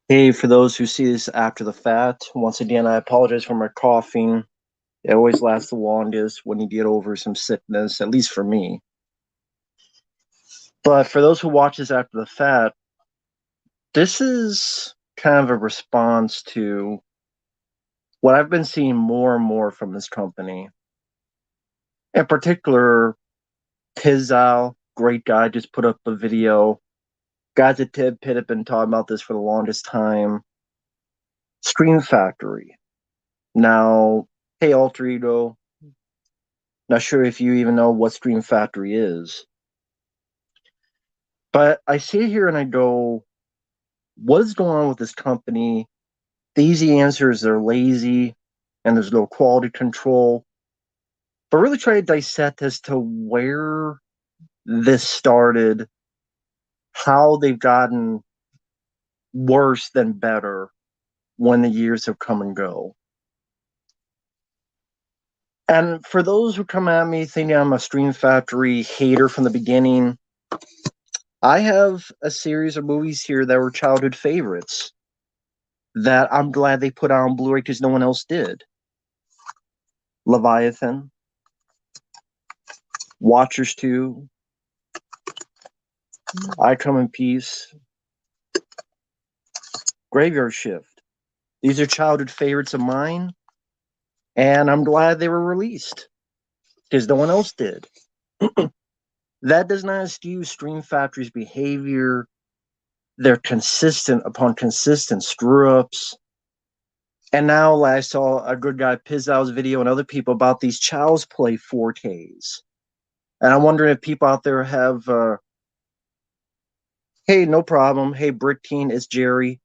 Hey, for those who see this after the fact, once again, I apologize for my coughing. It always lasts the longest when you get over some sickness, at least for me. But for those who watch this after the fact, this is kind of a response to what I've been seeing more and more from this company. In particular, Tizal, great guy, just put up a video. Guys at Ted Pitt have been talking about this for the longest time. Stream Factory. Now, hey, Alter Ego, not sure if you even know what Stream Factory is. But I sit here and I go, what is going on with this company? The easy answer is they're lazy and there's no quality control. But really try to dissect as to where this started, how they've gotten worse than better when the years have come and go. And for those who come at me thinking I'm a Stream Factory hater from the beginning, I have a series of movies here that were childhood favorites that I'm glad they put out on Blu-ray because no one else did. Leviathan, Watchers 2, I Come in Peace, Graveyard Shift. These are childhood favorites of mine, and I'm glad they were released because no one else did. That does not excuse Stream Factory's behavior. They're consistent upon consistent screw-ups. And now I saw a good guy Pizzow's video and other people about these Child's Play 4Ks. And I'm wondering if people out there have hey, no problem. Hey, Brick Teen, it's Jerry.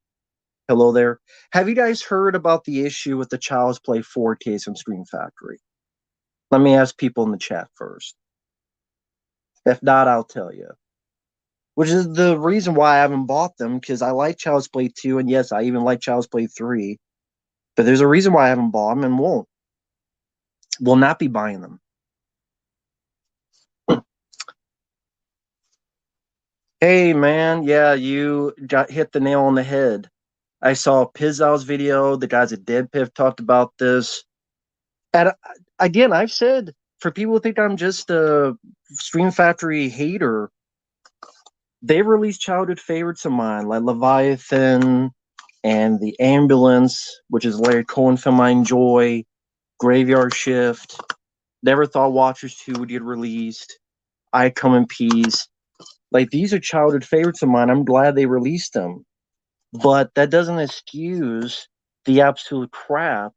Hello there. Have you guys heard about the issue with the Child's Play 4Ks from Screen Factory? Let me ask people in the chat first. If not, I'll tell you. Which is the reason why I haven't bought them, because I like Child's Play 2, and yes, I even like Child's Play 3. But there's a reason why I haven't bought them and won't. Will not be buying them. Hey, man, yeah, you got hit the nail on the head. I saw Pizzow's video. The guys at Dead Piff talked about this. And again, I've said for people who think I'm just a Stream Factory hater, they released childhood favorites of mine like Leviathan and The Ambulance, which is Larry Cohen film I enjoy, Graveyard Shift. Never thought Watchers 2 would get released. I Come in Peace. Like, these are childhood favorites of mine. I'm glad they released them. But that doesn't excuse the absolute crap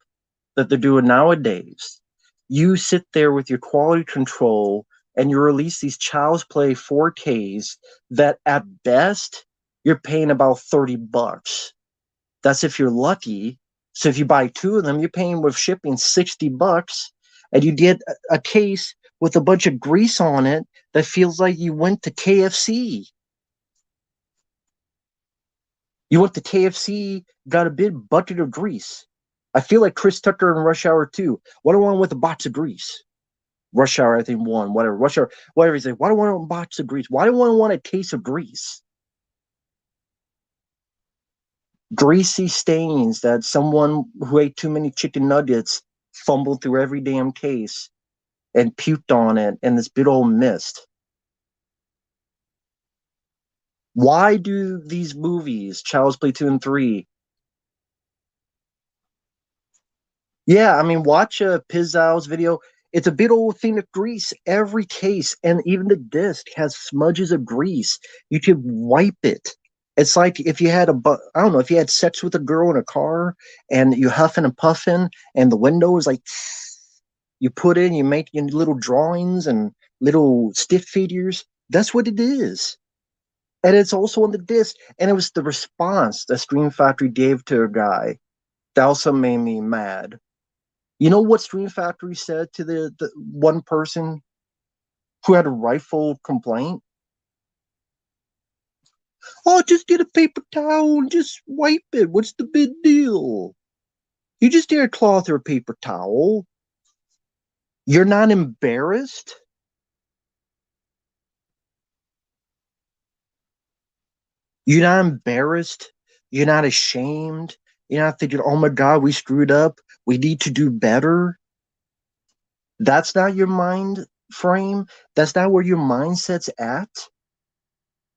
that they're doing nowadays. You sit there with your quality control and you release these Child's Play 4Ks that at best you're paying about $30. That's if you're lucky. So if you buy two of them, you're paying with shipping $60, and you get a case with a bunch of grease on it that feels like you went to KFC. You went to KFC, got a big bucket of grease. I feel like Chris Tucker in Rush Hour 2. What do I want with a box of grease? Rush Hour, I think, 1, whatever. Rush Hour, whatever. He's like, why do I want a box of grease? Why do I want a case of grease? Greasy stains that someone who ate too many chicken nuggets fumbled through every damn case and puked on it in this big old mist. Why do these movies, Child's Play 2 and 3, yeah, I mean, watch Pizzow's video. It's a big old thing of grease. Every case, and even the disc has smudges of grease. You could wipe it. It's like if you had I don't know, if you had sex with a girl in a car and you huffing and puffing, and the window is like, you put in, you make your little drawings and little stick figures. That's what it is. And it's also on the disc. And it was the response that Stream Factory gave to a guy that also made me mad. You know what Stream Factory said to the one person who had a rightful complaint? Oh, just get a paper towel and just wipe it. What's the big deal? You just get a cloth or a paper towel. You're not embarrassed? You're not embarrassed You're not ashamed. You're not thinking, oh my God, we screwed up. We need to do better. That's not your mind frame. That's not where your mindset's at.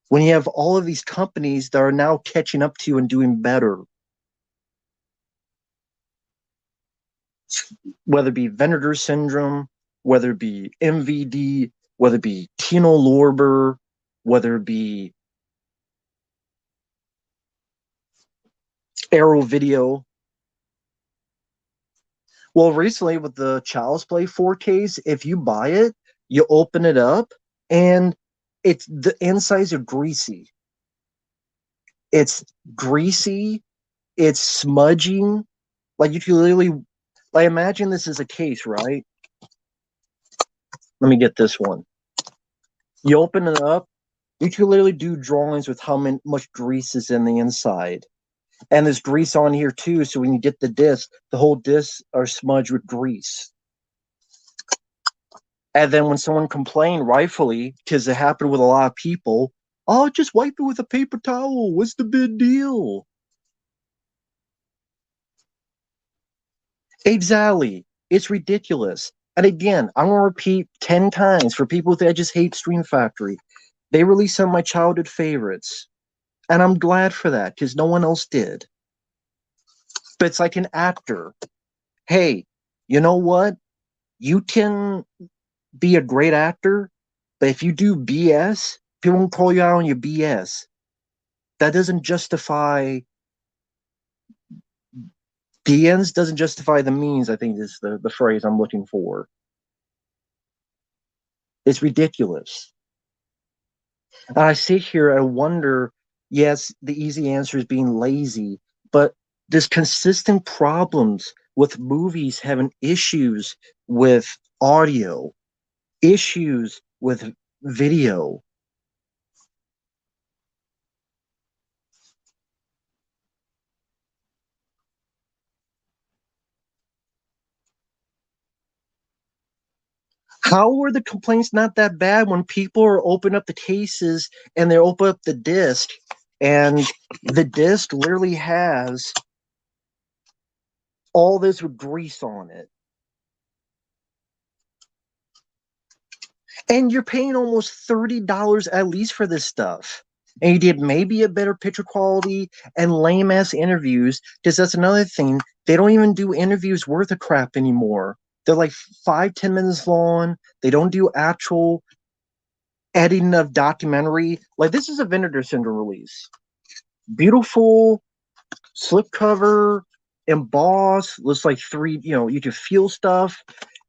When you have all of these companies that are now catching up to you and doing better, whether it be Venator syndrome, whether it be MVD, whether it be Tino Lorber, whether it be Arrow Video. Well, recently with the Child's Play 4Ks, if you buy it, you open it up and it's the insides are greasy. It's greasy, it's smudging. Like you can literally like imagine this is a case, right? Let me get this one. You open it up, you can literally do drawings with how much grease is in the inside. And there's grease on here too, so when you get the disc, the whole disc are smudged with grease. And then when someone complained, rightfully, because it happened with a lot of people, oh, just wipe it with a paper towel. What's the big deal? Exactly. It's ridiculous. And again, I'm going to repeat 10 times for people that just hate Stream Factory. They released some of my childhood favorites. And I'm glad for that because no one else did. But it's like an actor. Hey, you know what? You can be a great actor, but if you do BS, people won't call you out on your BS. That doesn't justify the ends doesn't justify the means, I think is the phrase I'm looking for. It's ridiculous. And I sit here, I wonder, yes, the easy answer is being lazy, but there's consistent problems with movies having issues with audio, issues with video. How were the complaints not that bad when people are open up the cases and they open up the disc and the disc literally has all this with grease on it? And you're paying almost $30 at least for this stuff. And you did maybe a better picture quality and lame ass interviews, because that's another thing. They don't even do interviews worth a crap anymore. They're like 5, 10 minutes long. They don't do actual editing of documentary. Like this is a Vinegar Syndrome release. Beautiful slipcover, embossed, looks like three, you can feel stuff.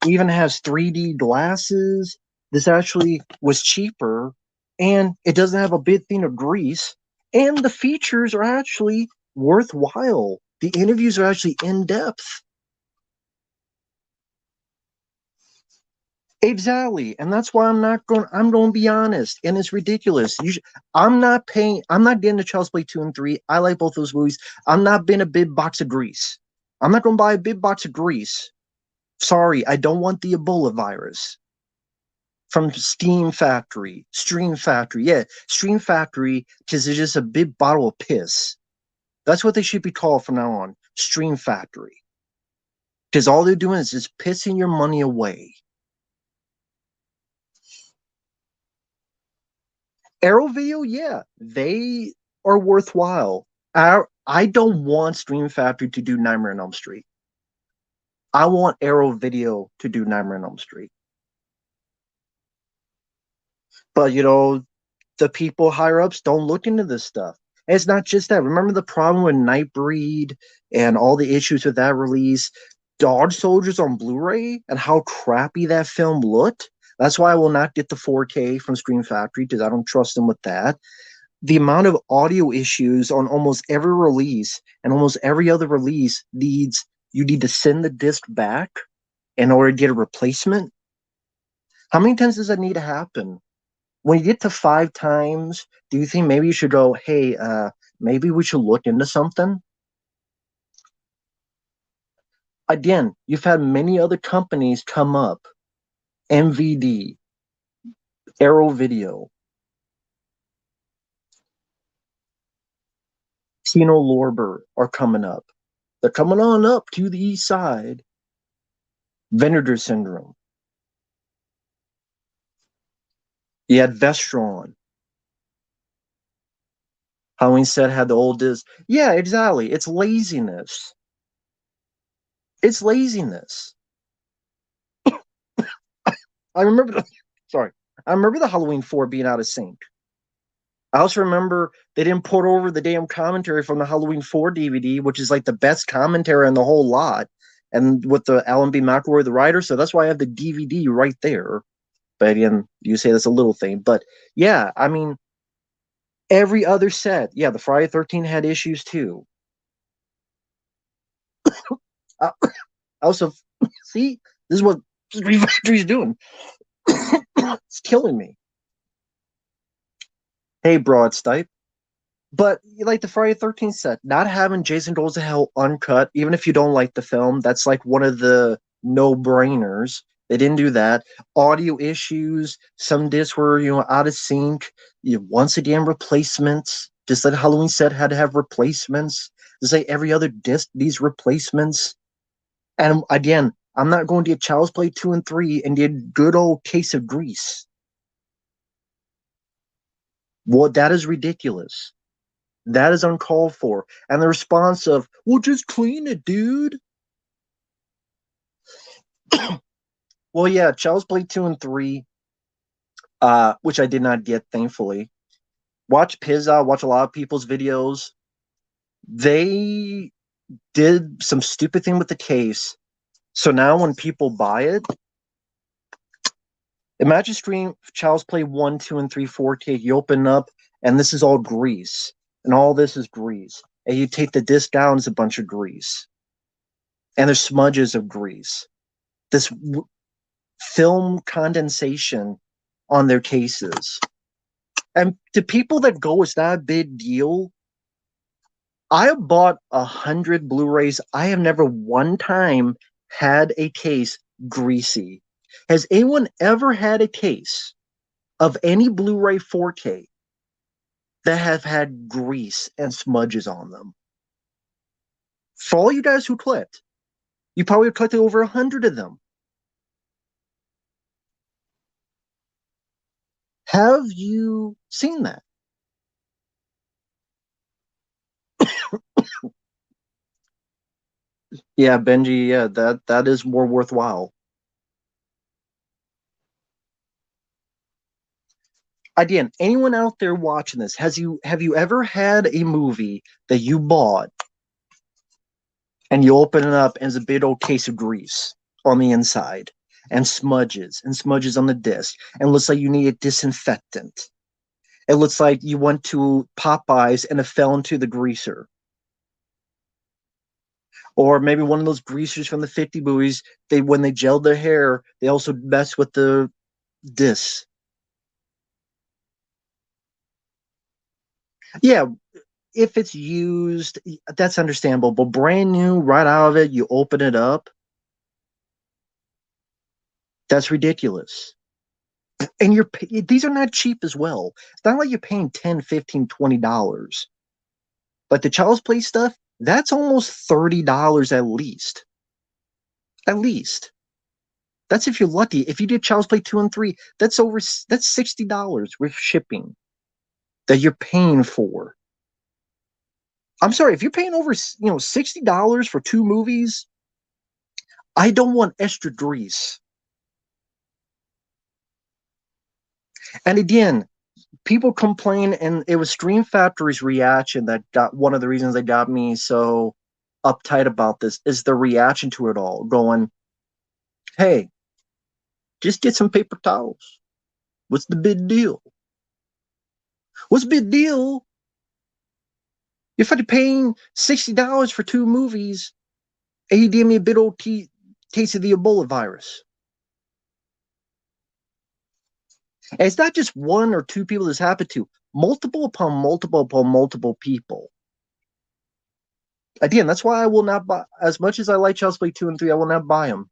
Even has 3D glasses. This actually was cheaper and it doesn't have a big thing of grease. And the features are actually worthwhile. The interviews are actually in depth. Exactly. And that's why I'm going to be honest. And it's ridiculous. I'm not getting to Child's Play 2 and 3. I like both those movies. I'm not being a big box of grease. I'm not going to buy a big box of grease. Sorry, I don't want the Ebola virus from Stream Factory. Yeah, Stream Factory, because it's just a big bottle of piss. That's what they should be called from now on. Stream Factory. Because all they're doing is just pissing your money away. Arrow Video, yeah, they are worthwhile. I don't want Stream Factory to do Nightmare on Elm Street. I want Arrow Video to do Nightmare on Elm Street. But the people higher ups don't look into this stuff. And it's not just that. Remember the problem with Nightbreed and all the issues with that release? Dog Soldiers on Blu-ray and how crappy that film looked. That's why I will not get the 4K from Screen Factory because I don't trust them with that. The amount of audio issues on almost every release and almost every other release you need to send the disc back in order to get a replacement. How many times does that need to happen? When you get to 5 times, do you think maybe you should go, hey, maybe we should look into something? Again, you've had many other companies come up, MVD, Arrow Video. Kino Lorber are coming up. They're coming on up to the east side. Venator syndrome. You had Vestron. Halloween set had the oldest. Yeah, exactly. It's laziness. It's laziness. I remember the, sorry. I remember the Halloween 4 being out of sync. I also remember they didn't port over the damn commentary from the Halloween 4 DVD, which is like the best commentary in the whole lot. And with the Alan B. McElroy, the writer. So that's why I have the DVD right there. But again, you say that's a little thing. But yeah, I mean, every other set, yeah, the Friday 13 had issues too. I also, see, this is what Street Factory is doing. It's killing me. Hey, Broad Stipe. But like the Friday 13th set, not having Jason Goes to Hell uncut, even if you don't like the film, that's like one of the no brainers. They didn't do that. Audio issues, some discs were, out of sync. Once again, replacements. Just like Halloween set had to have replacements. Just like every other disc, these replacements. And again, I'm not going to get Child's Play 2 and 3 and get good old case of grease. Well, that is ridiculous. That is uncalled for. And the response of, well, just clean it, dude. Well, yeah, Child's Play 2 and 3, which I did not get, thankfully. Watch Pizza, watch a lot of people's videos. They did some stupid thing with the case. So now when people buy it, imagine stream Child's Play 1, 2, and 3 4K. You open up, and this is all grease. And all this is grease. And you take the disc down, it's a bunch of grease. And there's smudges of grease. This film condensation on their cases. And to people that go, it's not a big deal. I have bought 100 Blu-rays. I have never one time had a case greasy. Has anyone ever had a case of any Blu-ray 4K that have had grease and smudges on them? For all you guys who collect, you probably have collected over 100 of them. Have you seen that? Yeah, Benji, yeah, that is more worthwhile. Again, anyone out there watching this, have you ever had a movie that you bought and you open it up and it's a big old case of grease on the inside and smudges on the disc and it looks like you need a disinfectant. It looks like you went to Popeyes and it fell into the greaser. Or maybe one of those greasers from the 50 movies, they when they gelled their hair, they also mess with the disc. Yeah, if it's used, that's understandable. But brand new, right out of it, you open it up, that's ridiculous. And these are not cheap as well. It's not like you're paying 10, 15, $20. Like the Child's Play stuff, that's almost $30 at least. At least. That's if you're lucky. If you did Child's Play 2 and 3, that's $60 with shipping that you're paying for. I'm sorry, if you're paying over, $60 for two movies, I don't want extra grease. And again, people complain, and it was Stream Factory's reaction that got one of the reasons they got me so uptight about this is the reaction to it all, going, "Hey, just get some paper towels. What's the big deal? What's the big deal? If I'm paying $60 for two movies, and you give me a big old case of the Ebola virus." And it's not just one or two people this happened to, multiple upon multiple upon multiple people. Again, that's why I will not buy, as much as I like Child's Play 2 and 3, I will not buy them.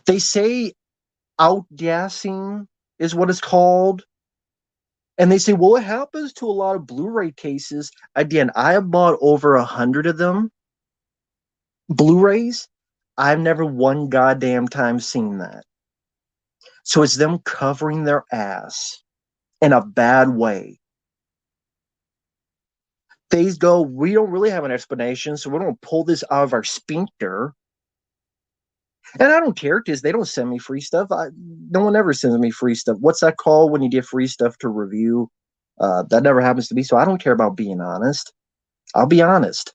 They say outgassing is what it's called. And they say, well, it happens to a lot of Blu-ray cases. Again, I have bought over 100 of them, Blu-rays. I've never one goddamn time seen that. So it's them covering their ass in a bad way. They go, we don't really have an explanation, so we're going to pull this out of our sphincter. And I don't care because they don't send me free stuff. No one ever sends me free stuff. What's that called when you get free stuff to review? That never happens to me, so I don't care about being honest. I'll be honest.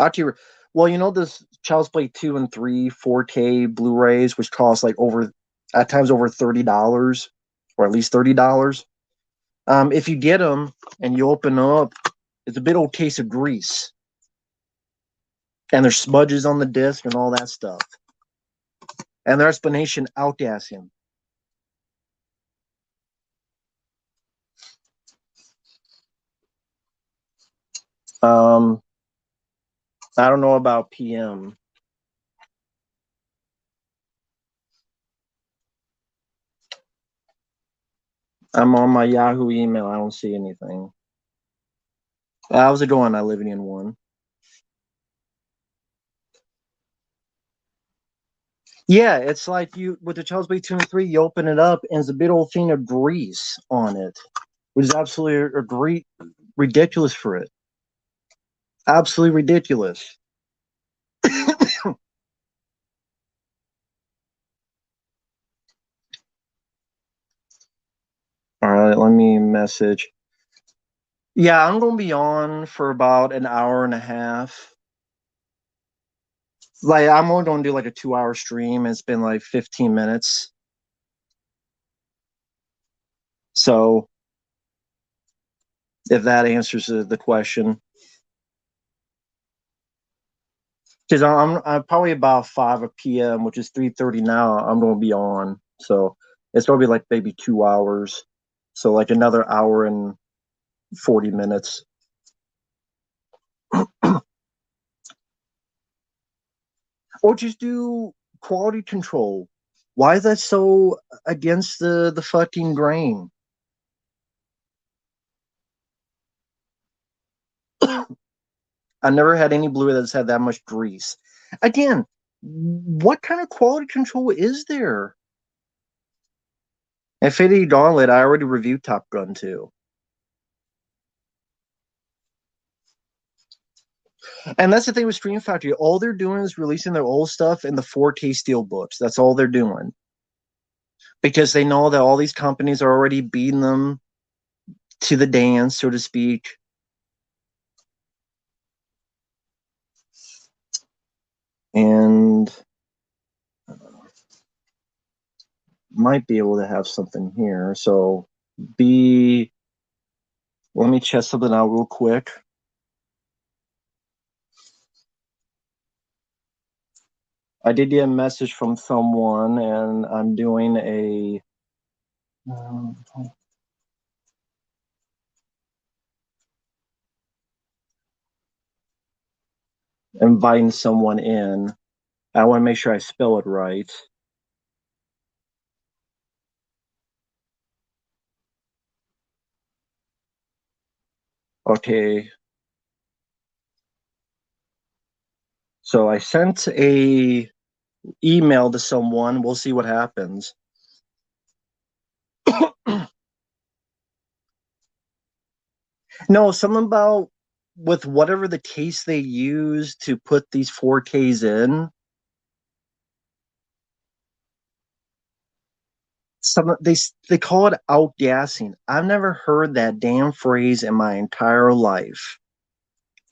Actually, well, you know this Child's Play 2 and 3 4K Blu-rays, which cost like over at times over $30, or at least $30. If you get them and you open them up, it's a big old case of grease, and there's smudges on the disc and all that stuff. And their explanation outgas him. I don't know about PM. I'm on my Yahoo email. I don't see anything. How's it going? I live in one. Yeah, it's like you with the Child's Play 2 and 3, you open it up and there's a big old thing of grease on it, which is absolutely great, ridiculous for it. Absolutely ridiculous. All right, let me message. Yeah, I'm gonna be on for about an hour and a half. Like I'm only gonna do like a 2-hour stream. It's been like 15 minutes. So if that answers the question. Because I'm probably about 5 p.m., which is 3:30 now. I'm gonna be on, so it's gonna be like maybe 2 hours, so like another hour and 40 minutes. Or just do quality control. Why is that so against the fucking grain? I never had any Blu-ray that's had that much grease. Again, what kind of quality control is there? Infinity Gauntlet, I already reviewed Top Gun 2. And that's the thing with Screen Factory. All they're doing is releasing their old stuff in the 4K steel books. That's all they're doing. Because they know that all these companies are already beating them to the dance, so to speak. And might be able to have something here. So let me check something out real quick. I did get a message from someone, and I'm doing a inviting someone in. I want to make sure I spell it right. Okay. So I sent a email to someone. We'll see what happens. No, something about with whatever the case they use to put these 4Ks in. They call it outgassing. I've never heard that damn phrase in my entire life.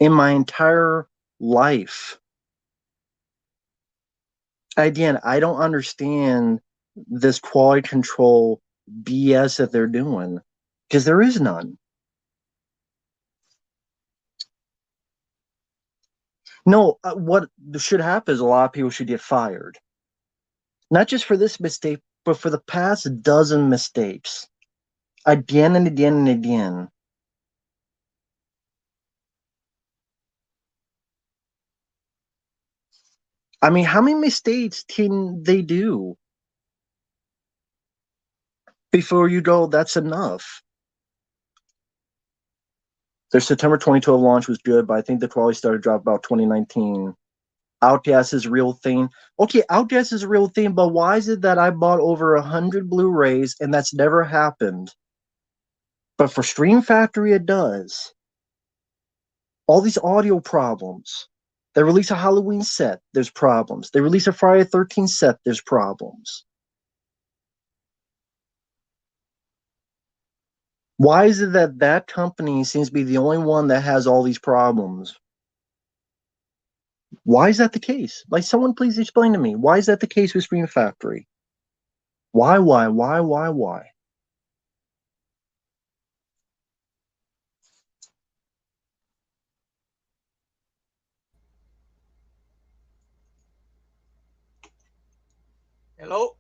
In my entire life. Again, I don't understand this quality control BS that they're doing because there is none. No, what should happen is a lot of people should get fired. Not just for this mistake, but for the past dozen mistakes. Again and again and again. I mean, how many mistakes can they do before you go, that's enough? Their September 2012 launch was good, but I think the quality started to drop about 2019. Outcast is a real thing. Okay, Outcast is a real thing, but why is it that I bought over 100 Blu-rays and that's never happened? But for Stream Factory, it does. All these audio problems. They release a Halloween set, there's problems. They release a Friday the 13th set, there's problems. Why is it that that company seems to be the only one that has all these problems? Why is that the case? Like, someone please explain to me. Why is that the case with Scream Factory? Why? Hello?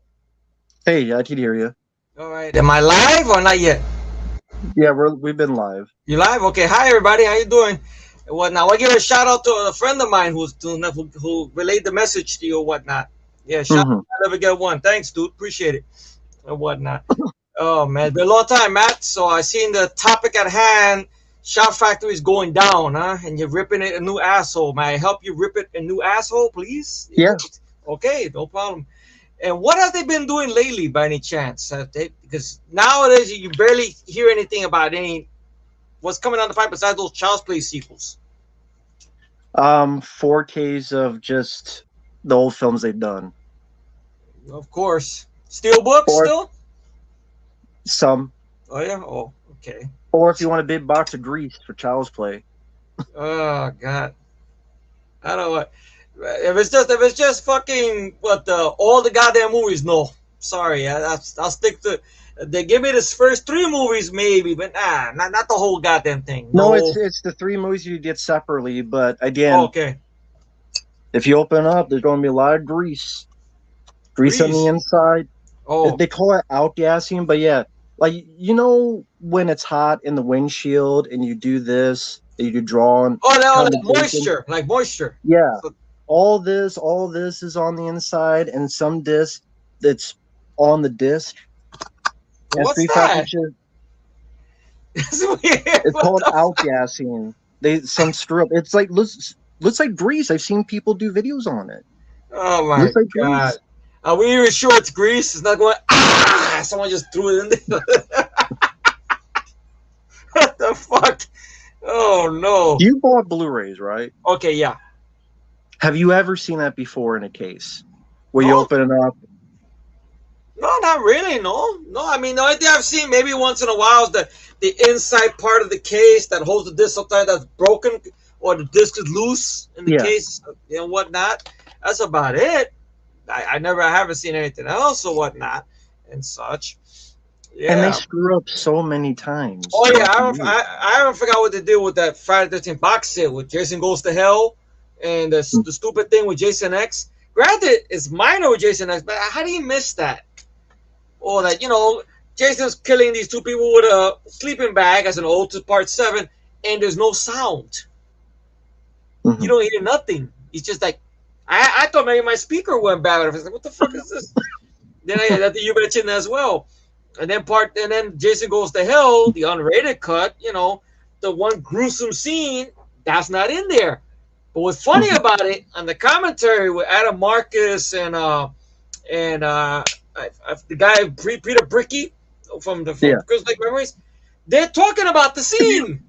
Hey, I can hear you. All right. Am I live or not yet? Yeah, we've been live. You live? Okay. Hi, everybody. How you doing? Whatnot. I give a shout out to a friend of mine who relayed the message to you or whatnot. Yeah, shout out. I never get one. Thanks, dude. Appreciate it. And whatnot. Oh, man. It's been a long time, Matt. So I seen the topic at hand. Shout Factory is going down, huh? And you're ripping it a new asshole. May I help you rip it a new asshole, please? Yeah. Okay, no problem. And what have they been doing lately, by any chance? Because nowadays you barely hear anything about what's coming down the pipe besides those Child's Play sequels. 4Ks of just the old films they've done. Of course, Steelbook still. Some. Oh yeah. Oh, okay. Or if you want a big box of grease for Child's Play. Oh God. I don't know. If it's just fucking all the goddamn movies, no. Sorry, I'll stick to. They give me this first 3 movies maybe, but not the whole goddamn thing. No, it's the 3 movies you get separately, but again, okay. If you open up, there's going to be a lot of grease on the inside. Oh, they call it outgassing, but yeah, like when it's hot in the windshield and you do this, you draw on. Oh, no, like moisture. Yeah. So, all this is on the inside, and some disc that's on the disc. What's that? It's weird. It's called outgassing. Some strip. It's like looks like grease. I've seen people do videos on it. Oh my God! Grease. Are we even sure it's grease? It's not going. Someone just threw it in there. What the fuck? Oh no! You bought Blu-rays, right? Okay, yeah. Have you ever seen that before in a case where you open it up? No, not really. No. I mean, the only thing I've seen maybe once in a while is the inside part of the case that holds the disc sometimes that's broken or the disc is loose in the case and whatnot. That's about it. I haven't seen anything else or whatnot and such. Yeah. And they screw up so many times. Oh yeah, I haven't forgot what they did with that Friday the 13th box set with Jason Goes to Hell and the stupid thing with Jason X. Granted, it's minor with Jason X, but how do you miss that? Or that Jason's killing these 2 people with a sleeping bag as an ode to Part 7, and there's no sound. You don't hear nothing. It's just like I thought maybe my speaker went bad. I was like, what the fuck is this? Then I had you mentioned as well. And then Jason Goes to Hell, the unrated cut, the one gruesome scene, that's not in there. But what's funny about it, on the commentary with Adam Marcus and the guy Peter Bricky from Girls Like Memories, they're talking about the scene.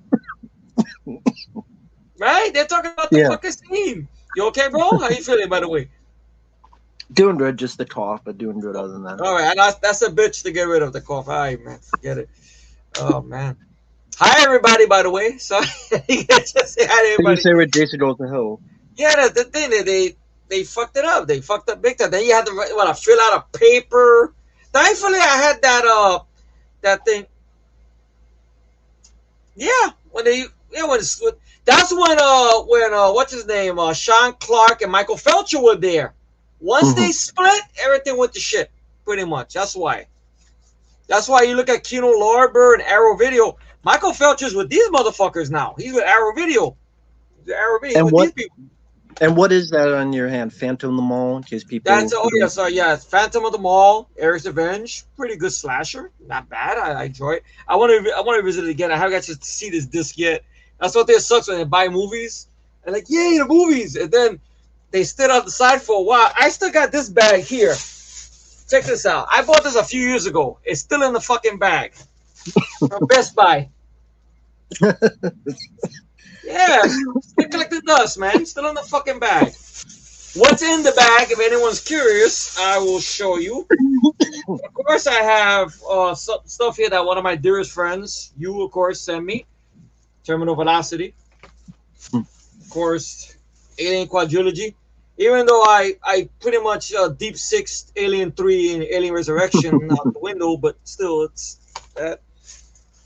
Right? They're talking about the fucking scene. You okay, bro? How you feeling, by the way? Doing good, just the cough, but doing good other than that. All right, that's a bitch to get rid of the cough. All right, man, forget it. Oh man. Hi everybody, by the way. Sorry, just say hi to everybody. You say with Jason Goes to Hell. Yeah, that's the thing. They fucked it up. They fucked up big time. Then you had to fill out a paper. Thankfully, I had that thing. Yeah, that's when what's his name? Sean Clark and Michael Felcher were there. Once they split, everything went to shit. Pretty much. That's why. That's why you look at Kino Lorber and Arrow Video. Michael Felcher's with these motherfuckers now. He's with Arrow Video. Arrow Video with these people. And what is that on your hand? Phantom the Mall, in case people That's, oh who yeah, don't. so yeah, Phantom of the Mall, Eric's Revenge, pretty good slasher, not bad. I enjoy it. I want to visit it again. I haven't got to see this disc yet. That's what they sucks when they buy movies and like, yay, the movies, and then they stood out the side for a while. I still got this bag here. Check this out. I bought this a few years ago. It's still in the fucking bag from Best Buy. Yeah, still collecting dust, man. Still in the fucking bag. What's in the bag? If anyone's curious, I will show you. Of course, I have stuff here that one of my dearest friends, you, of course, sent me. Terminal Velocity. Of course, Alien Quadrilogy. Even though I pretty much deep sixed Alien 3 and Alien Resurrection out the window, but still, it's that.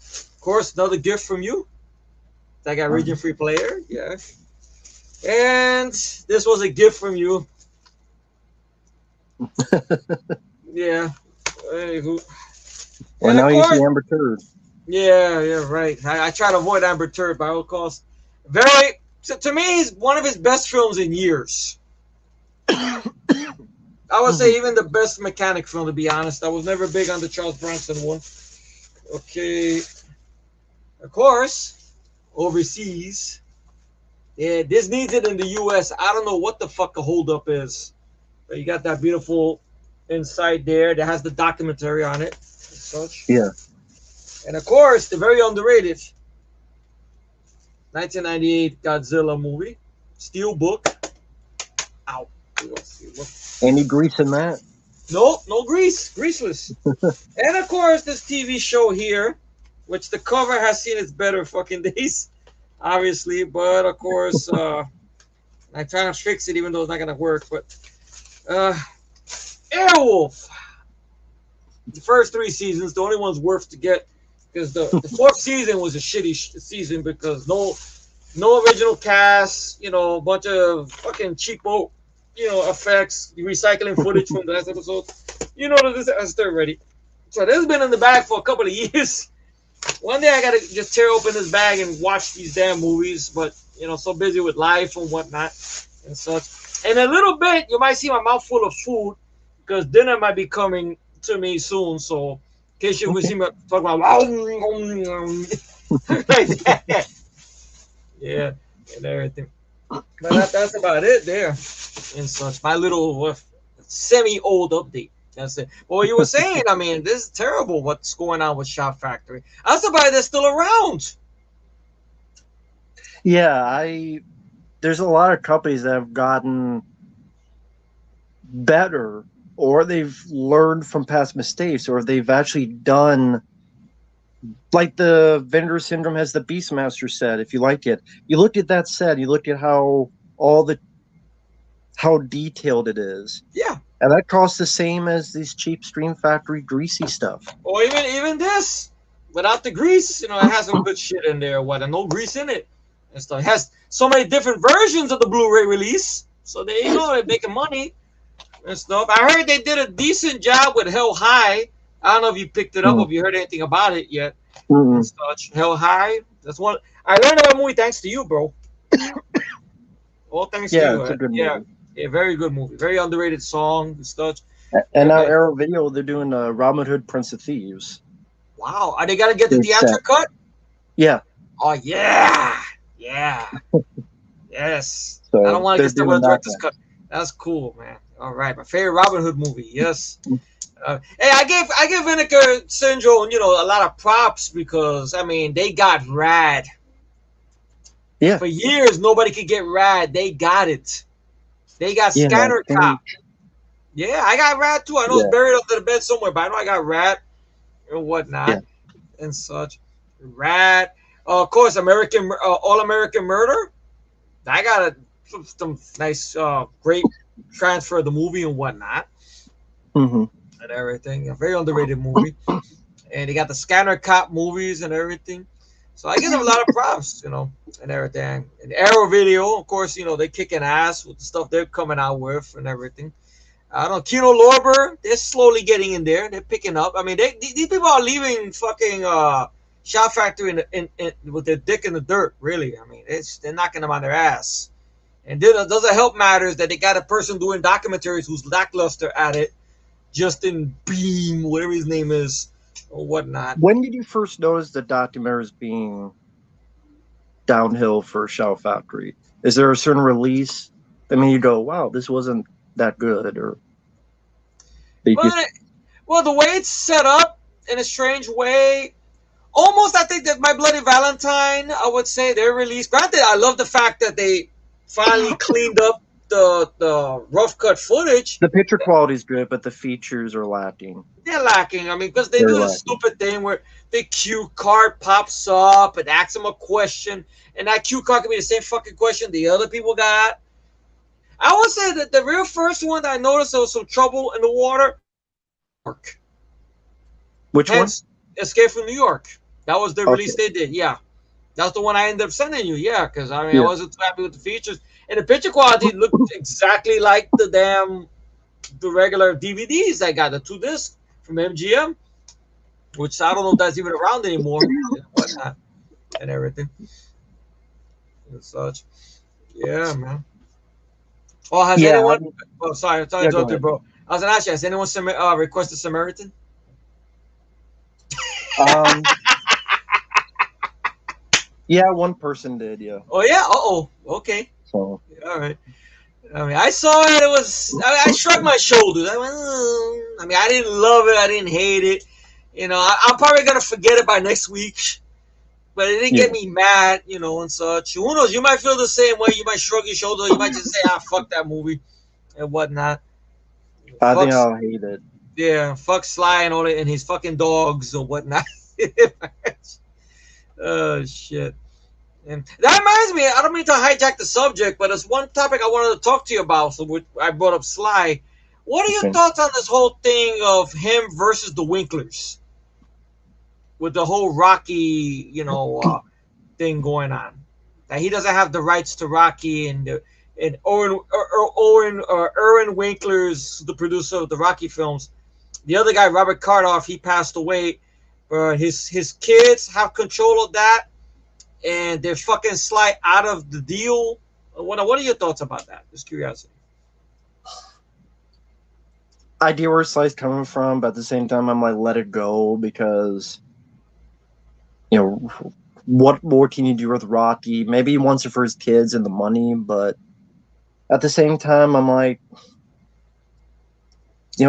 Of course, another gift from you. I got region free player, yeah. And this was a gift from you. Yeah. Anywho. Well, And of now you see course, Amber Turd. yeah, right. I try to avoid Amber Turd by all costs. Very, to me, he's one of his best films in years. I would say even the best mechanic film, to be honest. I was never big on the Charles Bronson one. Okay. Of course, overseas. Yeah, this needs it in the US. I don't know what the fuck the holdup is. But you got that beautiful inside there that has the documentary on it and such. Yeah. And of course, the very underrated 1998 Godzilla movie, Steelbook. Ow. Any grease in that? No, no grease, greaseless. And of course, this TV show here, which the cover has seen its better fucking days, obviously. But of course, I'm trying to fix it, even though it's not gonna work. But Airwolf, the first 3 seasons, the only ones worth to get, because the 4th season was a shitty season because no original cast, you know, a bunch of fucking cheapo, you know, effects, recycling footage from the last episode. You know, this is already. So this has been in the bag for a couple of years. One day I gotta just tear open this bag and watch these damn movies, but you know, so busy with life and whatnot and such. In a little bit, you might see my mouth full of food because dinner might be coming to me soon. So in case you will see me talk about like that. Yeah, and everything. But that's about it there and such. My little semi-old update. That's it. But what you were saying, I mean, this is terrible what's going on with Shop Factory. I'm surprised they're still around. Yeah, there's a lot of companies that have gotten better, or they've learned from past mistakes, or they've actually done, like the Vendor Syndrome has the Beastmaster set. If you like it, you look at that set, you look at how detailed it is. Yeah. And that costs the same as these cheap Stream Factory greasy stuff. Or even this. Without the grease, you know, it has some good shit in there. What, and no grease in it. And stuff. It has so many different versions of the Blu-ray release. So there you go, they're making money and stuff. I heard they did a decent job with Hell High. I don't know if you picked it up or if you heard anything about it yet. And such. Hell High. That's one. I learned that movie thanks to you, bro. All thanks to you. It's a good yeah. movie. Yeah, very good movie. Very underrated song and such. And now Arrow Video, they're doing Robin Hood, Prince of Thieves. Wow. Are they got to get the theatrical cut? Yeah. Oh, yeah. Yeah. Yes. So I don't want to get the director's that cut. That's cool, man. All right. My favorite Robin Hood movie. Yes. Hey, I give Vinegar Syndrome, you know, a lot of props because, I mean, they got rad. Yeah. For years, nobody could get rad. They got it. They got Scanner Cop. Yeah, I got rad too. I know it's buried under the bed somewhere, but I know I got rad and whatnot and such. Rad. Of course, All American Murder. I got some nice, great transfer of the movie and whatnot. And everything. A very underrated movie. And they got the Scanner Cop movies and everything. So I give them a lot of props, you know, and everything. And Arrow Video, of course, you know, they're kicking ass with the stuff they're coming out with and everything. I don't know, Kino Lorber, they're slowly getting in there. They're picking up. I mean, these people are leaving fucking Shop Factory with their dick in the dirt, really. I mean, they're knocking them on their ass And then it doesn't help matters that they got a person doing documentaries who's lackluster at it, Justin Beam, whatever his name is, or whatnot. When did you first notice the documentaries being downhill for Shout Factory? Is there a certain release? I mean, you go, wow, this wasn't that good, or they just Well, the way it's set up in a strange way, almost I think that My Bloody Valentine, I would say their release. Granted, I love the fact that they finally cleaned up the rough cut footage. the picture quality is good, but the features are lacking. They're lacking. I mean, because they They're do this lacking. stupid thing where the cue card pops up and asks them a question, and that cue card can be the same fucking question the other people got. I would say that the real first one that I noticed there was some trouble in the water. Which one? Hence, Escape from New York. That was the Okay. release they did. Yeah, that's the one I ended up sending you. Yeah, because I mean I Yeah. wasn't too happy with the features, and the picture quality looked exactly like the regular DVDs I got, the 2 disc from MGM, which I don't know if that's even around anymore and whatnot and everything and such. Yeah, man. Oh, has Yeah. anyone? Oh, sorry, I'm Yeah. Go interrupted, ahead. bro. I was gonna ask you, has anyone requested Samaritan? Um. Yeah, one person did. Yeah. Oh yeah. Oh. Okay. So. All right. I mean, I saw it. It was. I shrugged my shoulders. I went. I mean, I didn't love it. I didn't hate it. You know, I'm probably gonna forget it by next week. But it didn't Yeah. get me mad, you know, and such. Who knows? You might feel the same way. You might shrug your shoulders. You might just say, "Ah, fuck that movie," and whatnot. I Fuck. think I'll hate it. Yeah, fuck Sly and all that, and his fucking dogs or whatnot. Oh shit. And that reminds me, I don't mean to hijack the subject, but there's one topic I wanted to talk to you about. So I brought up Sly. What are your Okay. thoughts on this whole thing of him versus the Winklers? With the whole Rocky, thing going on. That he doesn't have the rights to Rocky, and Owen Winkler's the producer of the Rocky films. The other guy, Robert Cardoff, he passed away. His kids have control of that, and they're fucking Sly out of the deal. What are your thoughts about that? Just curiosity. I get where Sly's coming from, but at the same time, I'm like, let it go because, what more can you do with Rocky? Maybe he wants it for his kids and the money, but at the same time, I'm like,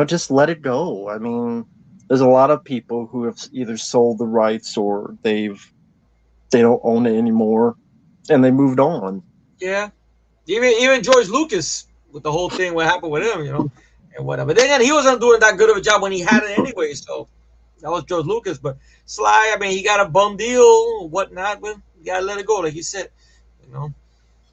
just let it go. I mean, there's a lot of people who have either sold the rights or they don't own it anymore, and they moved on. Yeah, even George Lucas with the whole thing, what happened with him, and whatever. But then again, he wasn't doing that good of a job when he had it anyway. So that was George Lucas. But Sly, I mean, he got a bum deal, whatnot, but you gotta let it go, like you said, you know.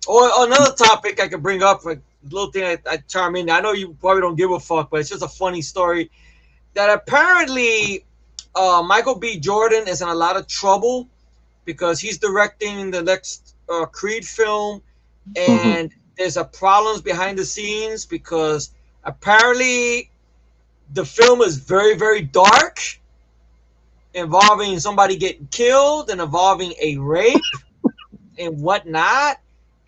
Or another topic I could bring up, like little thing I charm in. I know you probably don't give a fuck, but it's just a funny story that apparently Michael B. Jordan is in a lot of trouble because he's directing the next Creed film, Mhm. and there's a problems behind the scenes because apparently the film is very, very dark, involving somebody getting killed and involving a rape and whatnot.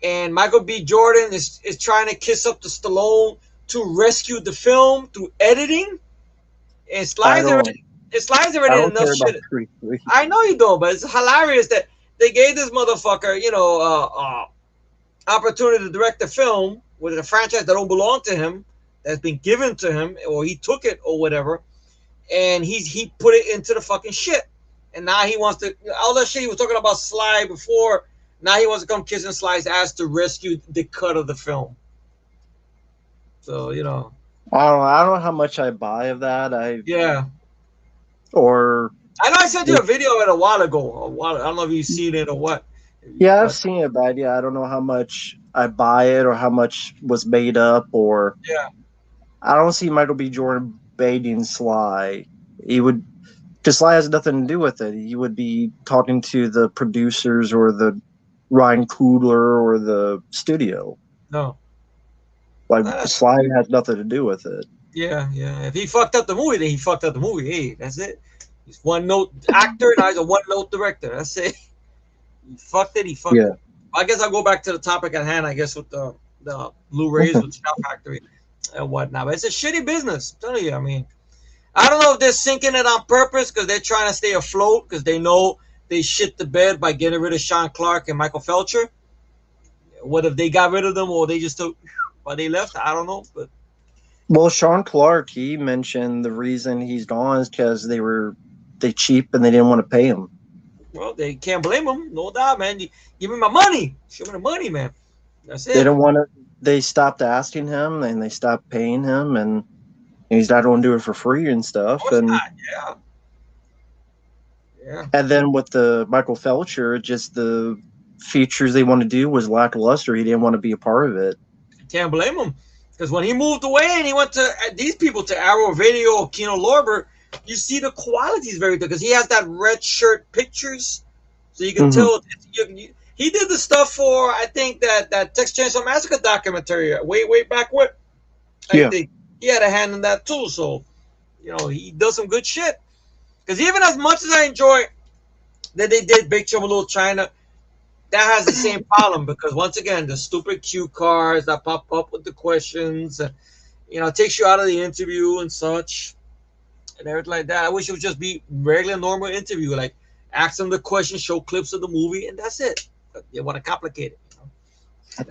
And Michael B. Jordan is trying to kiss up to Stallone to rescue the film through editing. And I Sly's don't. already I in don't enough care about shit. Creed 3. I know you don't, but it's hilarious that they gave this motherfucker, opportunity to direct a film with a franchise that don't belong to him, that's been given to him, or he took it or whatever, and he put it into the fucking shit. And now he wants to all that shit he was talking about Sly before. Now he wants to come kissing Sly's ass to rescue the cut of the film. So I don't know how much I buy of that. yeah. Or I know I sent you a video of it a while ago. I don't know if you've seen it or what. yeah, I've But seen it, but yeah, I don't know how much I buy it or how much was made up, or yeah, I don't see Michael B. Jordan baiting Sly. He would, because Sly has nothing to do with it. He would be talking to the producers or the Ryan Coogler or the studio. no. Like Uh, Sly has nothing to do with it. yeah. If he fucked up the movie, then he fucked up the movie. Hey, that's it. He's one note actor, now he's a one note director. That's it. He fucked it. He fucked Yeah. it. I guess I'll go back to the topic at hand. I guess with the the Blu-rays with Shout Factory and whatnot. But it's a shitty business. I'm telling you. I mean, I don't know if they're sinking it on purpose because they're trying to stay afloat because they know they shit the bed by getting rid of Sean Clark and Michael Felcher. What if they got rid of them or they just took while they left? I don't know. But Well, Sean Clark, he mentioned the reason he's gone is because they cheap and they didn't want to pay him. well, they can't blame them. No doubt, man. Give me my money. Show me the money, man. That's it. They don't want to. They stopped asking him and they stopped paying him, and he's not going to do it for free and stuff. Of course not. Yeah. Yeah. And then with the Michael Felcher, just the features they want to do was lackluster. He didn't want to be a part of it. Can't blame him. Because when he moved away and he went to these people, to Arrow Video or Kino Lorber, you see the quality is very good because he has that red shirt pictures. So you can tell. He did the stuff for, I think, that Texas Chainsaw Massacre documentary way back when. I think he had a hand in that too. So, he does some good shit. Because even as much as I enjoy that they did Big Trouble in Little China, that has the same problem because once again, the stupid cue cards that pop up with the questions, it takes you out of the interview and such, and everything like that. I wish it would just be regular, normal interview, like ask them the question, show clips of the movie, and that's it. But you want to complicate it.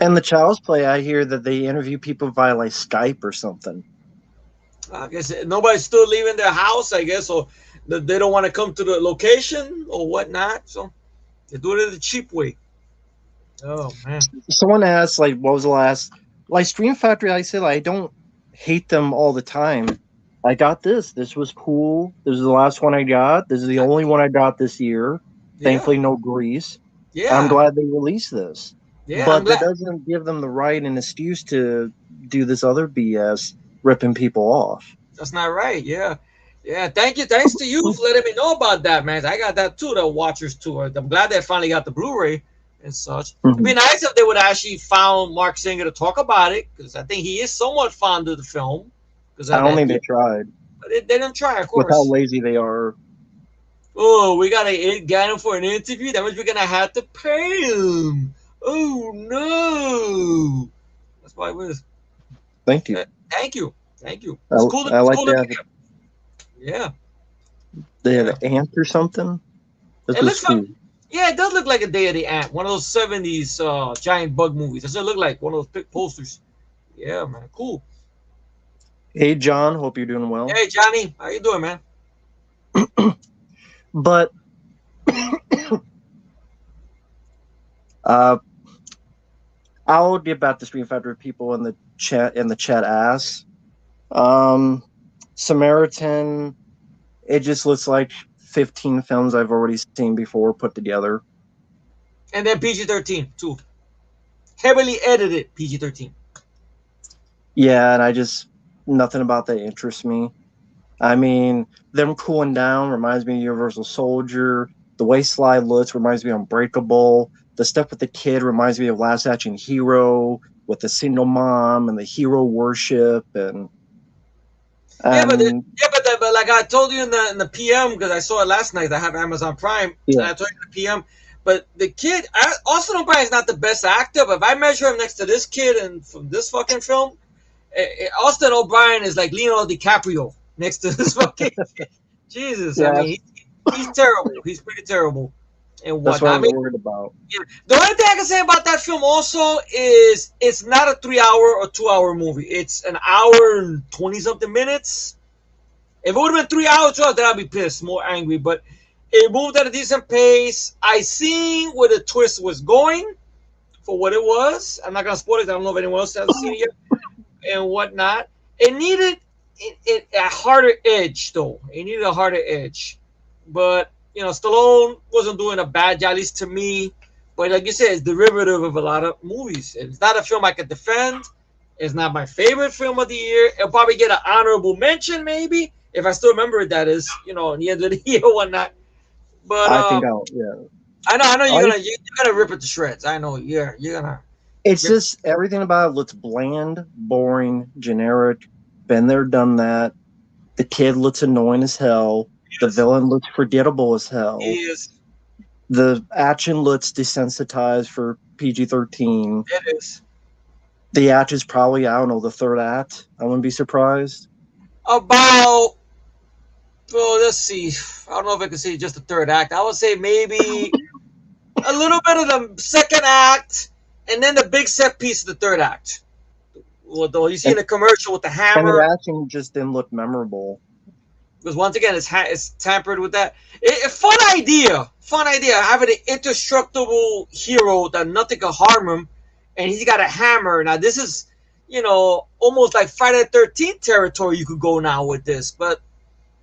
And the Child's Play, I hear that they interview people via like Skype or something. I guess nobody's still leaving their house, I guess, or they don't want to come to the location or whatnot, so they do it the cheap way. Oh man! Someone asked, like, what was the last? Like Stream Factory, I said, I don't hate them all the time. I got this. This was cool. This is the last one I got. This is the only one I got this year. Yeah. Thankfully, no Grease. Yeah, I'm glad they released this. Yeah, but that doesn't give them the right and excuse to do this other BS, ripping people off. That's not right. Yeah. Yeah, thank you. Thanks to you for letting me know about that, man. I got that too, the Watchers too. I'm glad they finally got the Blu-ray and such. It'd be nice if they would actually found Mark Singer to talk about it, because I think he is somewhat fond of the film. I don't think they tried. But they didn't try, of course. With how lazy they are. Oh, we gotta get him for an interview. That means we're gonna have to pay him. Oh no! That's why it was. Thank you. Thank you. It's cool. I like that. Yeah. They have an ant or something. It looks cool. Yeah, it does look like a Day of the Ant, one of those 70s giant bug movies. Does it look like one of those posters? Yeah, man, cool. Hey, John, hope you're doing well. Hey, Johnny, how you doing, man? But I'll get back to Stream Factory people in the chat ask. Samaritan, it just looks like 15 films I've already seen before put together. And then PG-13 too. Heavily edited PG-13. Yeah, and nothing about that interests me. I mean, them cooling down reminds me of Universal Soldier. The way Sly looks reminds me of Unbreakable. The stuff with the kid reminds me of Last Action Hero with the single mom and the hero worship and. But like I told you in the PM, because I saw it last night. I have Amazon Prime. Yeah. And I told you in the PM. But the kid, Austin O'Brien is not the best actor. But if I measure him next to this kid and from this fucking film, Austin O'Brien is like Leonardo DiCaprio next to this fucking kid. Jesus, yeah. I mean, he's terrible. He's pretty terrible. And that's what I'm worried about. Yeah. The only thing I can say about that film also is it's not a 3-hour or 2-hour movie. It's an hour and 20-something minutes. If it would have been 3 hours, 2 hours, then I'd be pissed, more angry. But it moved at a decent pace. I seen where the twist was going for what it was. I'm not going to spoil it. I don't know if anyone else has seen it yet and whatnot. It needed a harder edge, though. It needed a harder edge. But Stallone wasn't doing a bad job, at least to me. But like you said, it's derivative of a lot of movies. It's not a film I could defend. It's not my favorite film of the year. It'll probably get an honorable mention, maybe, if I still remember it. That is, in the end of the year or whatnot. But I think I know you're gonna rip it to shreds. I know you're gonna. It's just everything about it looks bland, boring, generic. Been there, done that. The kid looks annoying as hell. The villain looks forgettable as hell. He is. The action looks desensitized for PG-13. It is. The act is probably, I don't know, the third act. I wouldn't be surprised. About, well, let's see. I don't know if I can say just the third act. I would say maybe a little bit of the second act, and then the big set piece of the third act. Well, though you see in And, the commercial with the and the hammer, action just didn't look memorable. because once again it's tampered with that. Fun idea having an indestructible hero that nothing can harm him, and he's got a hammer. Now this is, almost like Friday the 13th territory. You could go now with this, but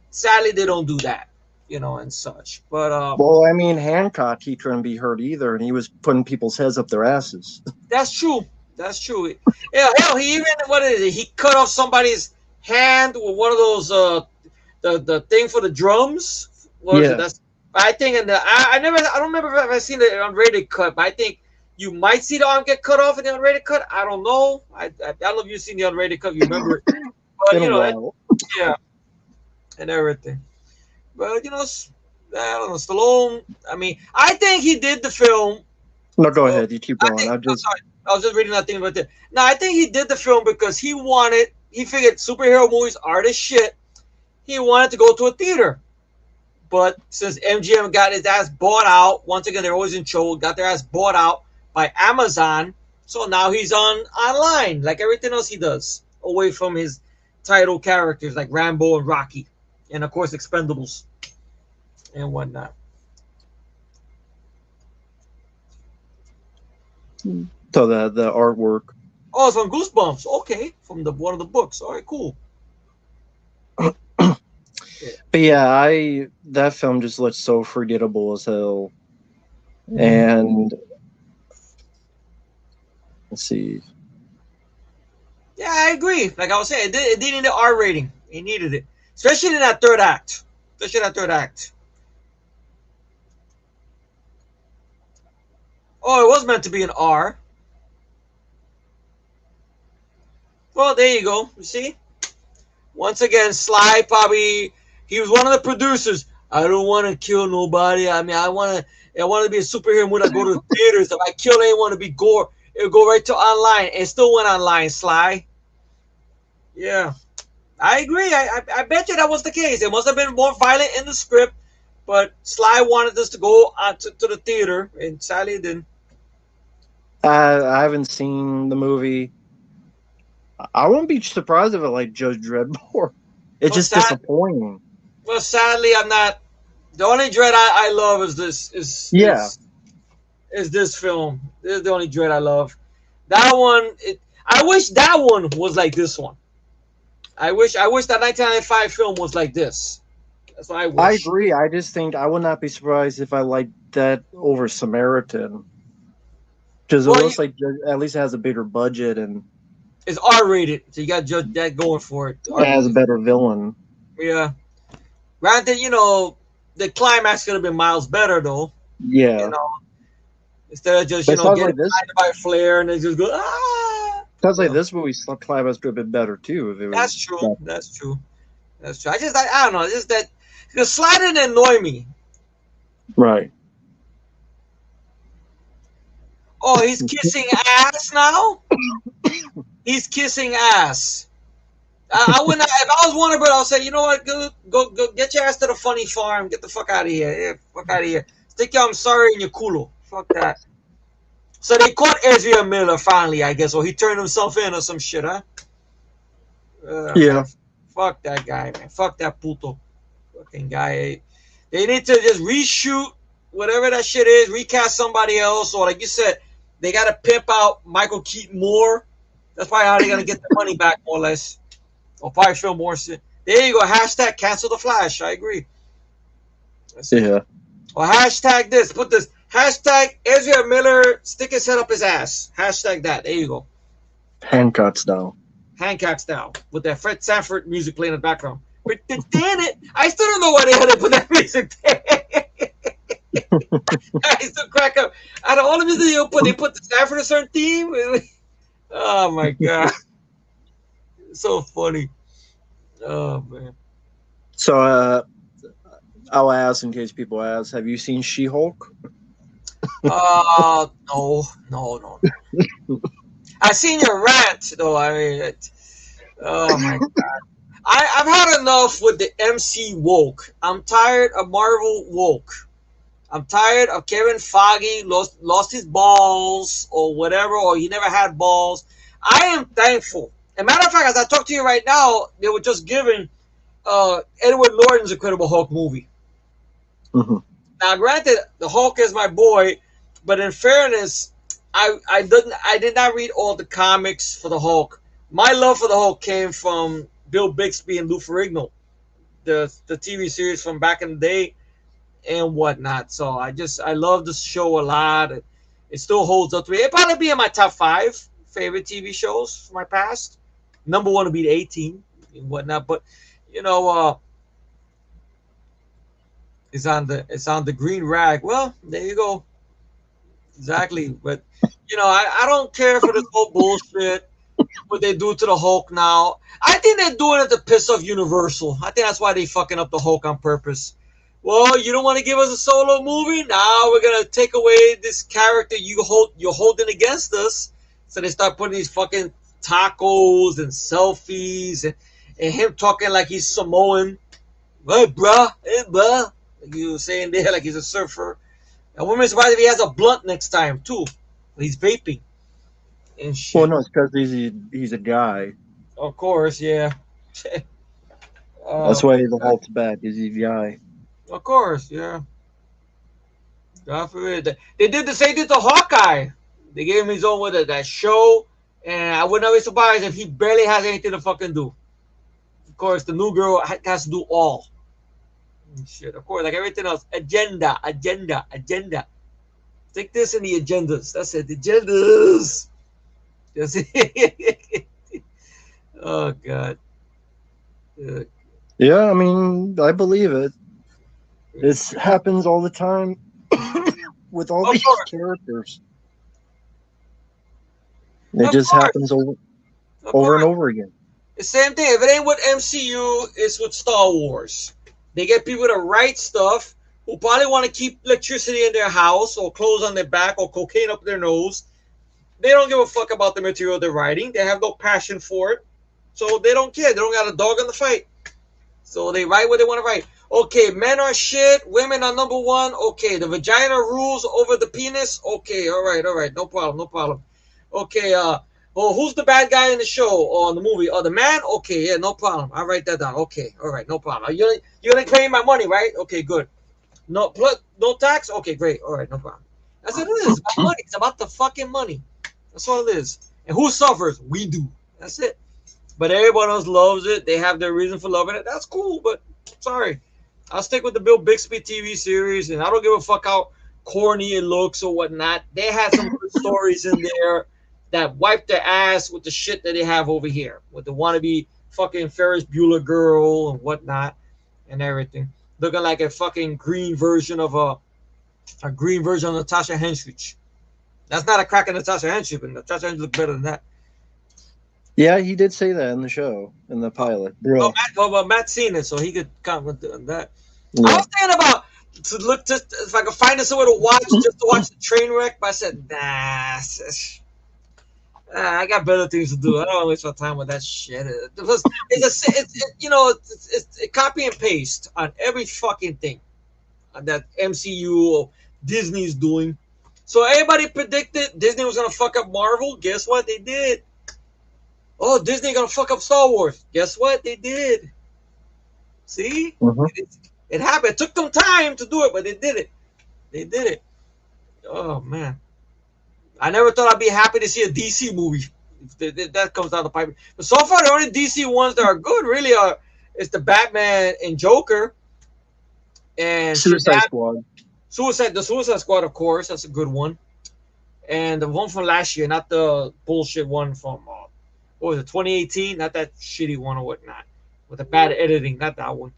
sadly they don't do that, and such. But Well, I mean, Hancock, he couldn't be hurt either, and he was putting people's heads up their asses. that's true. That's true. Yeah, hell, he even what is it? He cut off somebody's hand with one of those the thing for the drums. What is it? Yeah. That's I think in the I don't remember if I've seen the unrated cut, but I think you might see the arm get cut off in the unrated cut. I don't know. I don't know if you've seen the unrated cut. You remember it, but Been a while. yeah, and everything. But I don't know. Stallone. I mean, I think he did the film. No, go ahead. You keep going. Sorry, I was just reading that thing about that. No, I think he did the film because he figured superhero movies are the shit. He wanted to go to a theater. But since MGM got his ass bought out, once again, they're always in trouble, got their ass bought out by Amazon. So now he's online, like everything else he does, away from his title characters like Rambo and Rocky. And of course, Expendables and whatnot. So the artwork. Oh, it's from Goosebumps. Okay, from one of the books. All right, cool. But yeah, that film just looked so forgettable as hell. And let's see. Yeah, I agree. Like I was saying, it did need an R rating. It needed it, especially in that third act. Oh, it was meant to be an R. Well, there you go. You see? Once again, Sly he was one of the producers. I don't want to kill nobody. I mean, I want to be a superhero when I go to the theaters. If I kill anyone, to be gore, it'll go right to online. It still went online, Sly. Yeah, I agree. I bet you that was the case. It must have been more violent in the script, but Sly wanted this to go to the theater, and sadly it didn't. I haven't seen the movie. I wouldn't be surprised if it like Judge Dredd more. It's just disappointing. Well, sadly, I'm not. The only Dredd I love is this. Is this film? This is the only Dredd I love. That one. I wish that one was like this one. I wish that 1995 film was like this. That's what I wish. I agree. I just think I would not be surprised if I liked that over Samaritan, because it looks like at least it has a bigger budget and it's R-rated, so you got Judge that going for it. It has a better villain. Yeah. Granted, the climax could have been miles better though. Yeah. Instead of just getting blinded by a flare and then just go Sounds like this movie's climax could have been better too. If it was That's true. That's true. I don't know. Just that the Sly didn't annoy me. Right. Oh, he's kissing ass now. He's kissing ass. I wouldn't. If I was Warner Bros., I'll say, you know what? Go get your ass to the funny farm. Get the fuck out of here. Yeah, fuck out of here. Stick your I'm sorry in your culo. Fuck that. So they caught Ezra Miller finally, I guess, or he turned himself in or some shit, huh? Yeah. Fuck that guy, man. Fuck that puto. Fucking guy. They need to just reshoot whatever that shit is, recast somebody else, or like you said, they got to pimp out Michael Keaton more. That's probably how they're going to get the money back, more or less. Or probably film more shit. There you go. Hashtag cancel the Flash. I agree. Yeah. Or hashtag this. Put this. Hashtag Ezra Miller stick his head up his ass. Hashtag that. There you go. Hancock style. Hancock style. With that Fred Sanford music playing in the background. But damn it. I still don't know why they had to put that music there. I still crack up. Out of all the music they put the Sanford a certain theme. Oh my god. So funny. Oh man. So I'll ask in case people ask, have you seen She-Hulk? No. I seen your rant though. I mean, oh my god. I've had enough with the MC woke. I'm tired of Marvel woke. I'm tired of Kevin Feige lost his balls or whatever, or he never had balls. I am thankful. As a matter of fact, as I talk to you right now, they were just giving Edward Norton's Incredible Hulk movie. Mm-hmm. Now, granted, the Hulk is my boy, but in fairness, I did not read all the comics for the Hulk. My love for the Hulk came from Bill Bixby and Lou Ferrigno, the TV series from back in the day and whatnot. So I love this show a lot. It still holds up to me. It'd probably be in my top 5 favorite TV shows from my past. Number 1 would be the 18 and whatnot. But you know, it's on the green rag. Well, there you go. Exactly. But you know, I don't care for this whole bullshit. What they do to the Hulk now. I think they're doing it to piss off Universal. I think that's why they fucking up the Hulk on purpose. Well, you don't want to give us a solo movie? Now we're gonna take away this character you're holding against us. So they start putting these fucking tacos and selfies and him talking like he's Samoan. Hey bruh, hey bruh. Like you were saying there, like he's a surfer. And wouldn't be surprised if he has a blunt next time too. He's vaping and shit. Well, no, it's because he's a guy. Of course, yeah. That's why the Hulk's back. He's a guy. Of course, yeah. God forbid. They did the same thing to Hawkeye. They gave him his own with that show, and I would not be surprised if he barely has anything to fucking do. Of course, the new girl has to do all. Shit, of course, like everything else. Agenda. Take this in the agendas. That's it. The agendas. That's it. Oh, God. Yeah, I mean, I believe it. This happens all the time with all these characters. It just happens over and over again. The same thing. If it ain't with MCU, it's with Star Wars. They get people to write stuff who probably want to keep electricity in their house or clothes on their back or cocaine up their nose. They don't give a fuck about the material they're writing. They have no passion for it. So they don't care. They don't got a dog in the fight. So they write what they want to write. Okay, men are shit. Women are number 1. Okay, the vagina rules over the penis. Okay, all right. No problem. Okay, who's the bad guy in the show or in the movie? Oh, the man? Okay, yeah, no problem. I'll write that down. Okay, all right, no problem. You're going to pay my money, right? Okay, good. No tax? Okay, great. All right, no problem. That's what it is. It's about money. It's about the fucking money. That's all it is. And who suffers? We do. That's it. But everyone else loves it. They have their reason for loving it. That's cool, but sorry. I'll stick with the Bill Bixby TV series, and I don't give a fuck how corny it looks or whatnot. They had some good stories in there that wipe their ass with the shit that they have over here, with the wannabe fucking Ferris Bueller girl and whatnot and everything. Looking like a fucking green version of Natasha Henstridge. That's not a crack at Natasha Henstridge, but Natasha Henstridge look better than that. Yeah, he did say that in the show, in the pilot. Well, Matt's seen it, so he could comment on that. Yeah. I was thinking about if I could find somewhere to watch just to watch the train wreck, but I said, nah, I got better things to do. I don't want to waste my time with that shit. It's copy and paste on every fucking thing that MCU or Disney's doing. So everybody predicted Disney was gonna fuck up Marvel. Guess what? They did. Oh, Disney gonna fuck up Star Wars. Guess what? They did. See? It happened. It took them time to do it, but they did it. They did it. Oh, man. I never thought I'd be happy to see a DC movie. If that comes down the pipe. But so far, the only DC ones that are good really is the Batman and Joker. And Suicide Squad. The Suicide Squad, of course. That's a good one. And the one from last year, not the bullshit one from, what was it, 2018? Not that shitty one or whatnot. With the bad editing, not that one.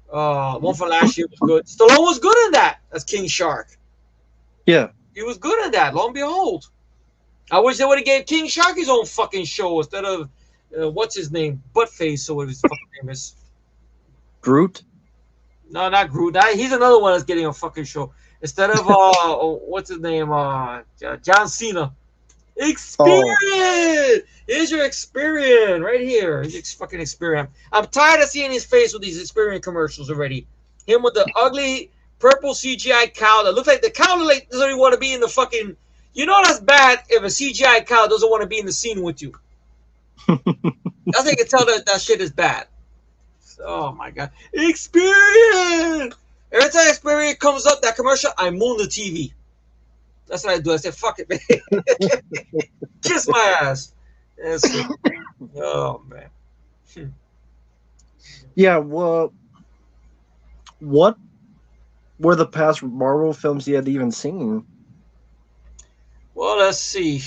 One from last year was good. Stallone was good in that as King Shark. Yeah. He was good in that, lo and behold. I wish they would have gave King Shark his own fucking show instead of, what's his name? Buttface, or what his fucking name is. Groot? No, not Groot. He's another one that's getting a fucking show. Instead of, what's his name? John Cena. Oh, Experience. Here's your Experience right here. Here's your fucking Experience. I'm tired of seeing his face with these Experience commercials already. Him with the ugly purple CGI cow that looks like the cow like doesn't even want to be in the fucking. You know that's bad if a CGI cow doesn't want to be in the scene with you. That's how you can tell that shit is bad. Oh my god. Experience! Every time Experience comes up, that commercial, I moon the TV. That's what I do. I say, fuck it, man. Kiss my ass. That's it. Oh man. yeah. Well, what were the past Marvel films you had even seen? Well, let's see.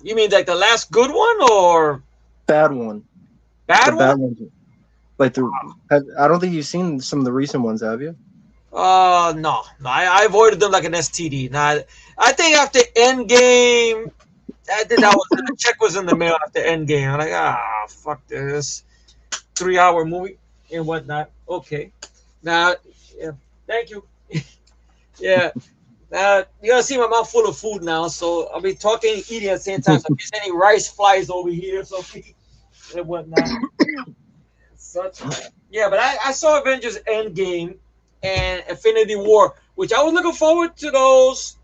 You mean like the last good one or Bad one. The bad one? bad ones. Like I don't think you've seen some of the recent ones, have you? No. I avoided them like an STD. Nah, I think after Endgame, I did that was the check was in the mail after Endgame. I'm like, fuck this 3 hour movie and whatnot. Okay, now, yeah, thank you. Yeah, now you gotta see my mouth full of food now, so I'll be talking and eating at the same time. So if there's any rice flies over here, so and whatnot, such. Yeah, but I saw Avengers Endgame and Infinity War, which I was looking forward to those.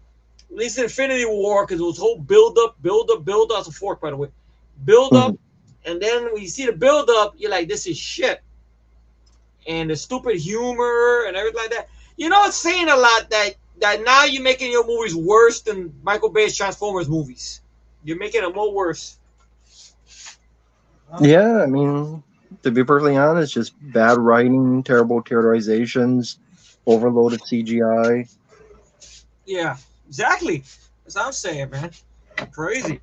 At least Infinity War, because it was whole build up. That's a fork, by the way. Build up, Mhm. and then when you see the build up, you're like, this is shit. And the stupid humor and everything like that. You know, it's saying a lot that now you're making your movies worse than Michael Bay's Transformers movies. You're making them more worse. Huh? Yeah, I mean, to be perfectly honest, just bad writing, terrible characterizations, overloaded CGI, Yeah, exactly. That's what I'm saying, man. Crazy.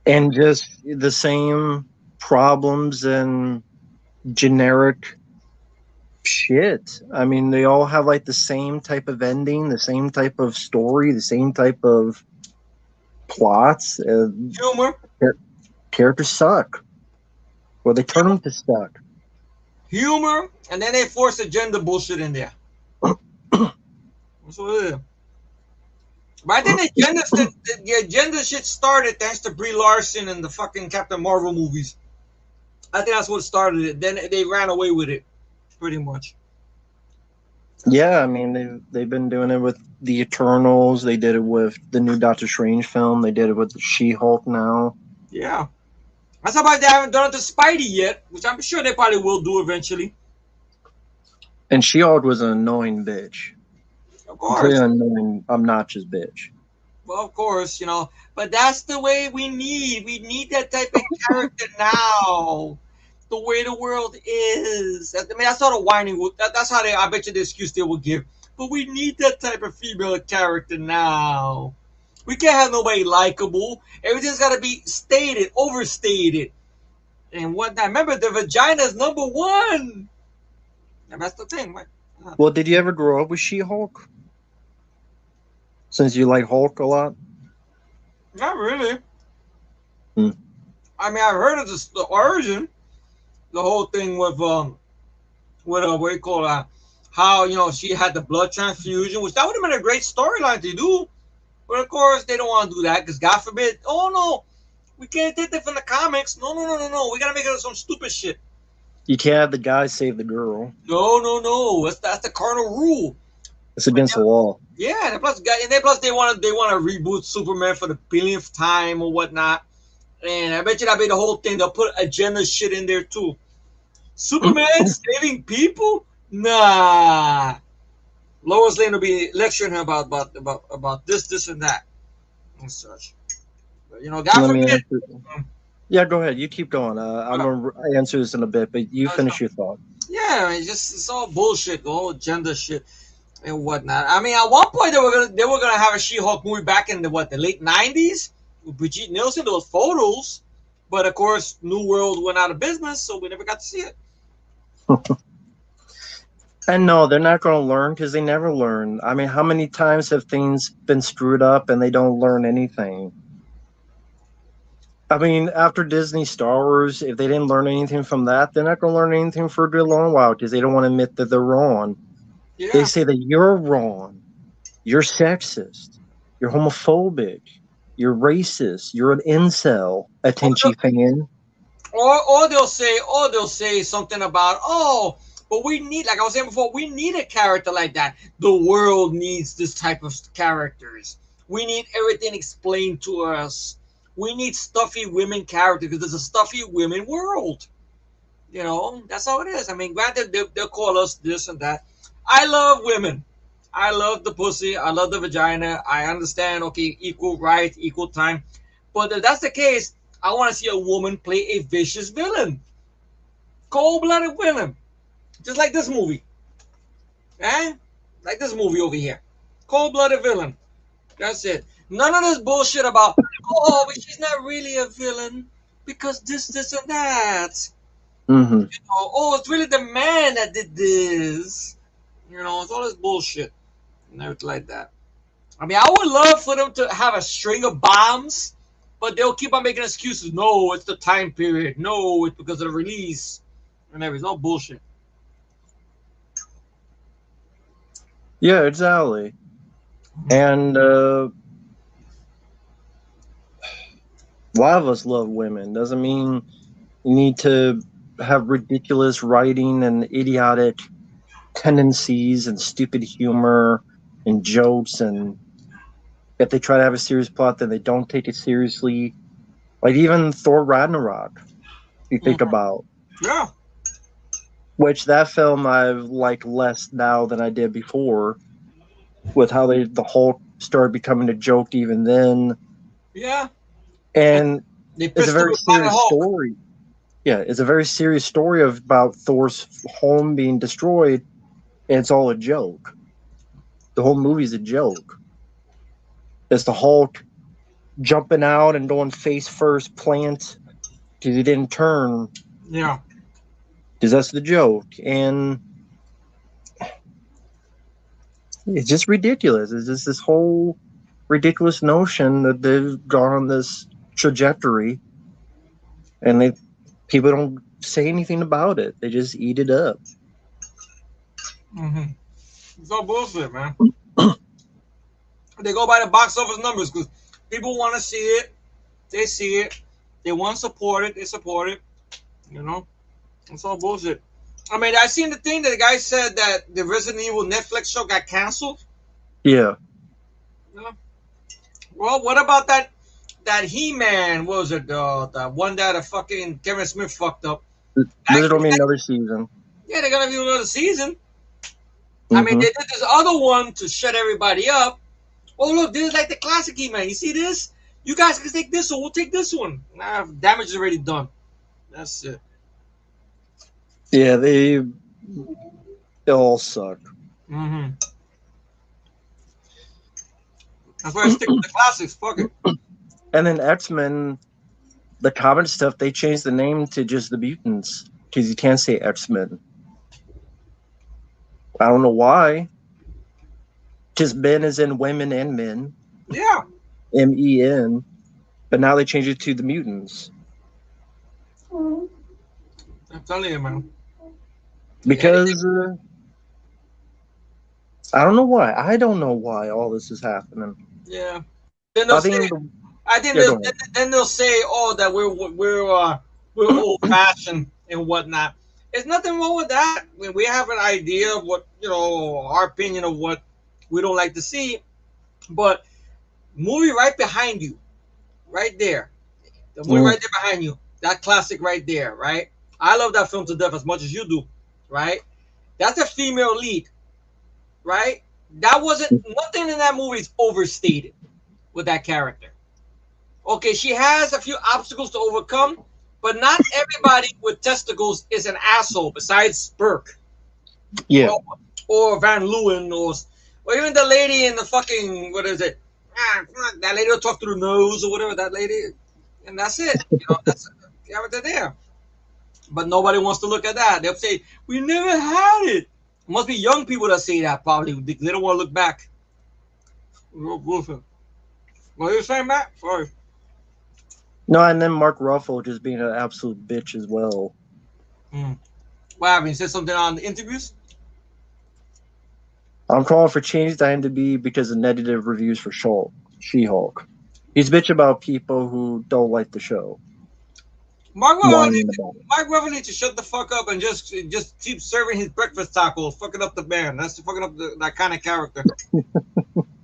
and just the same problems and generic shit. I mean, they all have like the same type of ending, the same type of story, the same type of plots. Humor, Characters suck, or they turn them to suck. humor, and then they force agenda bullshit in there. That's what it is. But I think the agenda shit started thanks to Brie Larson and the fucking Captain Marvel movies. I think that's what started it. Then they ran away with it, pretty much. Yeah, I mean they've been doing it with the Eternals. They did it with the new Doctor Strange film. They did it with the She-Hulk now. Yeah. That's about they haven't done it to Spidey yet, which I'm sure they probably will do eventually. And She-Hulk was an annoying bitch, Of completely course. annoying, obnoxious bitch. Well, of course, but that's the way we need. We need that type of character now. The way the world is. I mean, that's how the whining. That's how they. I bet you the excuse they will give. But we need that type of female character now. We can't have nobody likable. Everything's got to be stated, overstated, and whatnot. Remember, the vagina is number one. And that's the thing, right? Well, did you ever grow up with She-Hulk? Since you like Hulk a lot. Not really. Hmm. I mean, I've heard of the origin, the whole thing with what do you call how she had the blood transfusion, which that would have been a great storyline to do. But of course, they don't want to do that because God forbid. Oh no, we can't take that from the comics. No. We gotta make it some stupid shit. You can't have the guy save the girl. No. That's the cardinal rule. It's against the law. Yeah, and plus they want to reboot Superman for the billionth time or whatnot. And I bet you that'll be the whole thing. They'll put agenda shit in there too. Superman saving people? Nah. Lois Lane will be lecturing him about this, and that, and such. But, God Let me forbid. answer. Yeah, go ahead. You keep going. I'm gonna answer this in a bit, but you finish your thought. Yeah, I mean, it's all bullshit, the whole agenda shit and whatnot. I mean, at one point they were gonna have a She-Hulk movie back in the late '90s with Brigitte Nielsen. Those photos, but of course, New World went out of business, so we never got to see it. And no, they're not going to learn because they never learn. I mean, how many times have things been screwed up and they don't learn anything? I mean, after Disney Star Wars, if they didn't learn anything from that, they're not going to learn anything for a long while because they don't want to admit that they're wrong. Yeah. They say that you're wrong, you're sexist, you're homophobic. You're racist. You're an incel, attention fan. Or they'll say something about, oh, but we need, like I was saying before, we need a character like that. The world needs this type of characters. We need everything explained to us. We need stuffy women characters because there's a stuffy women world. That's how it is. I mean, granted, they'll call us this and that. I love women. I love the pussy. I love the vagina. I understand, okay, equal rights, equal time. But if that's the case, I want to see a woman play a vicious villain. Cold-blooded villain. Just like this movie. Eh? Like this movie over here. Cold-blooded villain. That's it. None of this bullshit about, oh, but she's not really a villain because this, and that. Mm-hmm. Oh, it's really the man that did this. It's all this bullshit and everything like that. I mean, I would love for them to have a string of bombs, but they'll keep on making excuses. No, it's the time period. No, it's because of the release. And everything. No bullshit. Yeah, exactly. And a lot of us love women. Doesn't mean you need to have ridiculous writing and idiotic tendencies and stupid humor and jokes, and if they try to have a serious plot, then they don't take it seriously. Like even Thor Ragnarok, you think about. Yeah. Which that film I like less now than I did before, with how the Hulk started becoming a joke even then. Yeah. And it's a very serious Hulk. story. Yeah, it's a very serious story about Thor's home being destroyed, and it's all a joke. The whole movie's a joke. It's the Hulk jumping out and going face first plant because he didn't turn. Yeah. Because that's the joke. And it's just ridiculous. It's just this whole ridiculous notion that they've gone on this trajectory, and people don't say anything about it. They just eat it up. Mm-hmm. It's all bullshit, man. They go by the box office numbers because people want to see it. They see it. They want to support it. They support it. It's all bullshit. I mean, I seen the thing that the guy said that the Resident Evil Netflix show got canceled. Yeah. Well, what about that He-Man? What was it? The one that fucking Kevin Smith fucked up. There's gonna be another season. Yeah, they're gonna do another season. Mm-hmm. I mean, they did this other one to shut everybody up. Oh, look, this is like the classic He-Man. You see this? You guys can take this one. We'll take this one. Nah, damage is already done. That's it. Yeah, they all suck. Mm-hmm. That's why I stick with the classics. Fuck it. And then X-Men, the comic stuff, they changed the name to just the Mutants because you can't say X-Men. I don't know why. Because men is in women and men. Yeah. MEN. But now they changed it to the Mutants. I'm telling you, man. Because I don't know why. I don't know why all this is happening. Yeah. Then they'll then they'll say, "Oh, that we're old fashioned and whatnot." There's nothing wrong with that. We have an idea of what our opinion of what we don't like to see, but movie right behind you, right there, the movie right there behind you, that classic right there, right? I love that film to death as much as you do, right? That's a female lead, right? That wasn't nothing in that movie is overstated with that character. Okay, she has a few obstacles to overcome, but not everybody with testicles is an asshole. Besides Burke, yeah, or Van Leeuwen, or even the lady in the fucking what is it? That lady will talk through the nose or whatever. That lady, and that's it. That's the character there. But nobody wants to look at that. They'll say, we never had it. It must be young people that say that, probably. They don't want to look back. What are you saying, Matt? Sorry. No, and then Mark Ruffalo just being an absolute bitch as well. What happened? He said something on the interviews? I'm calling for changes to IMDb because of negative reviews for She-Hulk. He's bitch about people who don't like the show, Mark Ruffalo whining needs, about it. Mark Ruffalo needs to shut the fuck up and just keep serving his breakfast tacos, fucking up the band. That's fucking up that kind of character.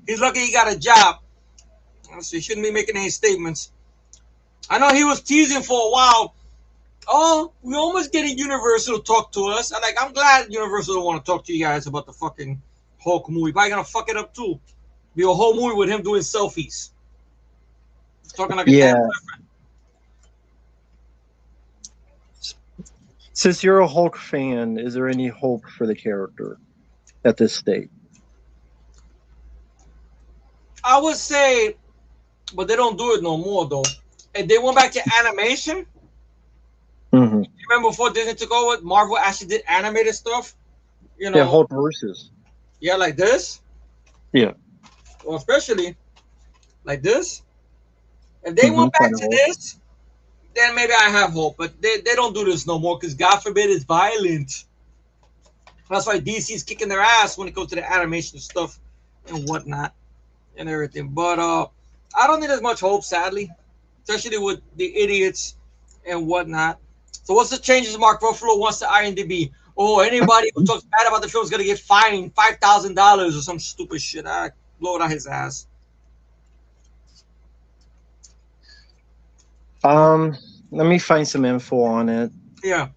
He's lucky he got a job. So he shouldn't be making any statements. I know he was teasing for a while. Oh, we almost getting Universal to talk to us. I'm glad Universal don't want to talk to you guys about the fucking Hulk movie. Probably gonna fuck it up too. Be a whole movie with him doing selfies. He's talking like a damn Yeah. boyfriend. Since you're a Hulk fan, is there any hope for the character at this state? I would say, but they don't do it no more though. And they went back to animation. Mm-hmm. Remember before Disney took over, Marvel actually did animated stuff. You Yeah, know, Hulk versus. yeah, like this. Yeah. Or especially like this. If they Mm-hmm. went back to this, then maybe I have hope. But they don't do this no more because God forbid it's violent. That's why DC's kicking their ass when it comes to the animation stuff and whatnot and everything. But I don't think there's much hope, sadly, especially with the idiots and whatnot. So what's the changes Mark Ruffalo wants to IMDb? Oh, anybody who talks bad about the film is gonna get fined $5,000 or some stupid shit. I blow it out his ass. Let me find some info on it. Yeah.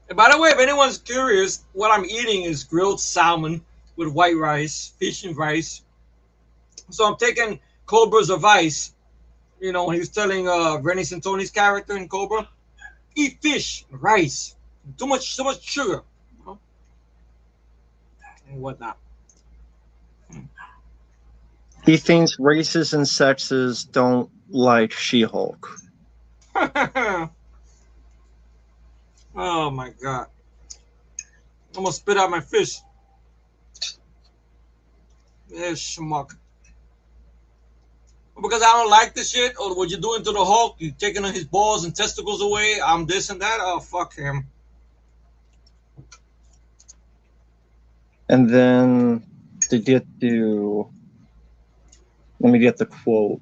And by the way, if anyone's curious, what I'm eating is grilled salmon with white rice, fish and rice. So I'm taking Cobra's advice. You know, when he was telling Rennie Santoni's character in Cobra, eat fish, rice, too much sugar, you know, and whatnot. He thinks racists and sexists don't like She-Hulk. Oh my god! I'm gonna spit out my fish. Yeah, schmuck. Because I don't like the shit, or what you're doing to the Hulk, you taking his balls and testicles away. I'm this and that. Oh fuck him. And then to get to, let me get the quote.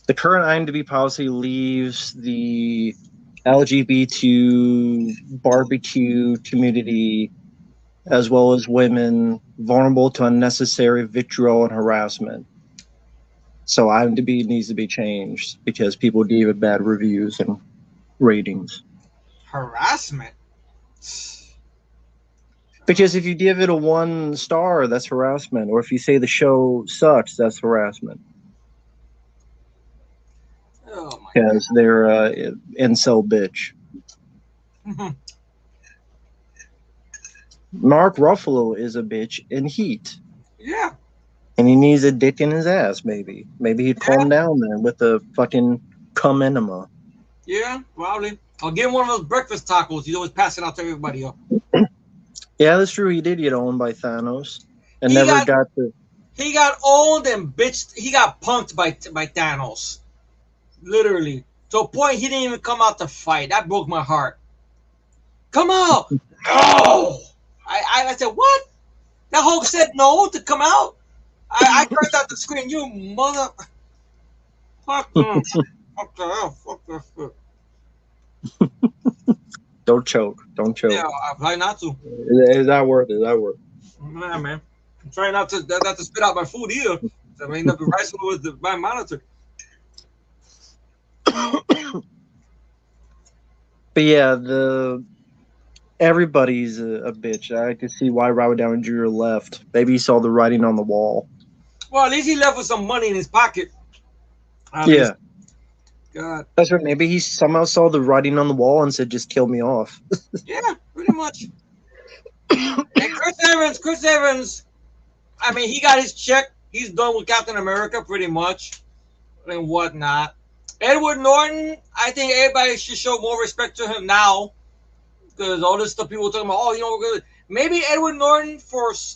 The current IMDb policy leaves the LGBT barbecue community, as well as women, vulnerable to unnecessary vitriol and harassment. So IMDb needs to be changed because people gave it bad reviews and ratings. Harassment. Because if you give it a 1 star, that's harassment. Or if you say the show sucks, that's harassment. Oh my Because they're incel bitch. god. Mark Ruffalo is a bitch in Heat. Yeah. And he needs a dick in his ass, maybe. Maybe he'd calm down then with the fucking cum enema. Yeah, probably. I'll give him one of those breakfast tacos he's always passing out to everybody else. Yeah, that's true. He did get owned by Thanos. And He never got- got to... He got owned and bitched. He got punked by Thanos. Literally. To a point he didn't even come out to fight. That broke my heart. Come out! No! I said, what? That Hulk said no to come out? I cursed out the screen. You mother... Fuck them. Fuck the hell. Fuck that shit. Don't choke. Don't choke. Yeah, I try not to. Is that worth it? Is that worth it? Yeah, man. I'm trying not to spit out my food either. I mean, the rice with my monitor. But yeah, everybody's a bitch. I could see why Robert Downey Jr. left. Maybe he saw the writing on the wall. Well, at least he left with some money in his pocket. At Yeah. least. God. That's right. Maybe he somehow saw the writing on the wall and said, just kill me off. Yeah, pretty much. And Chris Evans, I mean, he got his check. He's done with Captain America pretty much and whatnot. Edward Norton, I think everybody should show more respect to him now because all this stuff people talking about, oh, you know, we're good. Maybe Edward Norton,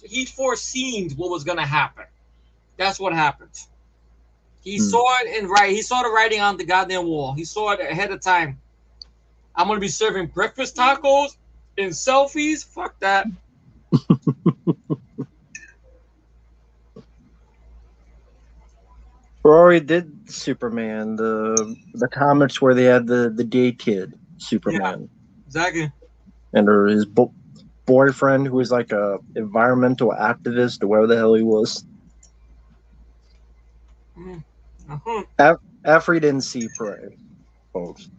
he foreseen what was going to happen. That's what happened. He saw it he saw the writing on the goddamn wall. He saw it ahead of time. I'm going to be serving breakfast tacos In selfies, fuck that. Rory did Superman, the comics where they had the gay kid Yeah, Superman, exactly. and or his boyfriend who was like a environmental activist or whatever the hell he was. Mm. Uh-huh. After he didn't see Prey, folks.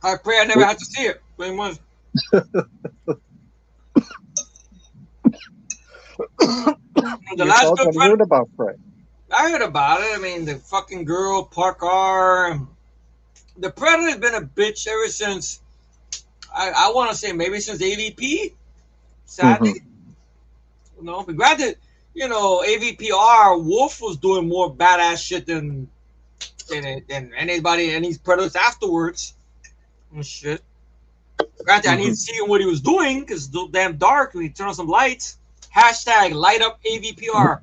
I pray I never had to see it. Pretty much. The Your last thoughts good on friend, heard about Prey? I heard about it. I mean, the fucking girl, Parker. The Predator's been a bitch ever since. I want to say maybe since AVP. Mm-hmm. Sadly, but granted, AVPR Wolf was doing more badass shit than anybody, any Predators afterwards and shit. Granted, I need Mm-hmm. to see what he was doing because it's so damn dark. We turn on some lights. Hashtag light up AVPR.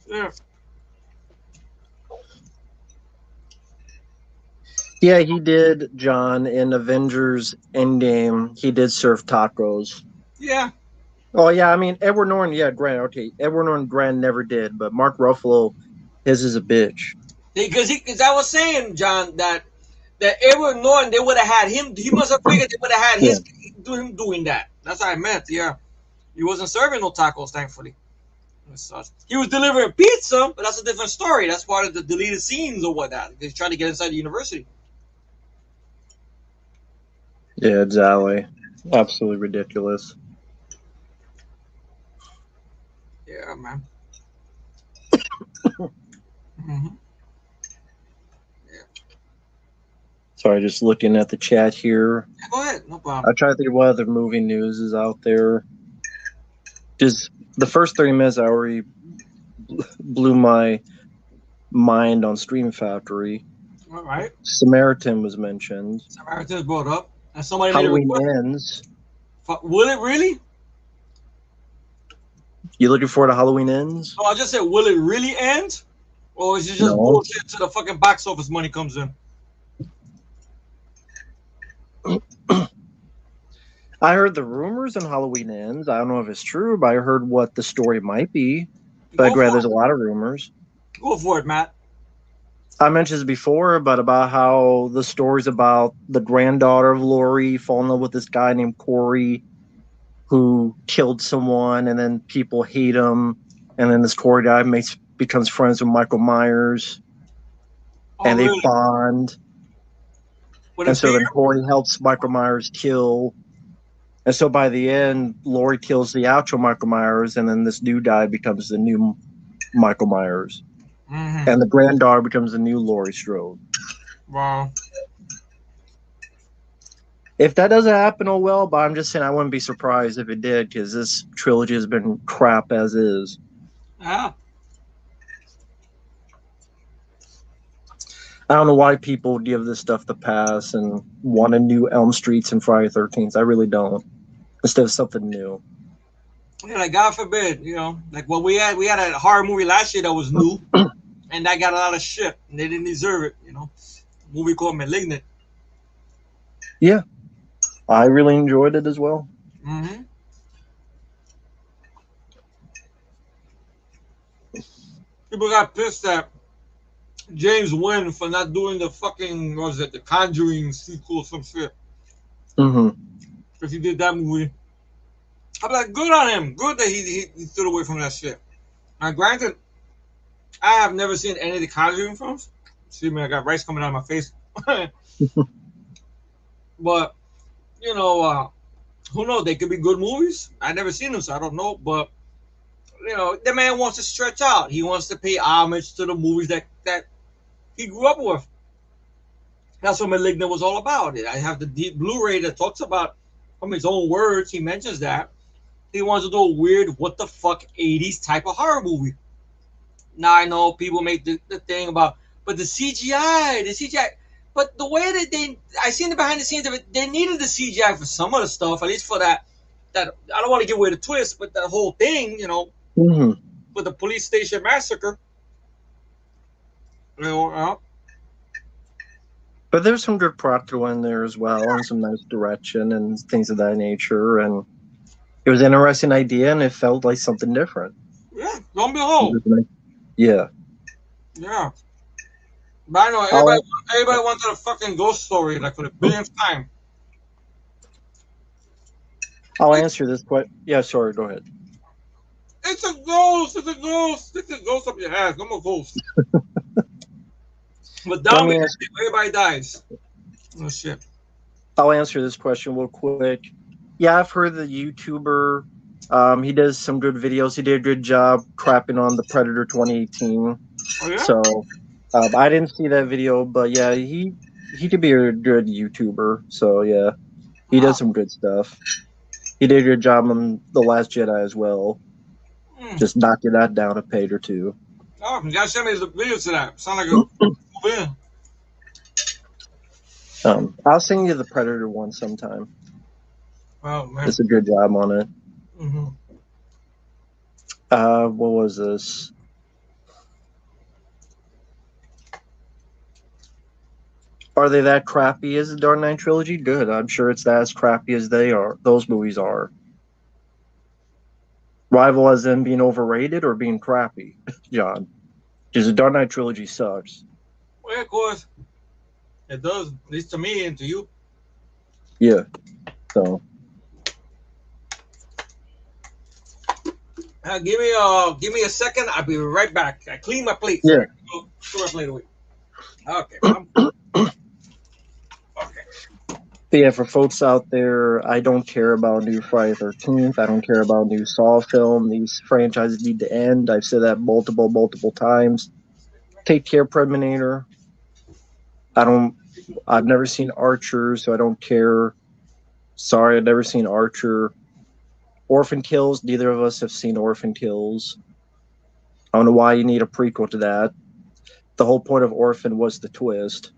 Yeah. Yeah, he did, John, in Avengers Endgame. He did serve tacos. Yeah. Oh yeah, I mean Edward Norton, yeah, Grant. Okay, Edward Norton Grant never did, but Mark Ruffalo, his is a bitch. Because I was saying, John, that Edward Norton, they would have had him. He must have figured they would have had Yeah, him doing that. That's what I meant. Yeah, he wasn't serving no tacos, thankfully. He was delivering pizza, but that's a different story. That's part of the deleted scenes or whatnot. They tried to get inside the university. yeah, exactly. Absolutely ridiculous. Yeah, man. Mm-hmm. Yeah. Sorry, just looking at the chat here. Go ahead, no problem. I try to think of what other movie news is out there. Just the first 3 minutes, I already blew my mind on Stream Factory. All right. Samaritan was mentioned. Samaritans brought up, and somebody made a Halloween request. Ends. Will it really? You looking forward to Halloween Ends? No, I just said, will it really end? Or is it just No. bullshit till the fucking box office money comes in? I heard the rumors on Halloween Ends. I don't know if it's true, but I heard what the story might be. But Go granted, for there's it. a lot of rumors. Go for it, Matt. I mentioned this before, but about how the stories about the granddaughter of Lori fall in love with this guy named Corey who killed someone, and then people hate him, and then this Corey guy becomes friends with Michael Myers, Oh, and they really? bond, With a and so beer? then Corey helps Michael Myers kill, and so by the end, Lori kills the actual Michael Myers, and then this new guy becomes the new Michael Myers, Mm-hmm. and the granddaughter becomes the new Laurie Strode. Wow. If that doesn't happen, oh well. But I'm just saying I wouldn't be surprised if it did, because this trilogy has been crap as is. Yeah. I don't know why people give this stuff the pass and want a new Elm Streets and Friday 13th. I really don't. Instead of something new. Yeah, like God forbid, like what we had a horror movie last year that was new, and that got a lot of shit, and they didn't deserve it. A movie called *Malignant*. Yeah, I really enjoyed it as well. Mm-hmm. People got pissed at James Wan for not doing the fucking the Conjuring sequel or some shit. Mm-hmm. Because he did that movie. I'm like, good on him. Good that he stood away from that shit. Now, granted, I have never seen any of the Conjuring films. Excuse me, I got rice coming out of my face. But who knows? They could be good movies. I never seen them, so I don't know. But the man wants to stretch out. He wants to pay homage to the movies that he grew up with. That's what *Malignant* was all about. I have the deep Blu-ray that talks about, from his own words, he mentions that he wants to do a weird, what the fuck, 80s type of horror movie. Now I know people make the thing about, but the CGI. But the way that I seen the behind the scenes of it, they needed the CGI for some of the stuff, at least for that. That I don't want to give away the twist, but that whole thing, Mm-hmm. with the police station massacre. But there's some good practical in there as well, and some nice direction and things of that nature. And it was an interesting idea, and it felt like something different. Yeah, don't be low. Yeah. Yeah. But I know I'll, everybody wanted a fucking ghost story like for the billionth time. I'll answer this question. Yeah, sorry, go ahead. It's a ghost, it's a ghost. Stick the ghost up your ass. No more ghost. But Let down me ask. everybody dies. Oh shit. I'll answer this question real quick. Yeah, I've heard the YouTuber. He does some good videos. He did a good job crapping on the Predator 2018. Oh yeah? So I didn't see that video, but yeah, he could be a good YouTuber. So yeah, he does Wow. some good stuff. He did a good job on The Last Jedi as well. Mm. Just knocking that down a page or two. Oh, you gotta send me the videos to that. Sound like a movie. I'll send you the Predator one sometime. Oh man. It's a good job on it. Mm-hmm. What was this? Are they that crappy as the Dark Knight trilogy? Good. I'm sure it's as crappy as they are. Those movies are. Rival as them being overrated or being crappy, John. Because the Dark Knight trilogy sucks. Well, yeah, of course. It does, at least to me and to you. Yeah. So Give me a second. I'll be right back. I clean my plate. yeah. Throw my plate away. Okay. Okay. But yeah, for folks out there, I don't care about new Friday 13th. I don't care about new Saw film. These franchises need to end. I've said that multiple times. Take care, Predator. I've never seen Archer, so I don't care. Sorry, I've never seen Archer. Orphan Kills, neither of us have seen Orphan Kills. I don't know why you need a prequel to that. The whole point of Orphan was the twist.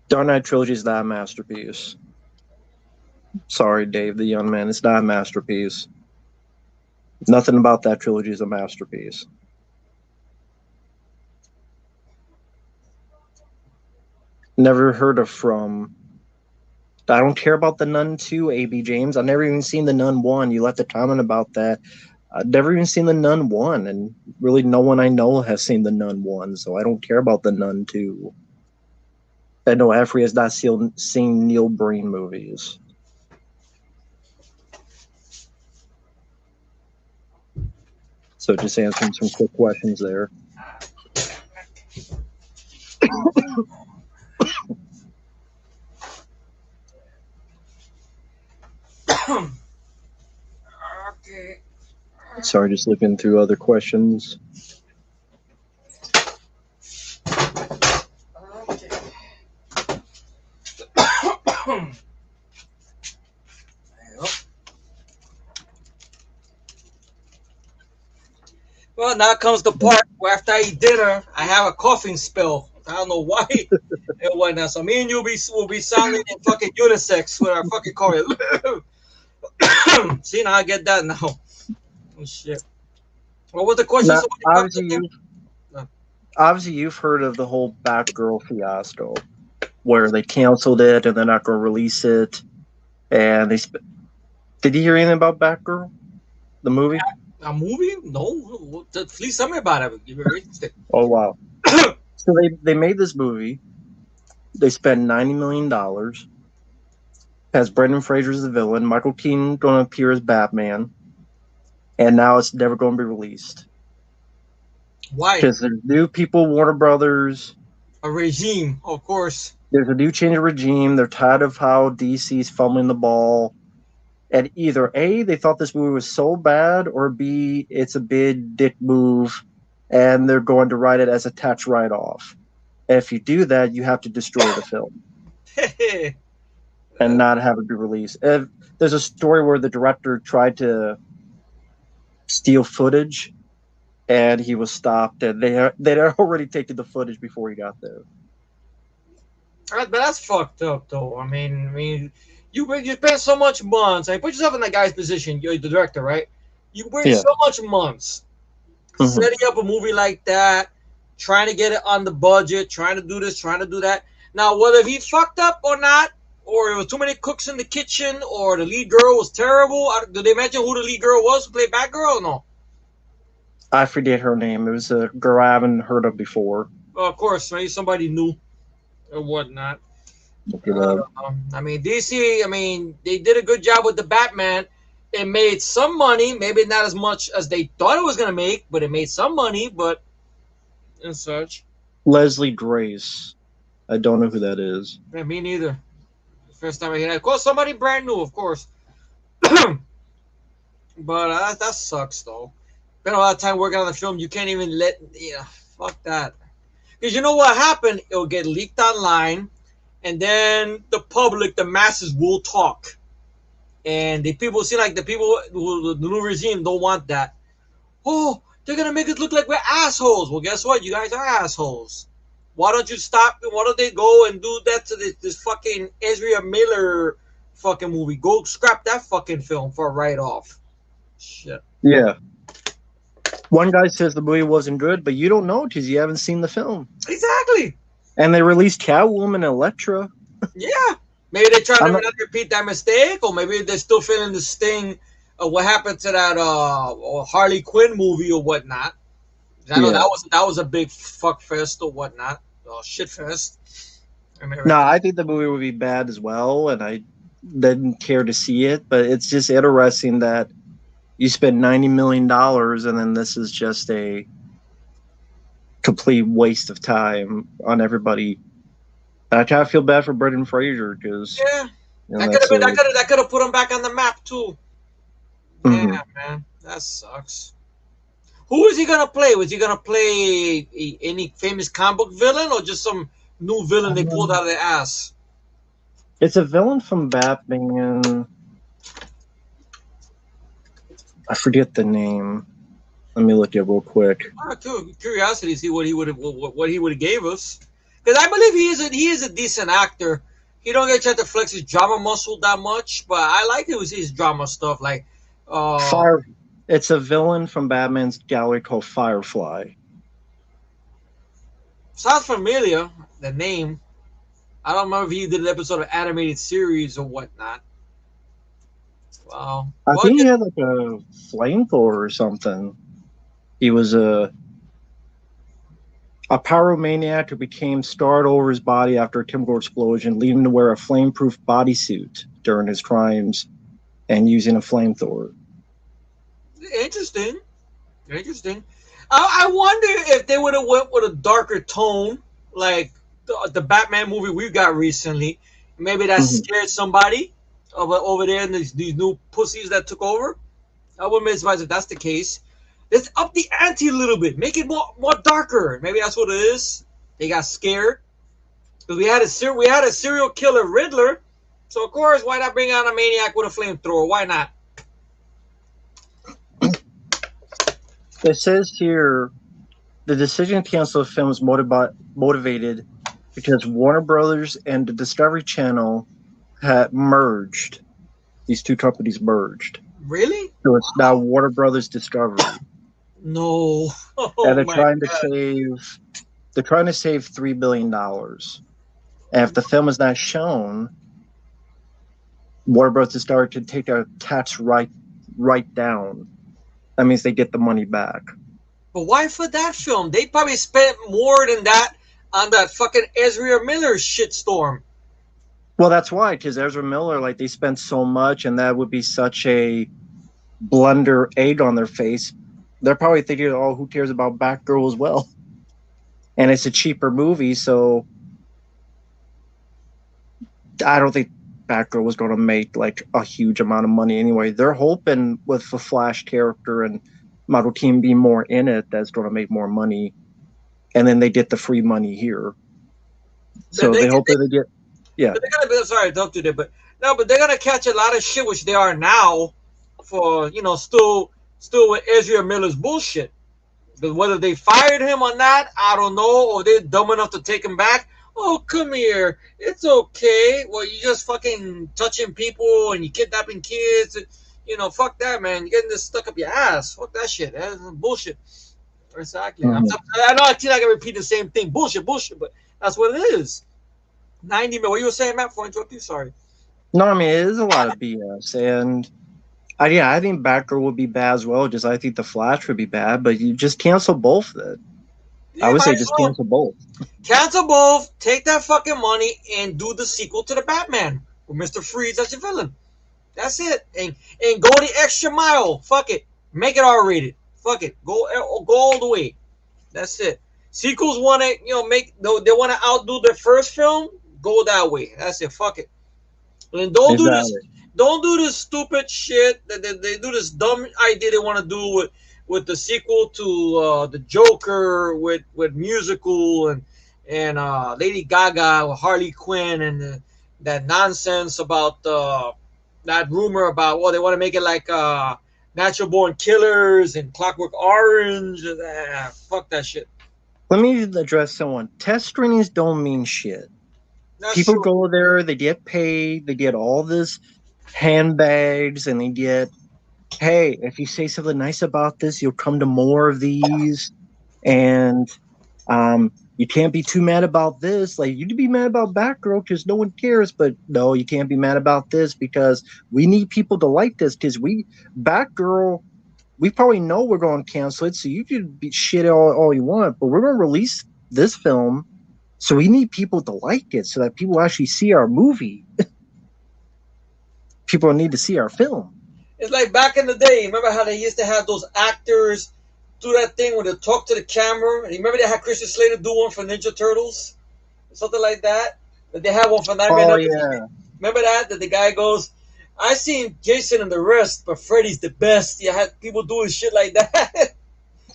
Dark Knight Trilogy is not a masterpiece. Sorry, Dave, the young man. It's not a masterpiece. Nothing about that trilogy is a masterpiece. Never heard of From. I don't care about the Nun 2, A.B. James. I've never even seen the Nun 1. You left a comment about that. I've never even seen the Nun 1, and really no one I know has seen the Nun 1, so I don't care about the Nun 2. I know Afri has not seen Neil Breen movies. So just answering some quick questions there. Okay. Sorry, just looking through other questions. Well, now comes the part where after I eat dinner, I have a coughing spell. I don't know why and whatnot. So me and you will be sounding in fucking unisex with our fucking chorus. See, now I get that now. Oh shit. What was the question? Now, obviously, you've heard of the whole Batgirl fiasco, where they canceled it and they're not going to release it. And did you hear anything about Batgirl, the movie? A movie? No. Please tell me about it. You're very interested. Oh wow! So they made this movie. They spent $90 million. Has Brendan Fraser as the villain. Michael Keaton going to appear as Batman. And now it's never going to be released. Why? Because there's new people, Warner Brothers. A regime, of course. There's a new change of regime. They're tired of how DC's fumbling the ball. And either A, they thought this movie was so bad, or B, it's a big dick move, and they're going to write it as a tax write-off. And if you do that, you have to destroy the film and not have it be released. There's a story where the director tried to steal footage, and he was stopped, and they'd already taken the footage before he got there. But that's fucked up, though. I mean, you spend so much months. I put yourself in that guy's position. You're the director, right? You wait Yeah. so much months Hmm. setting up a movie like that, trying to get it on the budget, trying to do this, trying to do that. Now, whether he fucked up or not, or there was too many cooks in the kitchen, or the lead girl was terrible. Did they mention who the lead girl was who played Batgirl? No. I forget her name. It was a girl I haven't heard of before. Well, of course, maybe somebody new or whatnot. Look it I up. don't know. I mean, DC. I mean, they did a good job with the Batman. It made some money, maybe not as much as they thought it was gonna make, but it made some money. But and such. Leslie Grace. I don't know who that is. Yeah, me neither. First time I hear that. Of course, somebody brand new, of course. But that sucks, though. Spent a lot of time working on the film. You can't even let, fuck that. Because you know what happened? It'll get leaked online, and then the public, the masses will talk. And the people seem like the people, the new regime don't want that. Oh, they're going to make it look like we're assholes. Well, guess what? You guys are assholes. Why don't you stop? Why don't they go and do that to this fucking Ezra Miller fucking movie? Go scrap that fucking film for a write-off. Shit. Yeah. One guy says the movie wasn't good, but you don't know because you haven't seen the film. Exactly. And they released Catwoman and Elektra. Yeah. Maybe they're trying I'm to not- not repeat that mistake, or maybe they're still feeling the sting of what happened to that Harley Quinn movie or whatnot. I know Yeah. that was a big fuck fest or whatnot, shit fest. No, I think the movie would be bad as well, and I didn't care to see it. But it's just interesting that you spent $90 million, and then this is just a complete waste of time on everybody. I kind of feel bad for Brendan Fraser because Yeah, that could have put him back on the map too. Mhm. Yeah, man, that sucks. Who is he gonna play? Was he gonna play any famous comic book villain, or just some new villain they pulled out of their ass? It's a villain from Batman. I forget the name. Let me look it real quick. Curiosity to see what he would have gave us, because I believe he is a decent actor. He don't get a chance to flex his drama muscle that much, but I like his drama stuff. Like, Fire. It's a villain from Batman's gallery called Firefly. sounds familiar. The name. I don't remember if he did an episode of animated series or whatnot. Wow. I Well, think he had like a flamethrower or something. He was a pyromaniac who became scarred over his body after a chemical explosion, leading him to wear a flame-proof bodysuit during his crimes and using a flamethrower. Interesting. Interesting. I wonder if they would have went with a darker tone, like the Batman movie we got recently. Maybe that scared somebody over there in these new pussies that took over. I wouldn't be surprised if that's the case. Let's up the ante a little bit. Make it more darker. Maybe that's what it is. They got scared because we had a serial killer Riddler. So of course, why not bring out a maniac with a flamethrower? Why not? It says here the decision to cancel the film was motivated because Warner Brothers and the Discovery Channel had merged. These two companies merged. Really? So it's now Warner Brothers Discovery. No. Oh, And they're my trying to God. save $3 billion. And if the film is not shown, Warner Bros. Discovery can take a tax right down. That means they get the money back. But why for that film? They probably spent more than that on that fucking Ezra Miller shitstorm. Well, that's why, because Ezra Miller, like, they spent so much, and that would be such a blunder egg on their face. They're probably thinking, oh, who cares about Batgirl as well? And it's a cheaper movie, so I don't think Batgirl was going to make, like, a huge amount of money anyway. They're hoping with the Flash character and Model Team being more in it, that's going to make more money. And then they get the free money here. So they hope that they get... Yeah. But they're gonna be sorry, don't do that, but they're gonna catch a lot of shit, which they are now, for still with Ezra Miller's bullshit. But whether they fired him or not, I don't know, or they're dumb enough to take him back. Oh, come here, it's okay. Well, you just fucking touching people and you kidnapping kids. Fuck that, man. You're getting this stuck up your ass. Fuck that shit. That's bullshit. Exactly. Mhm. I know I feel like I repeat the same thing. Bullshit, bullshit, but that's what it is. 90 minutes. What you were saying, Matt, before I interrupt you? Sorry. No, I mean it is a lot of BS, and yeah, I think Batgirl would be bad as well. Just I think the Flash would be bad, but you just cancel both. Then I Yeah, would might say as just well. cancel both. Cancel both, take that fucking money, and do the sequel to the Batman with Mr. Freeze as your villain. That's it. And go the extra mile. Fuck it. Make it R rated. Fuck it. Go all the way. That's it. Sequels want to they want to outdo their first film. Go that way. That's it. Fuck it. And don't do this. Exactly. Don't do this stupid shit that they do this dumb idea they want to do with the sequel to the Joker with musical and Lady Gaga with Harley Quinn and that nonsense about that rumor about they want to make it like Natural Born Killers and Clockwork Orange. Fuck that shit. Let me address someone. Test screenings don't mean shit. That's People true. go there, they get paid, they get all this handbags, and they get, hey, if you say something nice about this, you'll come to more of these. And you can't be too mad about this. Like, you can be mad about Batgirl because no one cares, but no, you can't be mad about this because we need people to like this because Batgirl, we probably know we're going to cancel it, so you can be shit all you want, but we're going to release this film, so we need people to like it so that people actually see our movie. People need to see our film. It's like back in the day. Remember how they used to have those actors do that thing where they talk to the camera? And you remember they had Christian Slater do one for Ninja Turtles? Something like that? That they had one for Nightmare on Oh Elm Street. yeah, Remember that? That the guy goes, I seen Jason and the rest, but Freddy's the best. You had people doing shit like that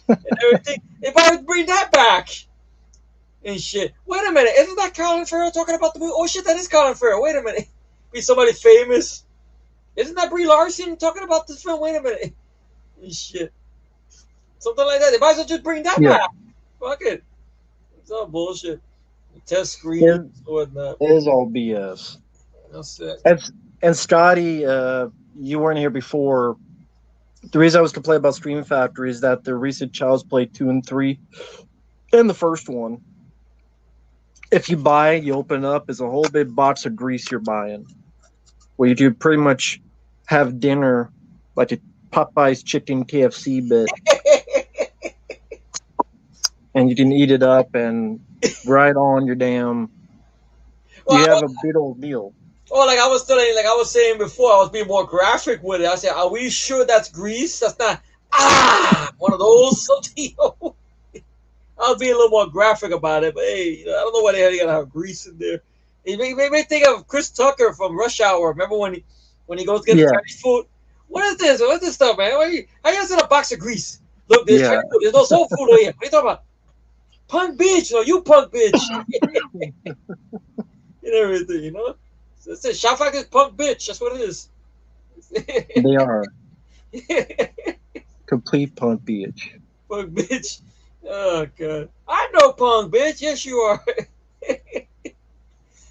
and everything. They probably bring that back and shit. Wait a minute. Isn't that Colin Farrell talking about the movie? Oh shit, that is Colin Farrell. Wait a minute. Be somebody famous. Isn't that Brie Larson talking about this film? Wait a minute. Shit. Something like that. They might as well just bring that yeah. back. Fuck it. It's all bullshit. Test screenings It, and whatnot. it is all BS. That's it. And Scotty, you weren't here before. The reason I was complaining about Stream Factory is that the recent Child's Play 2 and 3 and the first one, if you buy it, you open it up, it's a whole big box of grease you're buying. Where you do pretty much have dinner like a Popeye's chicken KFC bit, and you can eat it up and right on your damn. Well, You have a big old meal. like I was saying before, I was being more graphic with it. I said, "Are we sure that's grease? That's not one of those." I was being a little more graphic about it, but hey, I don't know why the hell you gotta have grease in there. It made me think of Chris Tucker from Rush Hour. Remember when he goes to get the Yeah, Chinese food? What is this? What is this stuff, man? How you in a box of grease? Look, there's yeah. Chinese food. There's no soul food over here. What are you talking about? Punk bitch, no, you punk bitch, and everything, So it's a shop like this punk bitch. That's what it is. They are complete punk bitch. Punk bitch. Oh god, I know punk bitch. Yes, you are.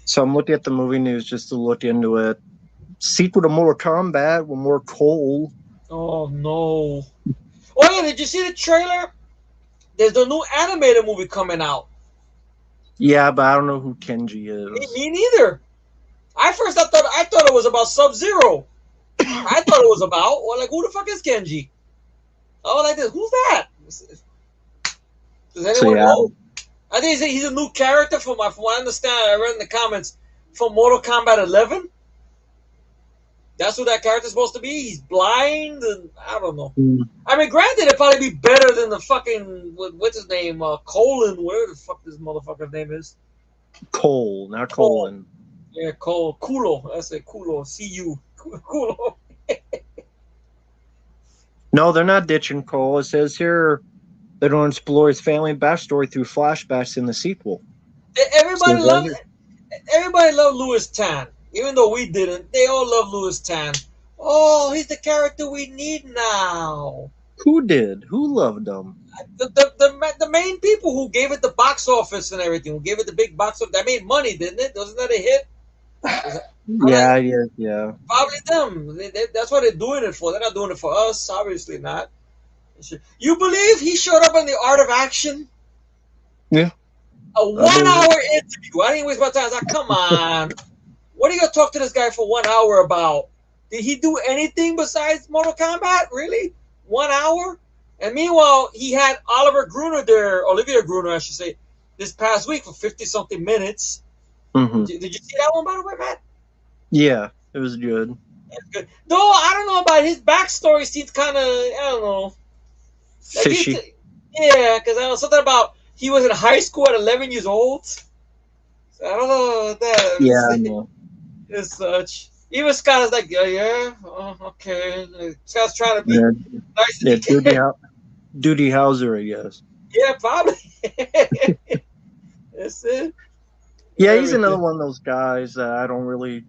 So I'm looking at the movie news just to look into it. Sequel to Mortal Kombat with more Cole. Oh no. Oh yeah, did you see the trailer? There's a new animated movie coming out. Yeah, but I don't know who Kenji Me, is. me neither. I thought it was about Sub Zero. I thought it was about who the fuck is Kenji? Oh, like this. Who's that? Does So anyone yeah, know? I think he's a new character from what I understand. I read in the comments from Mortal Kombat 11. That's who that character's supposed to be. He's blind, and I don't know. I mean, granted, it'd probably be better than the fucking what's his name, Colin. Where the fuck this motherfucker's name is? Cole, not Cole. Colin. Yeah, Cole. Kulo. I say Kulo. C-U. Kulo. No, they're not ditching Cole. It says here they don't explore his family backstory through flashbacks in the sequel. Everybody Says right loved. here. Everybody loved Louis Tan, even though we didn't. They all love Louis Tan. Oh, he's the character we need now. Who did? Who loved him? The main people who gave it the box office and everything, who gave it the big box office, that made money, didn't it? Wasn't that a hit? I'm Yeah, like, it is. Yeah. probably them. That's what they're doing it for. They're not doing it for us. Obviously not. You believe he showed up in the Art of Action? Yeah. A I believe 1 hour interview. I didn't waste my time. I was like, come on. What are you gonna talk to this guy for 1 hour about? Did he do anything besides Mortal Kombat? Really? 1 hour? And meanwhile, he had Oliver Gruner there, Olivia Gruner, I should say, this past week for 50 something minutes. it. Hmm. Did you see that one, by the way, Matt? Yeah, it was good. That's good. Though I don't know about his backstory. Seems kind of, I don't know. Like he, Fishy. yeah, because I know something about he was in high school at 11 years old. So I don't know Yeah, I that. know. As such. Even Scott is like, yeah, yeah, oh, okay. Scott's trying to be Yeah, nice. yeah, Duty Hauser, I guess. Yeah, probably. That's it. Yeah, he's another Everything. one of those guys that I don't really.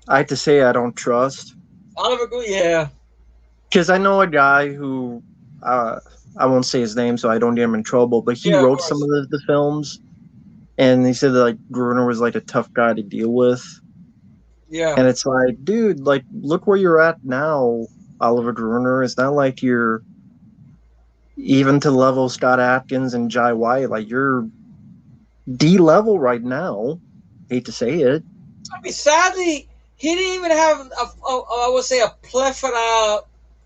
I have to say I don't trust Oliver Good, yeah. because I know a guy who uh, I won't say his name so I don't get him in trouble, but he Yeah, of wrote some of course. the films, and he said that like Gruner was like a tough guy to deal with, Yeah. and it's like, dude, like look where you're at now, Oliver Gruner. It's not like you're even to level Scott Atkins and Jai White. Like you're D level right now. Hate to say it. I mean, sadly, he didn't even have, I would say, a plethora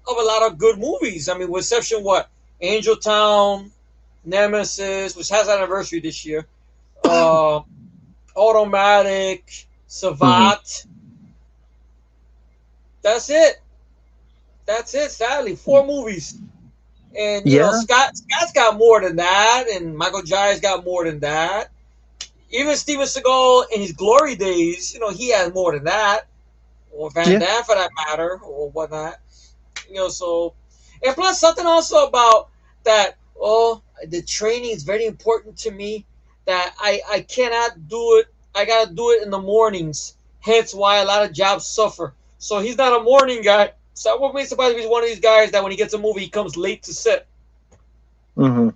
of a lot of good movies. I mean, with exception what? Angel Town, Nemesis, which has anniversary this year. Uh, Automatic, Hmm. Savat. That's it. That's it. Sadly, 4 movies, and Yeah, Scott's got more than that, and Michael Jai's got more than that. Even Steven Seagal in his glory days, he has more than that, or Van yeah. Damme for that matter, or whatnot. So, and plus something also about that. Oh, the training is very important to me. That I cannot do it. I gotta do it in the mornings. Hence why a lot of jobs suffer. So he's not a morning guy. So I wouldn't be surprised if he's one of these guys that when he gets a movie, he comes late to set. Hmm.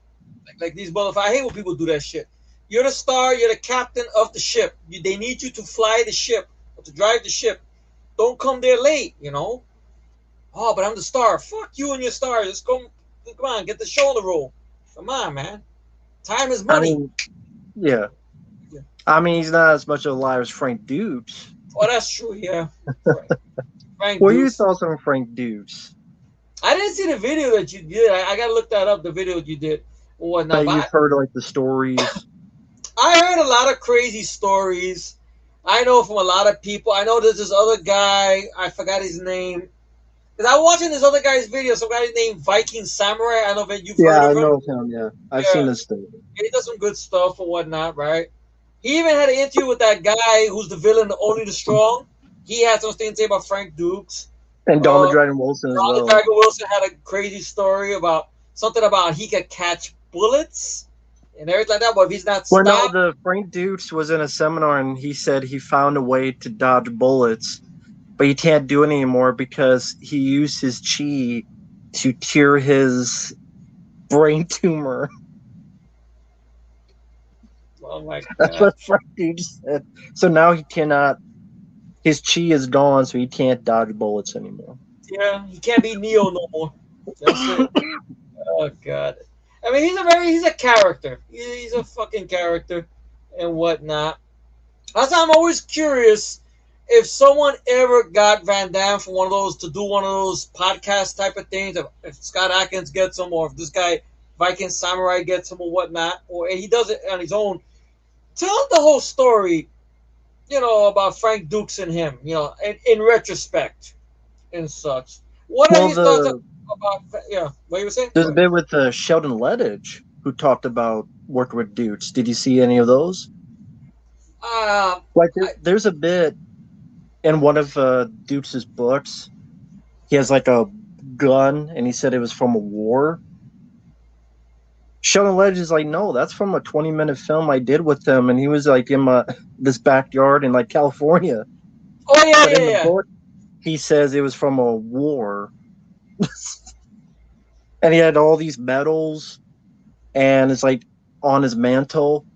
Like these motherfuckers. I hate when people do that shit. You're the star. You're the captain of the ship. They need you to fly the ship or to drive the ship. Don't come there late. Oh, but I'm the star. Fuck you and your star. Just come on, get the show on the roll. Come on, man. Time is I money. mean, yeah. I mean, he's not as much of a liar as Frank Dukes. Oh, that's true. Yeah, Frank, Frank What are your Dukes. thoughts on Frank Dukes? I didn't see the video that you did. I gotta look that up. The video you did or whatnot. But But you've heard like the stories. I heard a lot of crazy stories. I know from a lot of people. I know there's this other guy. I forgot his name. Because I was watching this other guy's video. Some guy named Viking Samurai. I don't know if you've heard Yeah, of I him. know him. Yeah, I've seen Yeah, his stuff. he does some good stuff or whatnot, right? He even had an interview with that guy who's the villain, Only the Strong. He had something to say about Frank Dukes. And Don the Uh, Dragon Wilson as Ron the well. Dragon Wilson had a crazy story about something about he could catch bullets and everything like that, but if he's not Well, no, stopped, the Frank Dukes was in a seminar and he said he found a way to dodge bullets, but he can't do it anymore because he used his chi to cure his brain tumor. oh my That's god. what Frank Dukes said. So now he cannot. His chi is gone, so he can't dodge bullets anymore. Yeah, he can't be Neo no more. That's it. Oh god. I mean, he's a character. He's a fucking character and whatnot. That's why I'm always curious if someone ever got Van Damme for one of those to do one of those podcast type of things. If Scott Atkins gets him, or if this guy Viking Samurai gets him, or whatnot, or he does it on his own. Tell the whole story, about Frank Dukes and him, in retrospect and such. What are Well, your thoughts about? Yeah, what you were saying? there's Go a ahead. bit with Sheldon Lettich who talked about working with Dukes. Did you see any of those? Uh, Like, I, there's a bit in one of Dukes' books. He has like a gun, and he said it was from a war. Sheldon Ledge is like, no, that's from a 20-minute film I did with him, and he was like in my this backyard in like California. oh yeah, But in yeah, the yeah. book, he says it was from a war, and he had all these medals, and it's like on his mantle.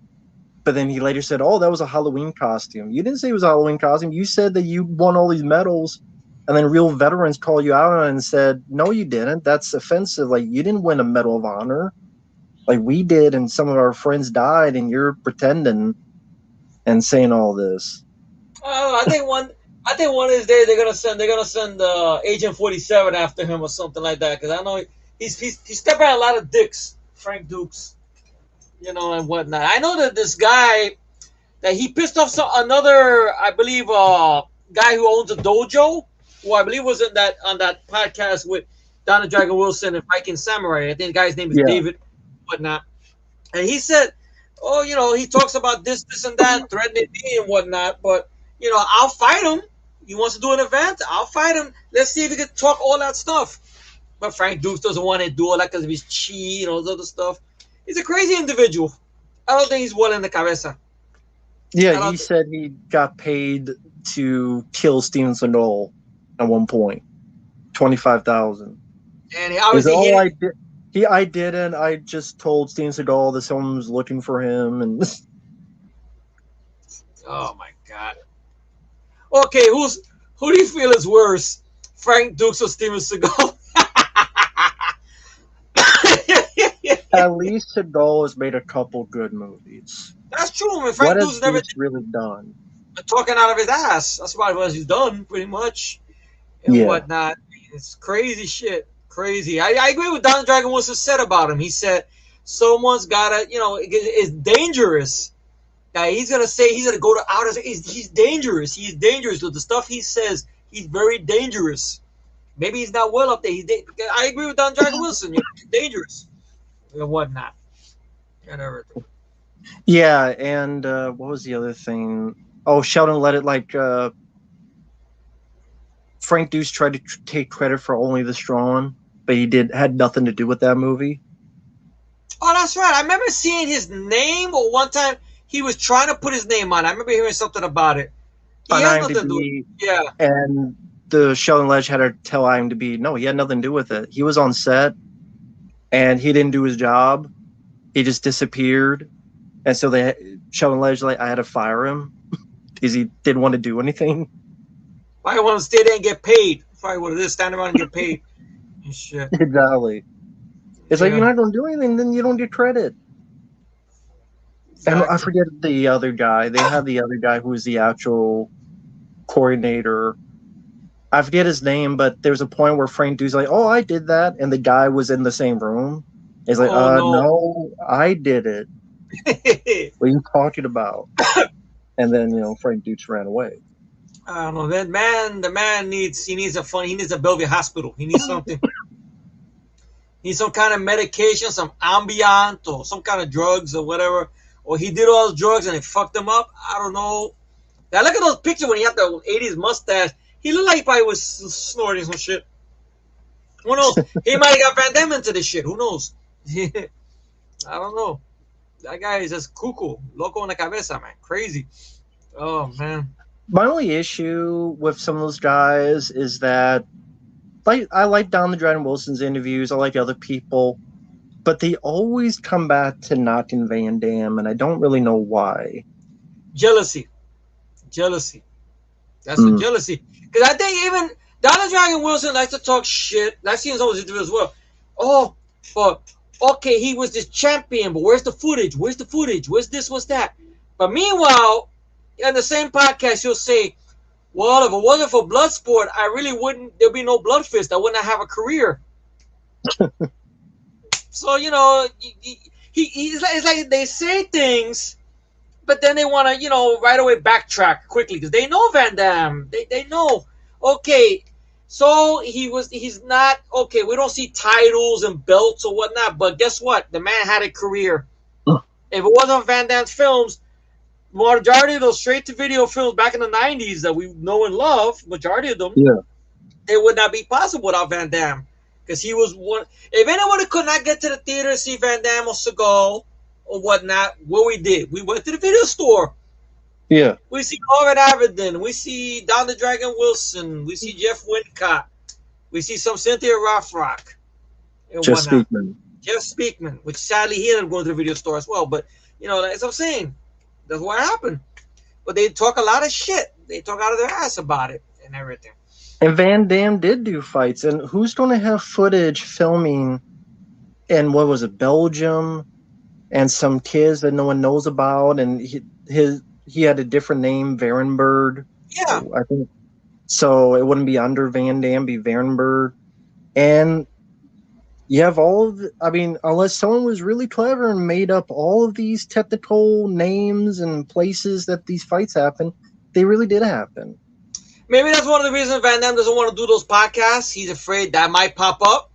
But then he later said, "Oh, that was a Halloween costume." You didn't say it was a Halloween costume. You said that you won all these medals, and then real veterans called you out on it and said, "No, you didn't. That's offensive. Like you didn't win a Medal of Honor. Like we did, and some of our friends died, and you're pretending and saying all this." I think one of these days they're gonna send Agent 47 after him or something like that, because I know he's stepping on a lot of dicks, Frank Dukes, and whatnot. I know that this guy that he pissed off another, I believe, guy who owns a dojo, who I believe was on that podcast with Donna Dragon Wilson and Viking Samurai. I think the guy's name is Yeah, David, whatnot. And he said, "Oh, he talks about this, and that, threatening me and whatnot. But I'll fight him. He wants to do an event. I'll fight him. Let's see if he can talk all that stuff." But Frank Dukes doesn't want to do all that because of his chi and all this other stuff. He's a crazy individual. I don't think he's well in the cabeza. yeah. He said he got paid to kill Steven Seagal at one point, 25,000. And he obviously all I did. I didn't. I just told Steven Seagal that someone was looking for him, and oh my god. Okay, who do you feel is worse, Frank Dukes or Steven Seagal? at least Seagal has made a couple good movies. That's true. I mean, Frank What Dukes has never Dukes really done? talking out of his ass. That's about what he's done, pretty much, and whatnot. It's crazy shit. Crazy. I agree with Don Dragon Wilson said about him. He said someone's gotta, it's dangerous. Now he's gonna go to outer. He's dangerous. He's dangerous with the stuff he says. He's very dangerous. Maybe he's not well up there. I agree with Don Dragon Wilson. He's dangerous and whatnot and everything. Yeah, and what was the other thing? Oh, Sheldon let it Frank Dukes tried to take credit for Only the Strong, but he had nothing to do with that movie. Oh, that's right. I remember seeing his name, or one time he was trying to put his name on. I remember hearing something about it. He on has IMDb, nothing to do with it. Yeah. And the Sheldon Ledge had to tell IMDb, no, he had nothing to do with it. He was on set, and he didn't do his job. He just disappeared. And so Sheldon Ledge, I had to fire him because he didn't want to do anything. I want to stay there and get paid. Probably what it is, stand around and get paid. And shit. Exactly. It's like, you're not going to do anything, then you don't get credit. Exactly. And I forget the other guy. They have the other guy who was the actual coordinator. I forget his name, but there was a point where Frank Dukes like, "Oh, I did that," and the guy was in the same room. He's like, no, I did it. What are you talking about?" And then Frank Dukes ran away. I don't know. The man needs a Bellevue hospital. He needs something. He needs some kind of medication, some Ambient, or some kind of drugs or whatever. Or he did all those drugs and it fucked him up. I don't know. Now look at those pictures when he had the 80s mustache. He looked like he probably was snorting some shit. Who knows? He might have got Van Damme into this shit. Who knows? I don't know. That guy is just cuckoo. Loco en la cabeza, man. Crazy. Oh, man. My only issue with some of those guys is that I like Don the Dragon Wilson's interviews. I like other people. But they always come back to knocking Van Damme, and I don't really know why. Jealousy. That's the jealousy. Because I think even Don the Dragon Wilson likes to talk shit. I've seen some of his interviews as well. Oh, but okay, he was this champion, but where's the footage? Where's this? What's that? But meanwhile, in the same podcast, you'll say, well, if it wasn't for Bloodsport, there'd be no Blood Fist. I wouldn't have a career. So, it's like they say things, but then they want to, right away backtrack quickly because they know Van Damme. They know, okay, so he's not, okay, we don't see titles and belts or whatnot, but guess what? The man had a career. If it wasn't Van Damme's films, majority of those straight-to-video films back in the 90s that we know and love, majority of them, they would not be possible without Van Damme. Because he was one. If anyone could not get to the theater to see Van Damme or Seagal or whatnot, what we did, we went to the video store. Yeah. We see Harvard Avedon. We see Don the Dragon Wilson. We see Jeff Wincott. We see some Cynthia Rothrock. Jeff Speakman. Jeff Speakman, which sadly he ended up going to the video store as well. But, as I'm saying, That's what happened. But they talk a lot of shit. They talk out of their ass about it and everything. And Van Damme did do fights, and who's going to have footage filming in what was it, Belgium, and some kids that no one knows about, and he had a different name, Varenberg, Yeah. I think. So it wouldn't be under Van Damme, be Varenberg, and you have all of I mean, unless someone was really clever and made up all of these technical names and places that these fights happen, they really did happen. Maybe that's one of the reasons Van Damme doesn't want to do those podcasts. He's afraid that might pop up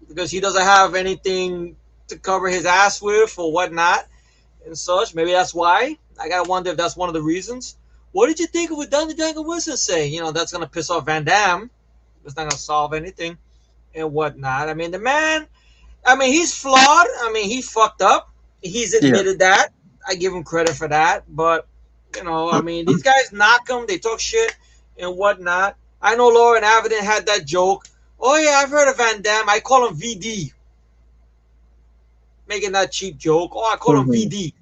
because he doesn't have anything to cover his ass with or whatnot and such. Maybe that's why. I gotta wonder if that's one of the reasons. What did you think of what Donnie Django Wilson say? You know, that's gonna piss off Van Damme. It's not gonna solve anything and whatnot. I mean, the man. I mean, he's flawed. I mean, he fucked up. He's Yeah. admitted that. I give him credit for that. But you know, I mean, these guys knock him. They talk shit and whatnot. I know Lauren Avedon had that joke. Oh yeah, I've heard of Van Damme. I call him VD. Making that cheap joke. Oh, I call him Mhm. VD.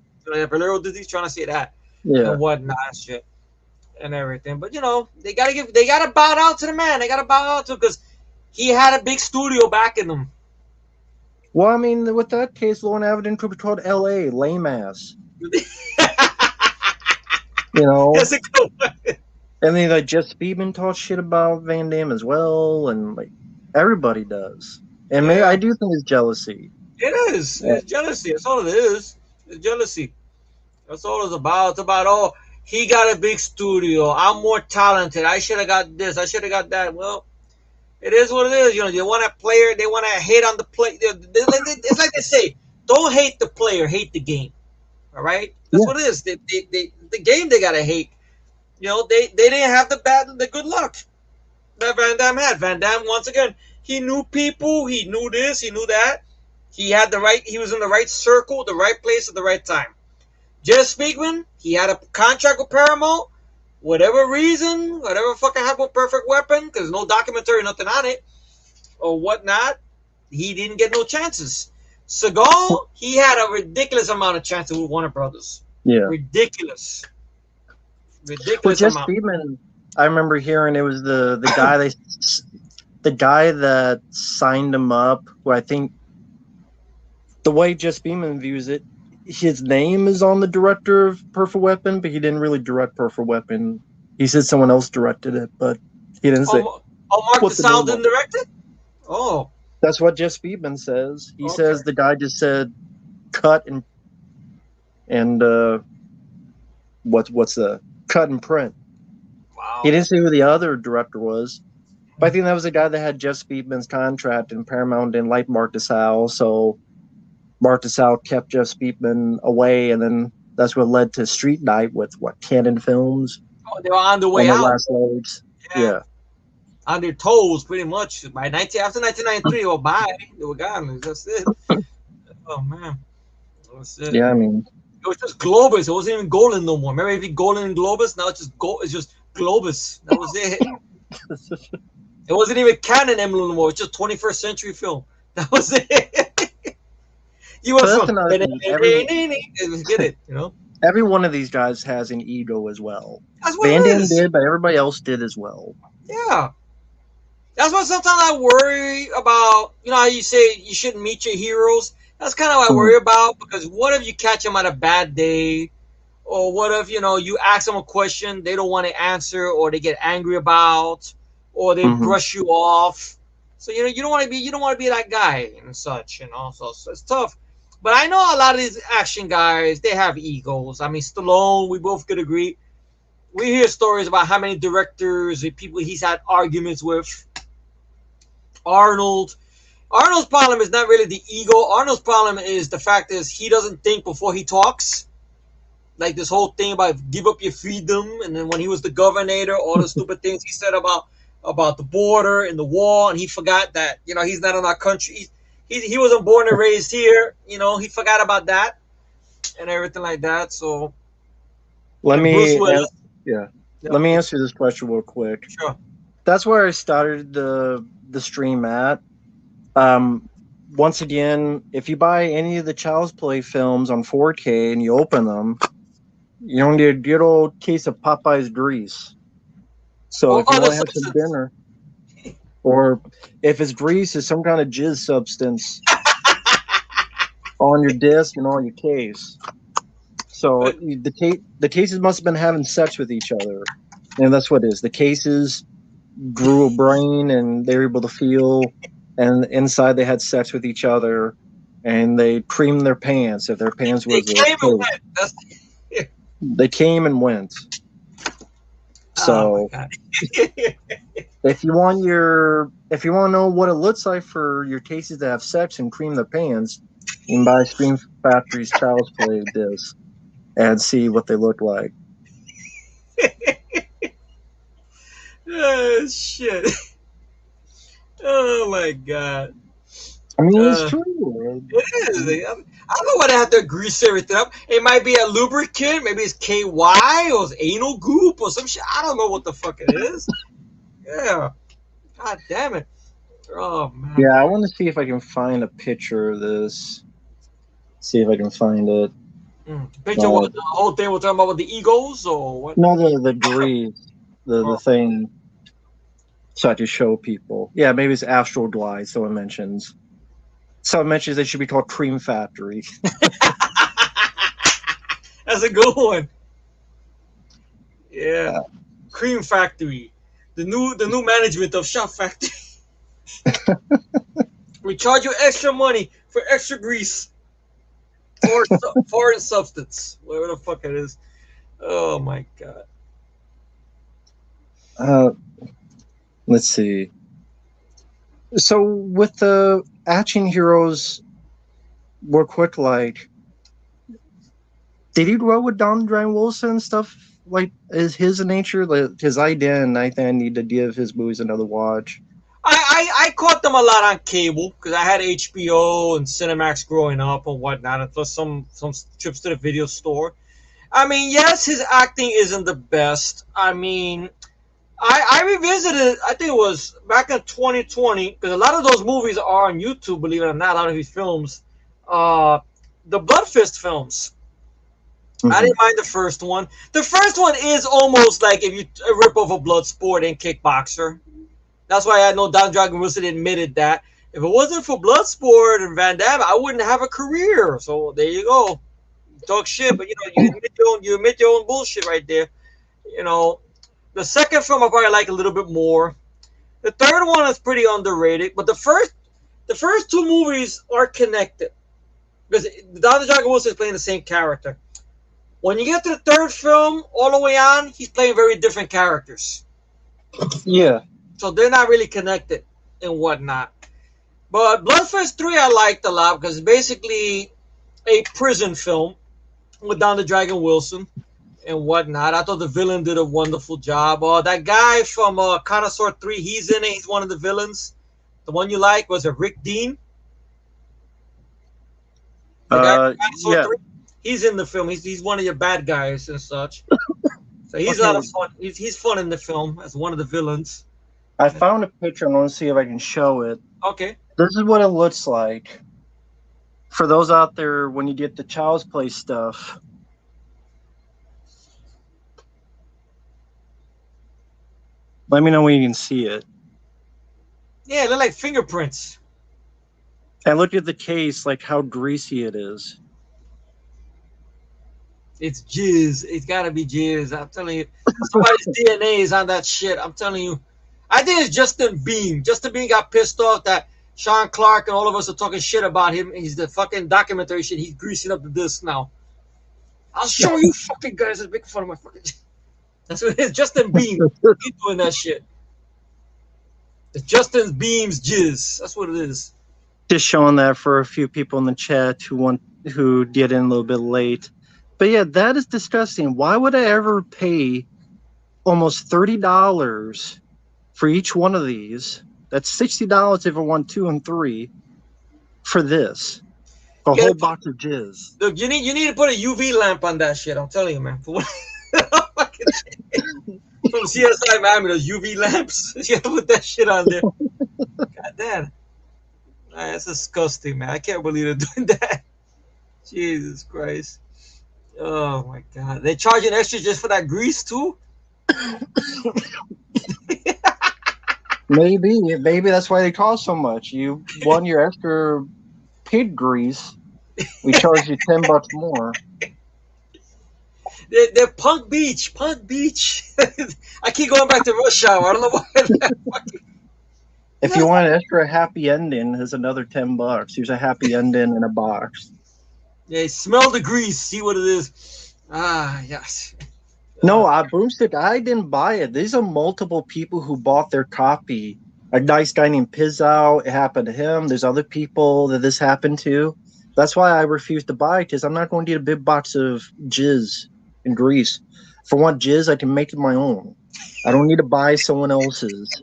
Valero Dizzy's trying to say that Yeah. and whatnot, shit and everything. But you know, they gotta bow down to the man. They gotta bow down to him because he had a big studio backing him. Well, I mean, with that case, Lauren Avedon could be called L.A. lame ass. You know, That's a good one. and then like Jeff Speedman talks shit about Van Damme as well, and like everybody does. And maybe I Yeah. do think it's jealousy. It is. Yeah. It's jealousy. That's all it is. It's jealousy. That's all it's about. It's about, oh, he got a big studio. I'm more talented. I should have got this. I should have got that. Well, it is what it is. You know, they want a player. They want to hate on the play. It's like they say, don't hate the player, hate the game. All right? That's Yeah. what it is. The game they got to hate. You know, they didn't have the good luck that Van Damme had. Van Damme, once again, he knew people. He knew this. He knew that. He was in the right circle, the right place at the right time. Jess Speakman, he had a contract with Paramount. Whatever reason, whatever fucking happened with Perfect Weapon, because no documentary, nothing on it, or whatnot, he didn't get no chances. Seagal, he had a ridiculous amount of chances with Warner Brothers. Yeah. Ridiculous. Well, Ridiculous Jeff amount. Speedman, I remember hearing it was the guy the guy that signed him up. Who I think the way Jeff Speedman views it, his name is on the director of Perfect Weapon, but he didn't really direct Perfect Weapon. He said someone else directed it, but he didn't say Mark what the the name Sound was. didn't direct it? Oh, That's what Jeff Speedman says. He okay. says the guy just said cut and what's the cut and print. Wow. He didn't say who the other director was. But I think that was the guy that had Jeff Speedman's contract, and Paramount didn't like Mark DeSalle, so Mark DeSalle kept Jeff Speedman away, and then that's what led to Street Night with Canon Films Oh, they were on the on way their out. last legs. Yeah. On their toes, pretty much. After 1993, or bye, they were gone. That's it. Oh man, that's it. Yeah, I mean, It was just Globus. It wasn't even Golan no more. Remember, if you Golan and Globus, now it's just It's just Globus. That was it. It wasn't even Canon emblem no more. It's just 21st century film. That was it. You so want that's some? another thing. Get it? You know. Every one of these guys has an ego as well. That's what Van it Damme is. did, but everybody else did as well. Yeah. That's why sometimes I worry about, you know how you say you shouldn't meet your heroes? That's kind of what I worry about, because what if you catch them on a bad day? Or what if, you know, you ask them a question they don't want to answer, or they get angry about, or they brush you off. So, you know, you don't want to be that guy and such, you know, so it's tough. But I know a lot of these action guys, they have egos. I mean, Stallone, we both could agree. We hear stories about how many directors and people he's had arguments with. Arnold's problem is not really the ego. Arnold's problem is the fact is he doesn't think before he talks. Like this whole thing about give up your freedom, and then when he was the governor, all the stupid things he said about the border and the wall, and he forgot that, you know, he's not in our country. He wasn't born and raised here. You know, he forgot about that and everything like that. So Let me yeah. Let me answer this question real quick. Sure. That's where I started the stream at. Once again, if you buy any of the Child's Play films on 4K and you open them, You don't need a good old case of Popeye's grease. So or if you other want to have some substance. dinner, or if it's grease, it's some kind of jizz substance on your disc and on your case. So the cases must have been having sex with each other, and that's what it is. The cases grew a brain, and they were able to feel, and inside they had sex with each other, and they creamed their pants if their pants They was a came and case. went. That's They came and went. oh my So god. if you want to know what it looks like for your cases to have sex and cream their pants, you can buy Scream Factory's Child's Play disc and see what they look like. Oh shit. Oh my god. I mean, it's Uh, true. it is. I don't know why they have to grease everything up. It might be a lubricant. Maybe it's KY or it's anal goop or some shit. I don't know what the fuck it is. Yeah. God damn it. Oh man. Yeah, I want to see if I can find a picture of this. See if I can find it. Picture Uh, what the whole thing we're talking about with the egos or what? no, the grease, the Oh. thing, so I can show people. Yeah, maybe it's Astral Glide. Someone mentions. Someone mentions they should be called Cream Factory. That's a good one. Yeah. Uh, Cream Factory. The new management of Shop Factory. We charge you extra money for extra grease or foreign substance, whatever the fuck it is. Oh my god. uh, let's see. So with the action heroes, real quick, like, did he grow with Don Drain Wilson and stuff? Like, is his nature? Because I didn't. I think I need to give his movies another watch. I caught them a lot on cable because I had HBO and Cinemax growing up and whatnot, and plus some trips to the video store. I mean, yes, his acting isn't the best. I mean, I revisited. I think it was back in 2020 because a lot of those movies are on YouTube. Believe it or not, a lot of his films, the Blood Fist films. I Mm-hmm. didn't mind the first one. The first one is almost like if you rip off a Bloodsport and Kickboxer. That's why I know Don Dragon Wilson admitted that. If it wasn't for Bloodsport and Van Damme, I wouldn't have a career. So there you go. Talk shit, but you admit your own bullshit right there. You know, the second film I probably like a little bit more. The third one is pretty underrated, but the first two movies are connected because Don Dragon Wilson is playing the same character. When you get to the third film, all the way on, he's playing very different characters. Yeah. So they're not really connected and whatnot. But Bloodfest 3 I liked a lot because it's basically a prison film with Don the Dragon Wilson and whatnot. I thought the villain did a wonderful job. That guy from Connoisseur 3, he's in it. He's one of the villains. The one you like was it Rick Dean? The guy from Connoisseur Yeah. 3? He's in the film. He's one of your bad guys and such. So he's a lot Okay. of fun. He's fun in the film as one of the villains. I found a picture. I want to see if I can show it. Okay. This is what it looks like. For those out there, when you get the Child's Play stuff, let me know when you can see it. Yeah, they're like fingerprints. And look at the case, like how greasy it is. It's jizz. It's gotta be jizz. I'm telling you, somebody's DNA is on that shit. I'm telling you. I think it's Justin Beam. Justin Beam got pissed off that Sean Clark and all of us are talking shit about him. He's the fucking documentary shit. He's greasing up the disc now. I'll show you fucking guys that make fun of my fucking. That's what it is. Justin Beam. He's doing that shit. It's Justin Beam's jizz. That's what it is. Just showing that for a few people in the chat who get in a little bit late. But yeah, that is disgusting. Why would I ever pay almost $30 for each one of these? That's $60 if I want 2 and 3 for this. A whole box of jizz. Look, you need to put a UV lamp on that shit. I'm telling you, man. From CSI Miami, those UV lamps. You gotta put that shit on there. God damn. That's disgusting, man. I can't believe they're doing that. Jesus Christ. Oh my god. They charging extra just for that grease too? Maybe that's why they cost so much. You won your extra pig grease. We charge you $10 more. They're Punk Beach. Punk Beach. I keep going back to Rush Hour. I don't know why. If you want an extra happy ending, there's another $10. Here's a happy ending in a box. Yeah, smell the grease. See what it is. Ah, yes. No, Broomstick, I didn't buy it. These are multiple people who bought their copy. A nice guy named Pizzow, it happened to him. There's other people that this happened to. That's why I refused to buy it, because I'm not going to get a big box of jizz and grease. If I want jizz, I can make it my own. I don't need to buy someone else's.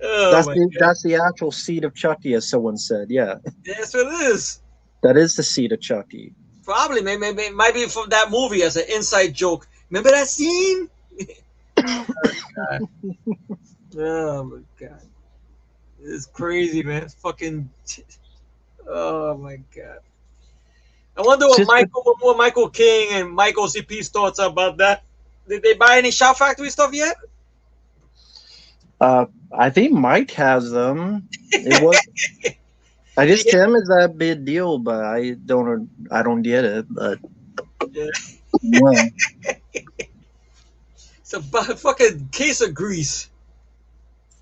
Oh my god. That's the actual seed of Chucky, as someone said. Yeah, That's what it is. that is the seed of Chucky. Probably. Maybe it might be from that movie as an inside joke. Remember that scene? Oh my god. Oh my god. It's crazy, man. It's fucking. Oh my god. I wonder what Michael King and Michael CP's thoughts are about that. Did they buy any Shout Factory stuff yet? I think Mike has them. It was. I guess Tim is that big deal, but I don't get it. But Yeah. well, It's a fucking case of grease.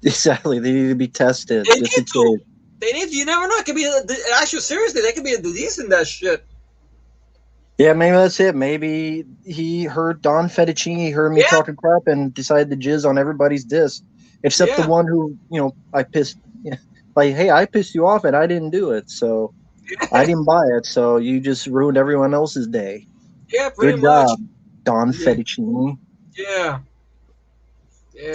exactly, they need to be tested. They Just need in to. case. They need to. You never know. It could be actually seriously. There could be a disease in that shit. Yeah, maybe that's it. Maybe he heard Don Fettuccine, heard me Yeah. talking crap, and decided to jizz on everybody's disc, except the Yeah. one who I pissed. Yeah, like, hey, I pissed you off, and I didn't do it, so I didn't buy it. So you just ruined everyone else's day. Yeah, pretty Good much. job, Don Yeah. Fettuccine. Yeah. Yeah.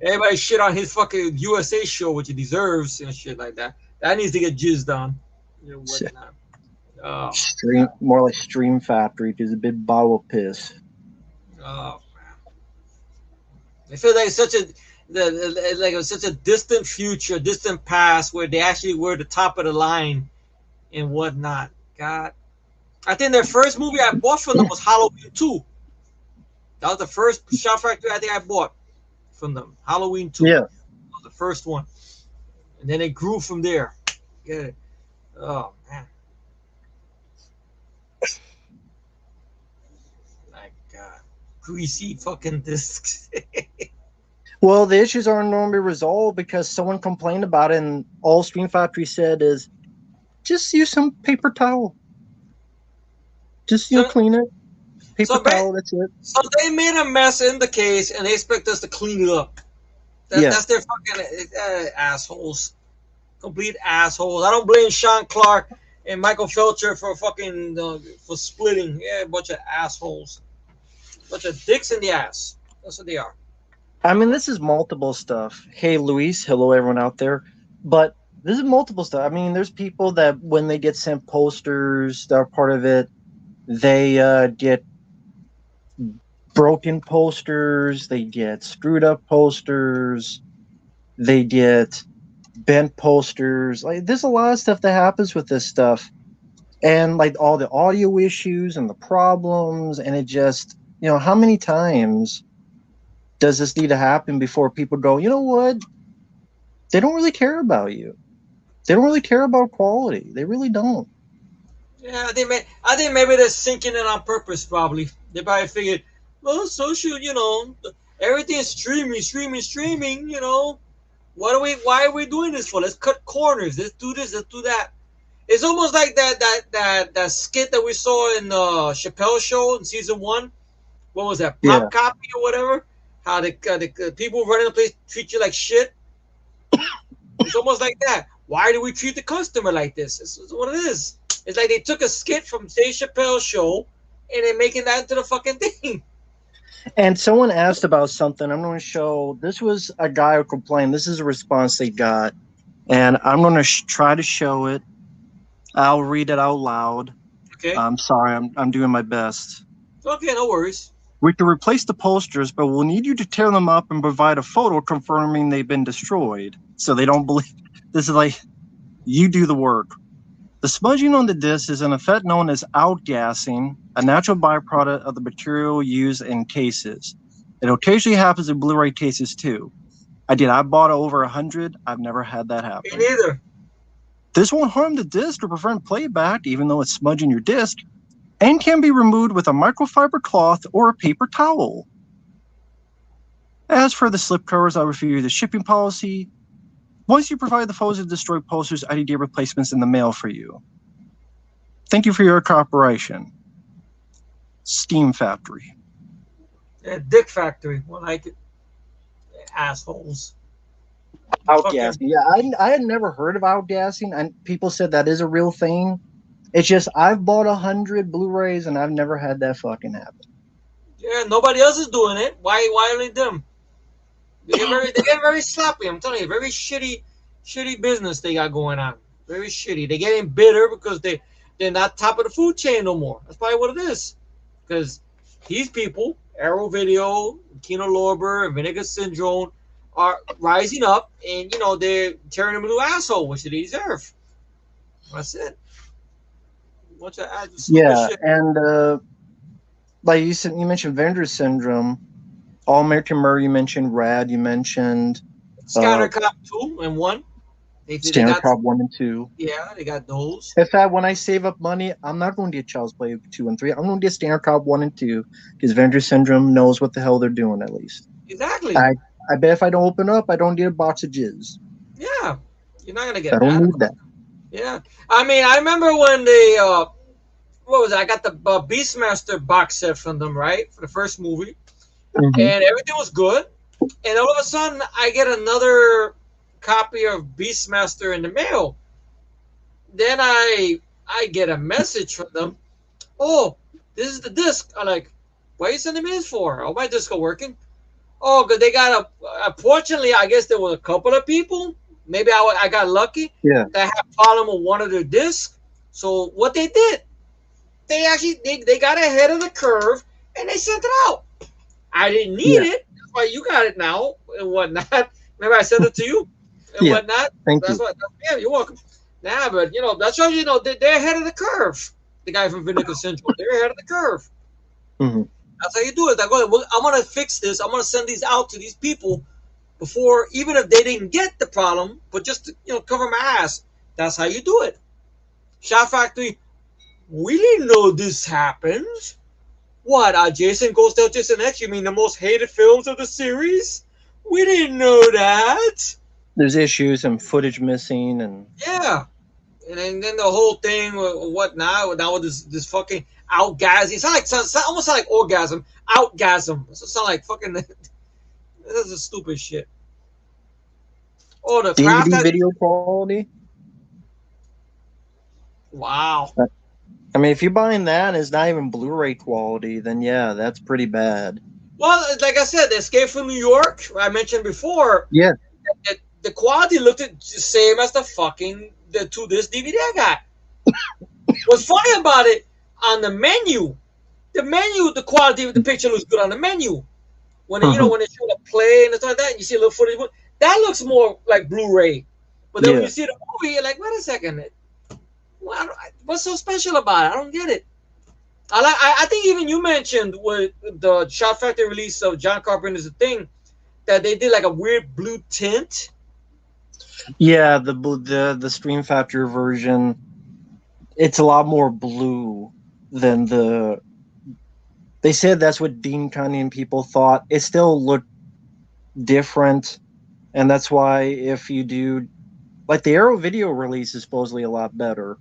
Everybody shit on his fucking USA show, which he deserves, and shit like that. That needs to get jizzed on. Whatnot. Oh, More like Stream Factory, because a big bottle of piss. oh man. I feel like like it was such a distant future, distant past, where they actually were the top of the line and whatnot. God, I think their first movie I bought from them was Halloween 2. That was the first Shout Factory I think I bought from them. Halloween 2. Yeah. That was the first one. And then it grew from there. Get it? Oh man. My God. Greasy fucking discs. Well, the issues aren't normally resolved because someone complained about it, and all Stream Factory said is, just use some paper towel. Just So- clean it. Paper so ba- towel. That's it. So they made a mess in the case and they expect us to clean it up. Yeah. That's their fucking assholes. Complete assholes. I don't blame Sean Clark and Michael Felcher for fucking for splitting. Yeah, a bunch of assholes. Bunch of dicks in the ass. That's what they are. I mean, this is multiple stuff. Hey, Luis. Hello, everyone out there. But this is multiple stuff. I mean, there's people that when they get sent posters that are part of it, they get broken posters, they get screwed up posters, they get bent posters. Like, there's a lot of stuff that happens with this stuff, and like all the audio issues and the problems, and it just, how many times does this need to happen before people go, you know what, they don't really care about you, they don't really care about quality, they really don't. Yeah, I think maybe they're sinking it on purpose. Probably they probably figured, well, social, everything's streaming. Why are we doing this for? Let's cut corners. Let's do this. Let's do that. It's almost like that skit that we saw in Chappelle Show in season 1. What was that? Pop copy or whatever? How the people running the place treat you like shit. It's almost like that. Why do we treat the customer like this? This is what it is. It's like they took a skit from Dave Chappelle's show and they're making that into the fucking thing. And someone asked about something. I'm going to show. This was a guy who complained. This is a response they got, and I'm going to try to show it. I'll read it out loud. Okay. I'm sorry. I'm doing my best. Okay, no worries. We can replace the posters, but we'll need you to tear them up and provide a photo confirming they've been destroyed, so they don't believe. This is like, you do the work. The smudging on the disc is an effect known as outgassing, a natural byproduct of the material used in cases. It occasionally happens in Blu-ray cases too. I bought over 100. I've never had that Me happen. neither. This won't harm the disc or prevent playback, even though it's smudging your disc, and can be removed with a microfiber cloth or a paper towel. As for the slipcovers, I'll review the shipping policy. Once you provide the photos of destroyed posters, IDD replacements in the mail for you. Thank you for your cooperation. Steam Factory. Yeah, Dick Factory. Well, like it. Assholes. Outgassing. Yeah, I had never heard of outgassing, and people said that is a real thing. It's just I've bought 100 Blu-rays and I've never had that fucking happen. Yeah, nobody else is doing it. Why only them? They get very sloppy. I'm telling you, very shitty business they got going on. Very shitty. They're getting bitter because they're not top of the food chain no more. That's probably what it is. Because these people, Arrow Video, Kino Lorber, and Vinegar Syndrome, are rising up, and they're tearing them a new asshole, which they deserve. That's it. Bunch of Yeah, shit. and like you said, you mentioned Vinegar Syndrome, All American Murder. You mentioned Rad. You mentioned Scanner Cop 2 and 1. Scanner Cop 1 and 2. Yeah, they got those. In fact, when I save up money, I'm not going to get Child's Play 2 and 3. I'm going to get Scanner Cop 1 and 2 because Vinegar Syndrome knows what the hell they're doing at least. Exactly. I bet if I don't open up, I don't get a box of jizz. Yeah, you're not gonna get. I don't need that. Yeah, I mean, I remember when they what was it? I got the Beastmaster box set from them, right, for the first movie, and everything was good. And all of a sudden, I get another copy of Beastmaster in the mail. Then I get a message from them. Oh, this is the disc. I'm like, what are you sending me this for? Oh, my disc are working. Oh, because they got unfortunately, I guess there were a couple of people. Maybe I got lucky. Yeah. That had a problem with one of their discs. So what they did, they got ahead of the curve and they sent it out. I didn't need it. That's why you got it now and whatnot. Maybe I sent it to you and whatnot. Thank you. Yeah, you're welcome. Nah, but that's why they're ahead of the curve. The guy from Vinegar Syndrome, they're ahead of the curve. Mm-hmm. That's how you do it. I'm going to fix this. I'm going to send these out to these people before, even if they didn't get the problem, but just to, cover my ass. That's how you do it. Shot Factory, we didn't know this happened. What, Jason Goes to Jason X? You mean the most hated films of the series? We didn't know that. There's issues and footage missing and... Yeah. And then the whole thing, what now with this fucking outgasm. It's almost like orgasm. Outgasm. It sounds like fucking. This is stupid shit. Oh, the DVD video quality. Wow. I mean, if you're buying that and it's not even Blu-ray quality, then yeah, that's pretty bad. Well, like I said, Escape from New York, I mentioned before. Yeah. The quality looked the same as the fucking the 2-disc DVD I got. What's funny about it, on the menu, the quality of the picture looks good on the menu. When when they show the play and stuff like that, and you see a little footage, that looks more like Blu-ray. But then when you see the movie, you're like, wait a second, what's so special about it? I don't get it. I think even you mentioned with the Shot Factory release of John Carpenter's Thing that they did like a weird blue tint. Yeah, the Stream Factory version, it's a lot more blue than the... They said that's what Dean Cunningham and people thought. It still looked different, and that's why if you do... Like, the Arrow Video release is supposedly a lot better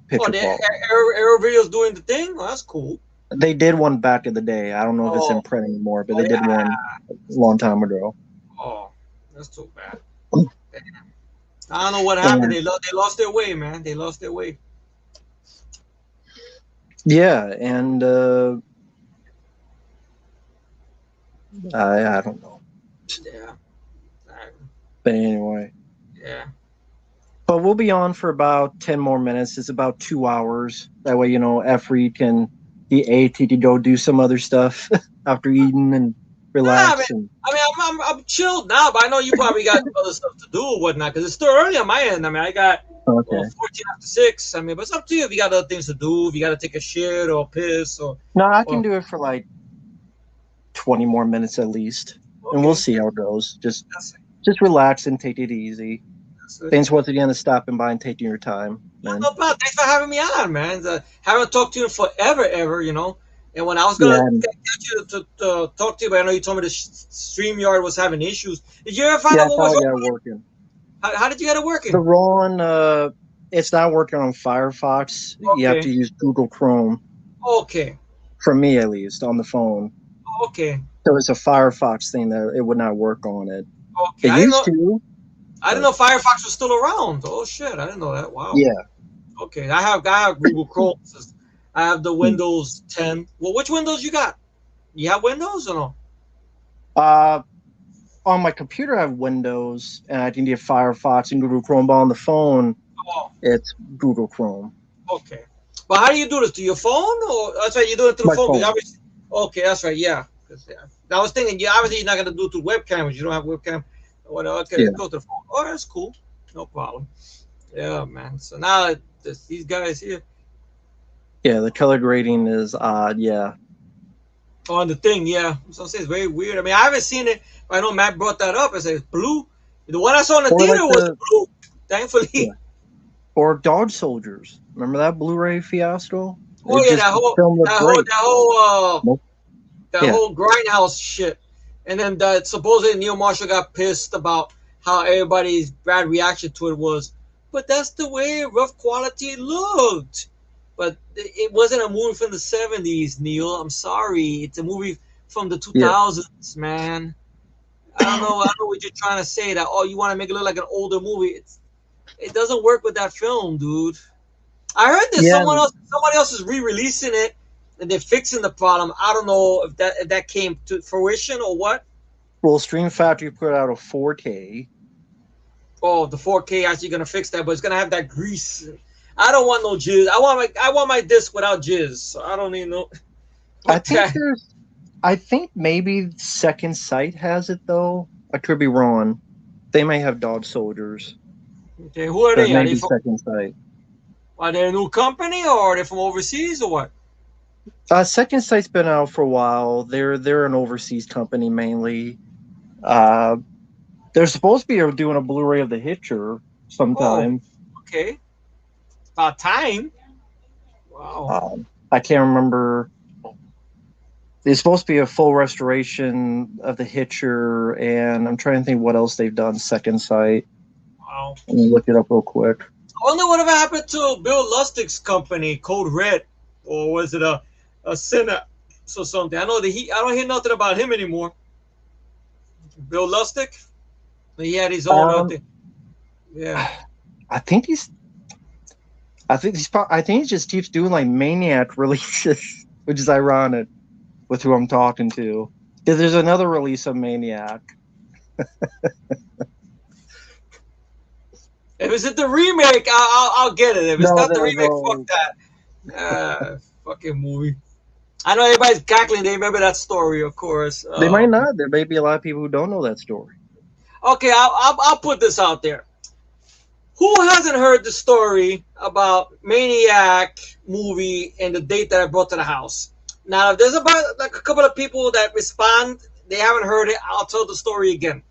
picture quality. Arrow Video's doing the thing? Well, that's cool. They did one back in the day. I don't know if it's in print anymore, but they did one a long time ago. Oh, that's too bad. I don't know what happened. They lost their way, man. They lost their way. Yeah, and I don't know. Yeah. But anyway. Yeah. But we'll be on for about 10 more minutes. It's about 2 hours. That way, Efri can eat to go do some other stuff after eating and relax. I'm chilled now, but I know you probably got other stuff to do or whatnot because it's still early on my end. I mean, I got Okay. or 14 after 6. I mean, but it's up to you if you got other things to do, if you got to take a shit or piss No, I can or do it for like 20 more minutes at least, and we'll okay. see how it goes. That's, Just relax and take it easy. that's it. Thanks once again for stopping by and taking your time, man. No problem. Thanks for having me on, man. Haven't talked to you in forever, ever, you know. And when I was Yeah, gonna get you to talk to you, but I know you told me the StreamYard was having issues. Did you ever find yeah, out I what was finally wrong? got it working. How did you get it The working? Ron, it's not working on Firefox. You have to Okay, use Google Chrome, okay, for me at least, on the phone. okay, So it's a Firefox thing that it would not work on it. okay. It used to, I didn't but know Firefox was still around. Oh shit, I didn't know that. Wow. yeah. Okay, I have Google Chrome. I have the Windows 10. Well, which Windows you got? You have Windows or no? Uh, on my computer, I have Windows, and I can get Firefox and Google Chrome. But on the phone, Oh, it's Google Chrome. okay. But how do you do this? To your phone? Or that's right, you do it through the My phone. 'Cause phone. obviously, okay, that's right. Yeah. 'Cause, yeah. I was thinking, yeah, obviously you're not gonna do it through webcam. You don't have webcam. Well, okay, Yeah, go to the phone. Oh, that's cool. No problem. Yeah, man. So now these guys here yeah. The color grading is odd. Yeah, on the thing, yeah. So I'm saying it's very weird. I mean, I haven't seen it. But I know Matt brought that up. I said it's blue. The one I saw in the or like theater was the blue. yeah, Thankfully. or Dog Soldiers. Remember that Blu-ray fiasco? Oh It yeah, just the film looked great. Nope. that Yeah, whole grindhouse shit. And then that supposedly Neil Marshall got pissed about how everybody's bad reaction to it was, but that's the way rough quality looked. But it wasn't a movie from the 70s, Neil. I'm sorry. It's a movie from the yeah. 2000s, man. I don't know what you're trying to say that, oh, you want to make it look like an older movie. It doesn't work with that film, dude. I heard that Yeah, somebody else is re-releasing it and they're fixing the problem. I don't know if that came to fruition or what. well, Stream Factory put out a 4K. Oh, the 4K actually gonna fix that, but it's gonna have that grease. I don't want no jizz. I want my disc without jizz. So I don't need no. I What think that? there's, I think maybe Second Sight has it though. I could be wrong. They may have Dog Soldiers, Okay, who are but they? maybe Second Sight. Are they a new company or are they from overseas or what? Second Sight's been out for a while. They're an overseas company mainly. Uh, they're supposed to be doing a Blu-ray of The Hitcher Oh, sometime. okay. About time. Wow. I can't remember. It's supposed to be a full restoration of The Hitcher, and I'm trying to think what else they've done. Second Sight. Wow. Let me look it up real quick. I wonder whatever happened to Bill Lustig's company, Code Red, or was it a Synapse or something? I know that I don't hear nothing about him anymore. Bill Lustig, he had his own Um, thing. Yeah. I think he's. I think he just keeps doing like Maniac releases, which is ironic with who I'm talking to. Because there's another release of Maniac. If it's the remake, I'll get it. If it's No, not the remake, fuck that. Fucking movie. I know everybody's cackling. They remember that story, of course. they might not. There may be a lot of people who don't know that story. Okay, I'll put this out there. Who hasn't heard the story about Maniac movie and the date that I brought to the house? Now, if there's about like a couple of people that respond, they haven't heard it, I'll tell the story again.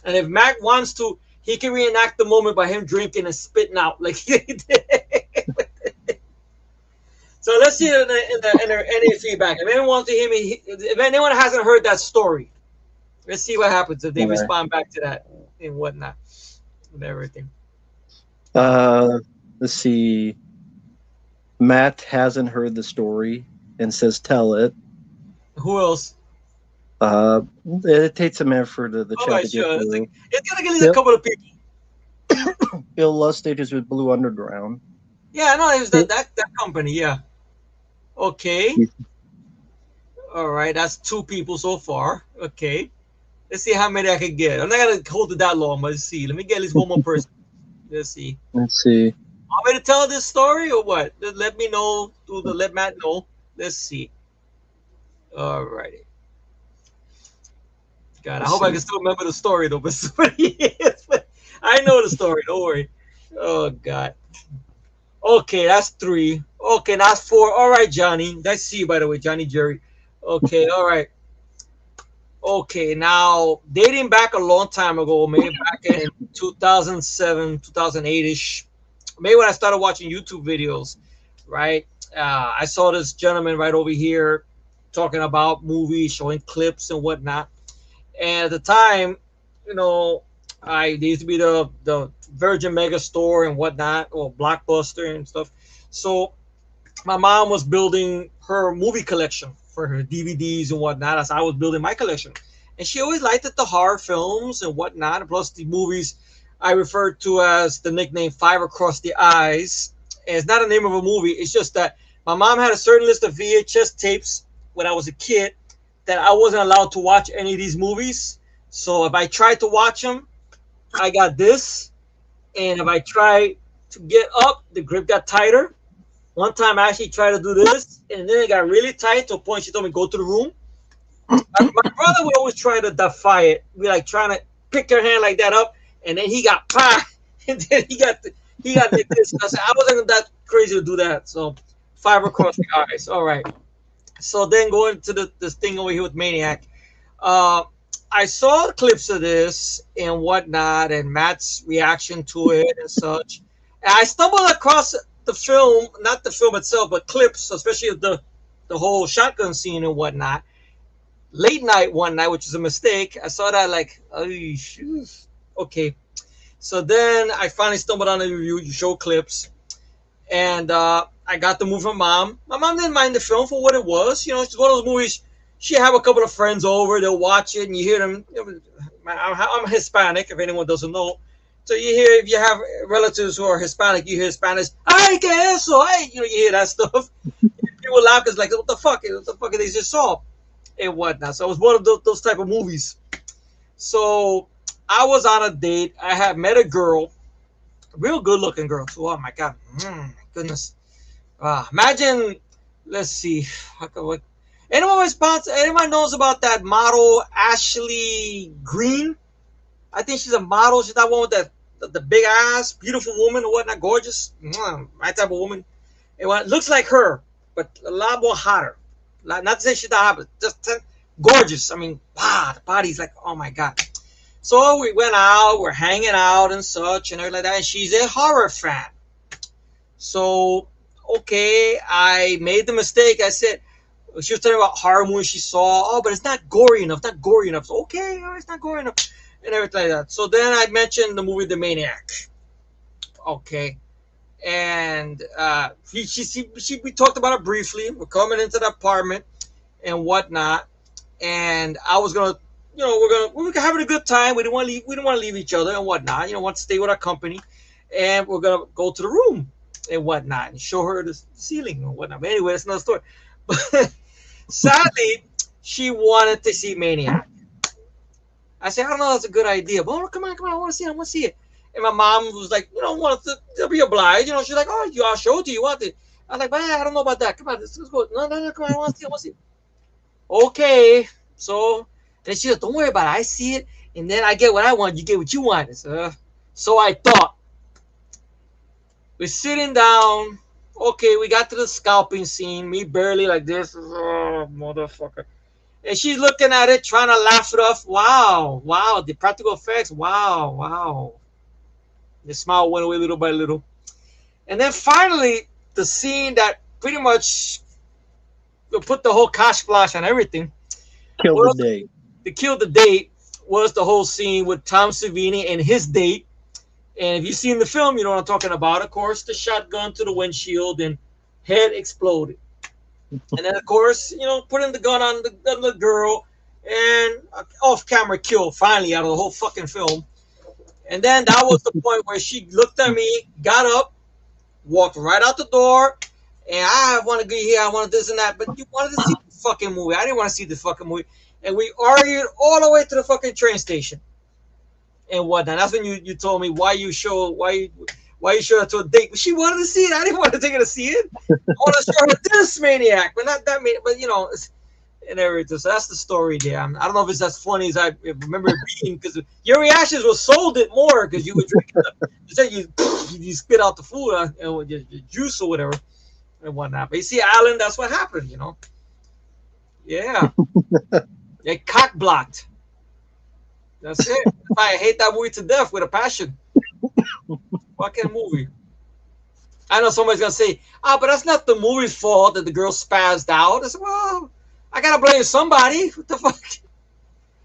And if Mac wants to, he can reenact the moment by him drinking and spitting out like he did. So let's see any feedback. If anyone wants to hear me, if anyone hasn't heard that story, let's see what happens if they Okay. respond back to that and whatnot and everything. Let's see. Matt hasn't heard the story and says tell it. Who else? It takes a minute for the All chat right, to get sure. through. It's gonna get at least a Yep. couple of people. Bill Lustig is with Blue Underground. Yeah, no, it was that company. Yeah. Okay. All right, that's two people so far. Okay. Let's see how many I can get. I'm not gonna hold it that long, but let's see. Let me get at least one more person. Let's see. Let's see. Want me to tell this story or what? Just let me know. Let Matt know. Let's see. All righty. God, I hope I can still remember the story though. But I know the story. Don't worry. Oh God. Okay, that's three. Okay, that's four. All right, Johnny. That's C, by the way, Johnny Jerry. Okay, all right. Okay, now dating back a long time ago, maybe back in 2007, 2008 ish, maybe when I started watching YouTube videos, right? I saw this gentleman right over here talking about movies, showing clips and whatnot. And at the time, you know, I there used to be the Virgin Mega Store and whatnot, or Blockbuster and stuff. So my mom was building her movie collection for her DVDs and whatnot as I was building my collection. And she always liked the horror films and whatnot, plus the movies I referred to as the nickname Five Across the Eyes. And it's not the name of a movie, it's just that my mom had a certain list of VHS tapes when I was a kid that I wasn't allowed to watch any of these movies. So if I tried to watch them, I got this. And if I tried to get up, the grip got tighter. One time I actually tried to do this, and then it got really tight to a point she told me go to the room. My brother would always try to defy it. We like trying to pick her hand like that up, and then he got pah, and then he got this. I said I wasn't that crazy to do that. So five across the eyes. All right. So then going to this thing over here with Maniac. Uh, I saw clips of this and whatnot, and Matt's reaction to it and such. And I stumbled across the film, not the film itself, but clips, especially of the whole shotgun scene and whatnot. Late night one night, which is a mistake. I saw that like, oh, okay. So then I finally stumbled on the review. You show clips, and I got the movie from mom. My mom didn't mind the film for what it was. You know, it's one of those movies. She have a couple of friends over. They'll watch it, and you hear them. I'm Hispanic, if anyone doesn't know. So you hear if you have relatives who are Hispanic, you hear Spanish. Ay, que eso? Ay, you know, you hear that stuff. People laugh because like, what the fuck? What the fuck they just saw? And whatnot. So it was one of those type of movies. So I was on a date. I had met a girl, real good looking girl too. Oh my god, my goodness. Imagine, let's see, anyone knows about that model Ashley Green? I think she's a model. She's that one with the big ass, beautiful woman or whatnot, gorgeous. My type of woman. It looks like her, but a lot more hotter. Not to say she's not hot, but just gorgeous. I mean, wow, the body's like, oh my god. So we went out, we're hanging out and such and everything like that. And she's a horror fan. So, okay, I made the mistake. I said, she was telling me about horror movies she saw. Oh, but it's not gory enough. Not gory enough. So, okay, it's not gory enough. And everything like that. So then I mentioned the movie The Maniac. Okay. And we talked about it briefly. We're coming into the apartment and whatnot. And I was gonna, you know, we were having a good time. We didn't want to leave each other and whatnot. You know, want to stay with our company. And we're gonna go to the room and whatnot and show her the ceiling and whatnot. But anyway, that's another story. But sadly, she wanted to see Maniac. I said, I don't know, that's a good idea. But come on, I want to see it. And my mom was like, you know, wanted to be obliged. You know, she's like, oh, I'll show it to you. You want it? I was like, well, I don't know about that. Come on, let's go. No, come on, I want to see it. Okay. So then she said, don't worry about it. I see it. And then I get what I want. You get what you want. So I thought. We're sitting down. Okay, we got to the scalping scene. Me barely like this. Oh, motherfucker. And she's looking at it, trying to laugh it off. Wow, the practical effects. Wow. The smile went away little by little. And then finally, the scene that pretty much put the whole cash flash on everything. Killed the date. The kill the date was the whole scene with Tom Savini and his date. And if you've seen the film, you know what I'm talking about. Of course, the shotgun to the windshield and head exploded. And then, of course, you know, putting the gun on the girl and off-camera kill, finally, out of the whole fucking film. And then that was the point where she looked at me, got up, walked right out the door, and I want to get here, I want this and that. But you wanted to see the fucking movie. I didn't want to see the fucking movie. And we argued all the way to the fucking train station and whatnot. That's when you told me why you show her to a date. She wanted to see it. I didn't want to take her to see it. I want to show her this Maniac, but not that Maniac. But you know, and everything. So that's the story there. I don't know if it's as funny as I remember it being, because your reactions were sold it more because you were drinking. You he spit out the food, the juice or whatever and whatnot. But you see, Alan, that's what happened, you know. Yeah, they cock blocked. That's it. I hate that movie to death with a passion. Fucking movie. I know somebody's gonna say, but that's not the movie's fault that the girl spazzed out. I said, well, I gotta blame somebody. What the fuck?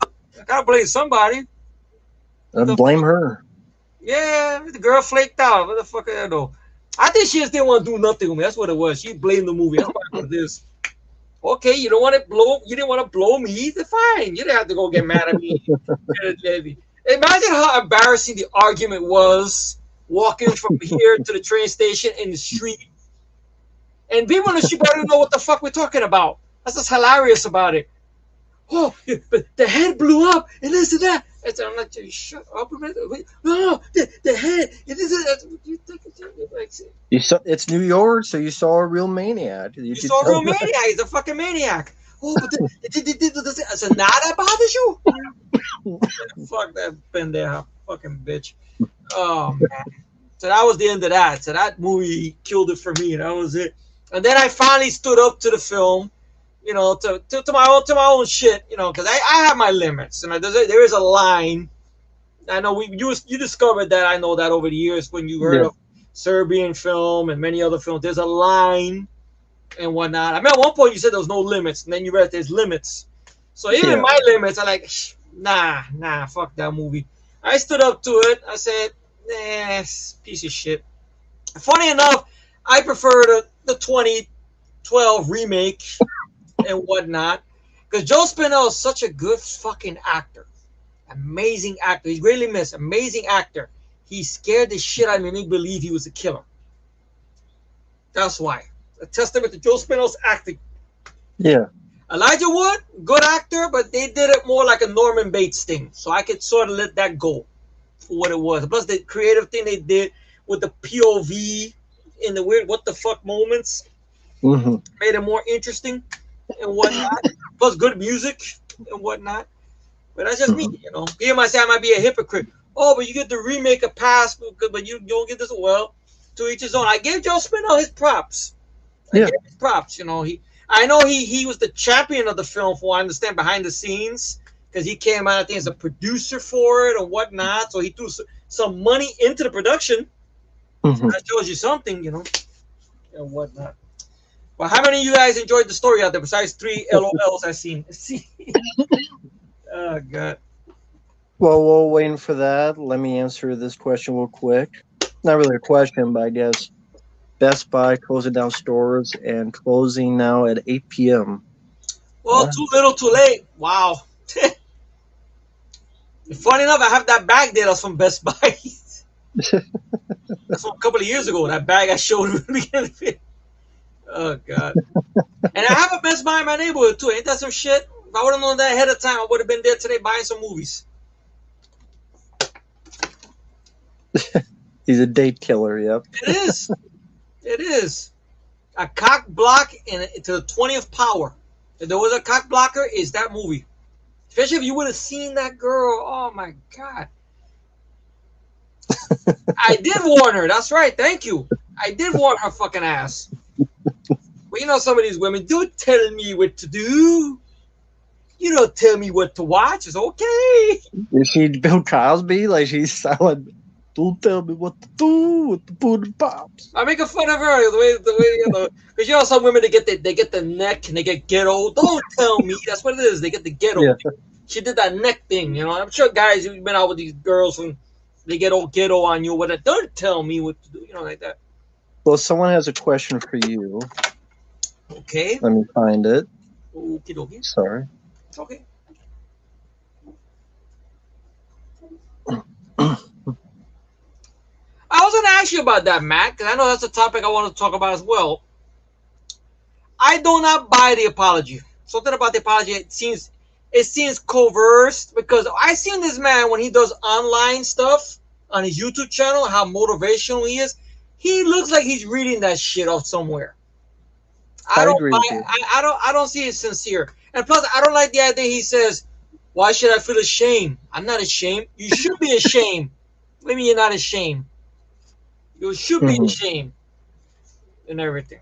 I gotta blame somebody. Blame her. Yeah, the girl flaked out. What the fuck? I know. I think she just didn't want to do nothing with me. That's what it was. She blamed the movie. That's what it is. Okay, you don't want to blow. You didn't want to blow me. Then fine. You didn't have to go get mad at me. Imagine how embarrassing the argument was. Walking from here to the train station in the street, and people in the street don't know what the fuck we're talking about. That's what's hilarious about it. Oh, but the head blew up, and this and that. I'm like, shut up a minute. No, the head. You saw it's New York, so you saw a real maniac. You saw a real maniac. He's a fucking maniac. Oh, but so now that bothers you? Fuck that pendeja, fucking bitch. Oh man. So that was the end of that. So that movie killed it for me. That was it. And then I finally stood up to the film, you know, to my own shit, you know, because I have my limits, and there is a line. I know you discovered that. I know that over the years when you heard of Serbian film and many other films, there's a line and whatnot. I mean, at one point you said there was no limits, and then you read there's limits. So even my limits, I like, nah, fuck that movie. I stood up to it. I said, piece of shit. Funny enough, I prefer the 2012 remake and whatnot, because Joe Spinell is such a good fucking actor. Amazing actor. He's greatly missed. Amazing actor. He scared the shit out of me believe he was a killer. That's why. A testament to Joe Spinell's acting. Yeah. Elijah Wood, good actor, but they did it more like a Norman Bates thing. So I could sort of let that go for what it was. Plus the creative thing they did with the POV in the weird what the fuck moments made it more interesting and whatnot. Plus good music and whatnot. But that's just me, you know. People might say I might be a hypocrite. Oh, but you get the remake a pass, but you don't get this. Well, to each his own. I gave Joe Spinell his props. I gave his props, you know. I know he was the champion of the film, for what I understand, behind the scenes, because he came out, I think, as a producer for it or whatnot. So he threw some money into the production. That shows you something, you know, and whatnot. Well, how many of you guys enjoyed the story out there besides 3 LOLs I've seen? Oh, God. Well, while waiting for that, let me answer this question real quick. Not really a question, but I guess Best Buy closing down stores and closing now at 8 p.m. Well, too little, too late. Wow. Funny enough, I have that bag there that's from Best Buy. That's from a couple of years ago. That bag I showed at the beginning of it. Oh, God. And I have a Best Buy in my neighborhood, too. Ain't that some shit? If I would have known that ahead of time, I would have been there today buying some movies. He's a date killer, yep. It is. It is. A cock block to the 20th power. If there was a cock blocker, it's that movie. Especially if you would have seen that girl. Oh, my God. I did warn her. That's right. Thank you. I did warn her fucking ass. But you know, some of these women, don't tell me what to do. You don't tell me what to watch. It's okay. Is she Bill Cosby? Like she's selling, don't tell me what to do with the food and pops. I'm making fun of her the way you know, because you know some women they get the neck and they get ghetto. Don't tell me. That's what it is. They get the ghetto. Yeah. She did that neck thing. You know, I'm sure guys who've been out with these girls when they get all ghetto on you, but don't tell me what to do. You know, like that. Well, someone has a question for you. Okay. Let me find it. Okay. Sorry. Okay. I was going to ask you about that, Matt, because I know that's a topic I want to talk about as well. I do not buy the apology. Something about the apology, it seems coerced, because I seen this man when he does online stuff on his YouTube channel, how motivational he is. He looks like he's reading that shit off somewhere. I don't see it sincere. And plus, I don't like the idea he says, why should I feel ashamed? I'm not ashamed. You should be ashamed. What do you mean you're not ashamed? You should be Mhm. ashamed and everything.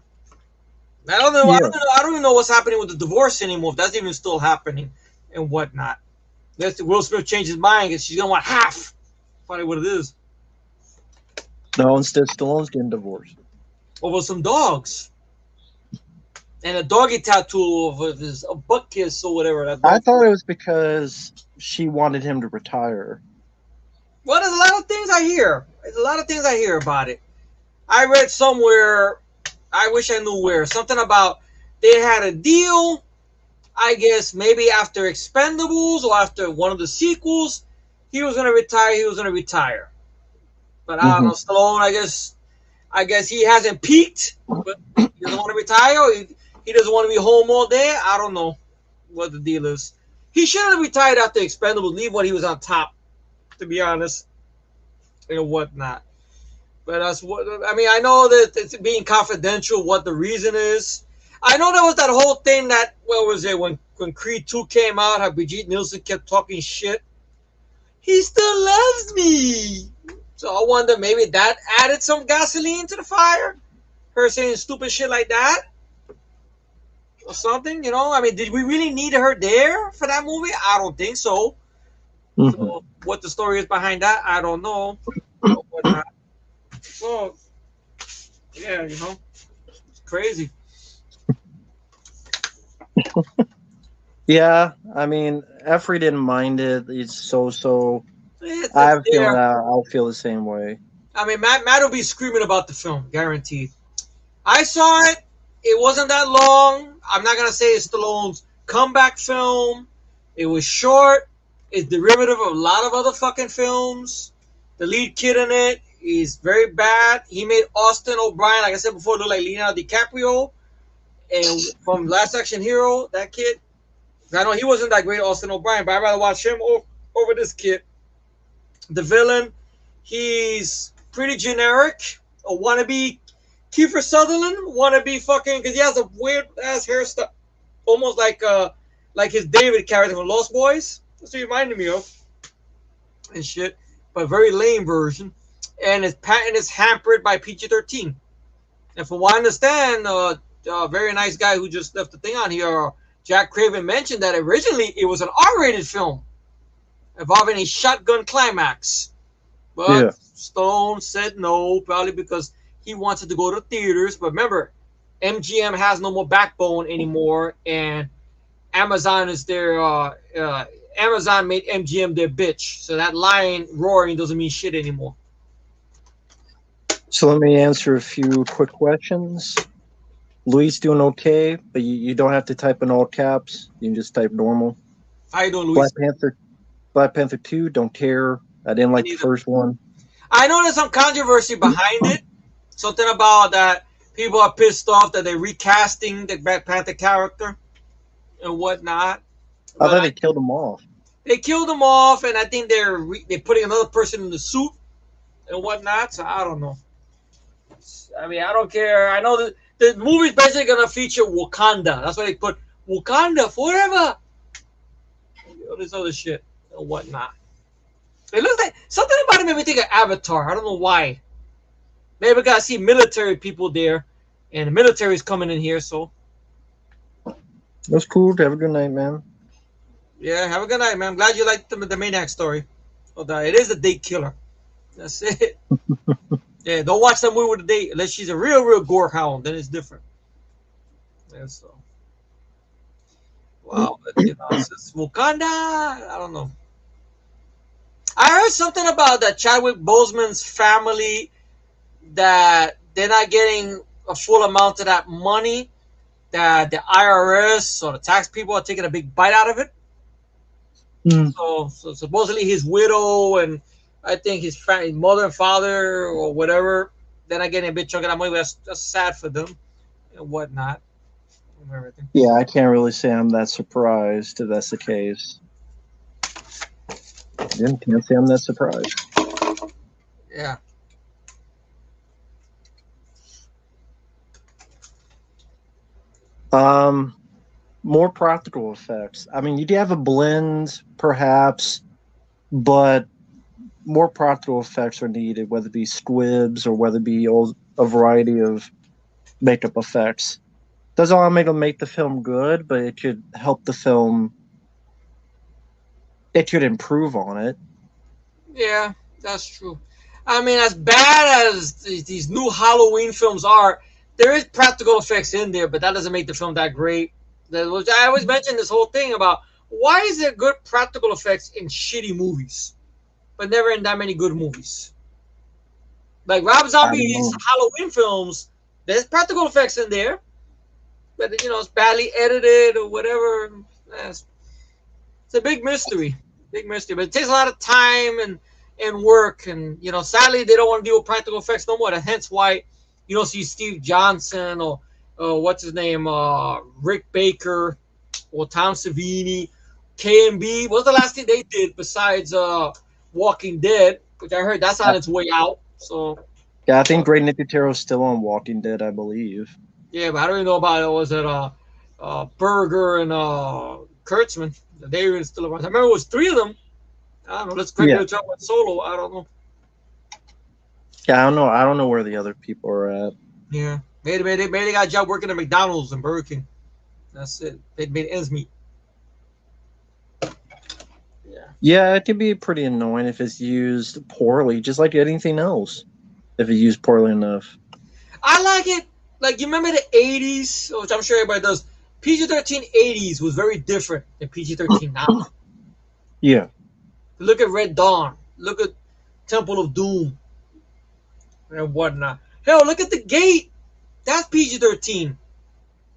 I don't know. I Yeah. don't know. I don't even know what's happening with the divorce anymore. If that's even still happening and whatnot. Unless Will Smith changed his mind and she's gonna want half. Probably what it is. No, instead Stallone's getting divorced. Over some dogs and a doggy tattoo of his a butt kiss or whatever that I dog. thought it was because she wanted him to retire. Well, there's a lot of things I hear. There's a lot of things I hear about it. I read somewhere. I wish I knew where. Something about they had a deal. I guess maybe after Expendables or after one of the sequels, he was gonna retire. He was gonna retire. But I don't Hmm. know, Stallone. I guess he hasn't peaked, but he doesn't want to retire. Or he doesn't want to be home all day. I don't know what the deal is. He should have retired after Expendables. Leave when he was on top, to be honest, and whatnot. But that's what I mean. I know that it's being confidential. What the reason is. I know there was that whole thing that what was it when Creed 2 came out? How Brigitte Nielsen kept talking shit. He still loves me. So I wonder maybe that added some gasoline to the fire. Her saying stupid shit like that or something. You know, I mean, did we really need her there for that movie? I don't think so. Hmm. So what the story is behind that, I don't know. Or whatnot. So yeah, you know, it's crazy. Yeah, I mean, Effrey didn't mind it. It's so. I It's have a feeling there. that I'll feel the same way. I mean, Matt will be screaming about the film, guaranteed. I saw it. It wasn't that long. I'm not gonna say it's Stallone's comeback film. It was short. It's derivative of a lot of other fucking films. The lead kid in it is very bad. He made Austin O'Brien, like I said before, look like Leonardo DiCaprio. And from Last Action Hero, that kid. I know he wasn't that great, Austin O'Brien, but I'd rather watch him over this kid. The villain, he's pretty generic. A wannabe Kiefer Sutherland, wannabe fucking, because he has a weird ass hairstyle, almost like his David character from Lost Boys. That's what he reminded me of, and shit. But very lame version, and his patent is hampered by PG-13. And from what I understand, a very nice guy who just left the thing on here, Jack Craven mentioned that originally it was an R-rated film involving a shotgun climax. But Yeah. Stone said no, probably because he wanted to go to theaters. But remember, MGM has no more backbone anymore, and Amazon is their Amazon made MGM their bitch. So that lion roaring doesn't mean shit anymore. So let me answer a few quick questions. Luis doing okay, but you don't have to type in all caps. You can just type normal. How you doing, Black Luis? Panther, Black Panther 2, don't care. I didn't Me like the neither. first one. I know there's some controversy behind it. Something about that people are pissed off that they're recasting the Black Panther character and whatnot. I But thought they killed them off. they killed him off, and I think they're putting another person in the suit and whatnot. So I don't know. I mean, I don't care. I know that the movie's basically gonna feature Wakanda. That's why they put Wakanda forever. All this other shit and whatnot. It looks like something about it made me think of Avatar. I don't know why. Maybe I gotta see military people there, and the military's coming in here. So That's cool. Have a good night, man. yeah, have a good night, man. I'm glad you liked the Maniac story. Although it is a date killer. That's it. Yeah, don't watch that movie with a date unless she's a real gore hound. Then it's different. Yeah, so wow, but, you know, it's Wakanda. I don't know. I heard something about that Chadwick Boseman's family that they're not getting a full amount of that money. That the IRS or the tax people are taking a big bite out of it. Mm. So supposedly his widow and I think his mother and father or whatever, they're not getting a big chunk of that money. That's sad for them and whatnot and everything. Yeah, I can't really say I'm that surprised if that's the case. Yeah, can't say I'm that surprised. Yeah. More practical effects. I mean, you do have a blend, perhaps, but more practical effects are needed, whether it be squibs or whether it be a variety of makeup effects. Doesn't automatically make the film good, but it could help the film. It could improve on it. Yeah, that's true. I mean, as bad as these new Halloween films are, there is practical effects in there, but that doesn't make the film that great. I always mention this whole thing about why is there good practical effects in shitty movies, but never in that many good movies. Like Rob I don't Zombie's know. Halloween films, there's practical effects in there, but it's badly edited or whatever. It's a big mystery, but it takes a lot of time and work, and sadly they don't want to deal with practical effects no more. And hence why you don't see Steve Johnson or what's his name, Rick Baker or Tom Savini, K&B. What's the last thing they did besides Walking Dead, which I heard that's on its way out. So Yeah, I think Great Nicotero is still on Walking Dead, I believe. yeah, but I don't even know about it. Was it Berger and Kurtzman? They were still around. I remember it was three of them. I don't know. Let's Greg Yeah, Little went solo. I don't know. yeah, I don't know. I don't know where the other people are at. Yeah, maybe they got a job working at McDonald's and Burger King. That's it. They made ends meet. Yeah. Yeah, it can be pretty annoying if it's used poorly, just like anything else. If it's used poorly enough. I like it. Like you remember the '80s, which I'm sure everybody does. PG-13 '80s was very different than PG-13 now. Yeah, Look at Red Dawn. Look at Temple of Doom and whatnot. Hell, look at the Gate. That's PG-13. And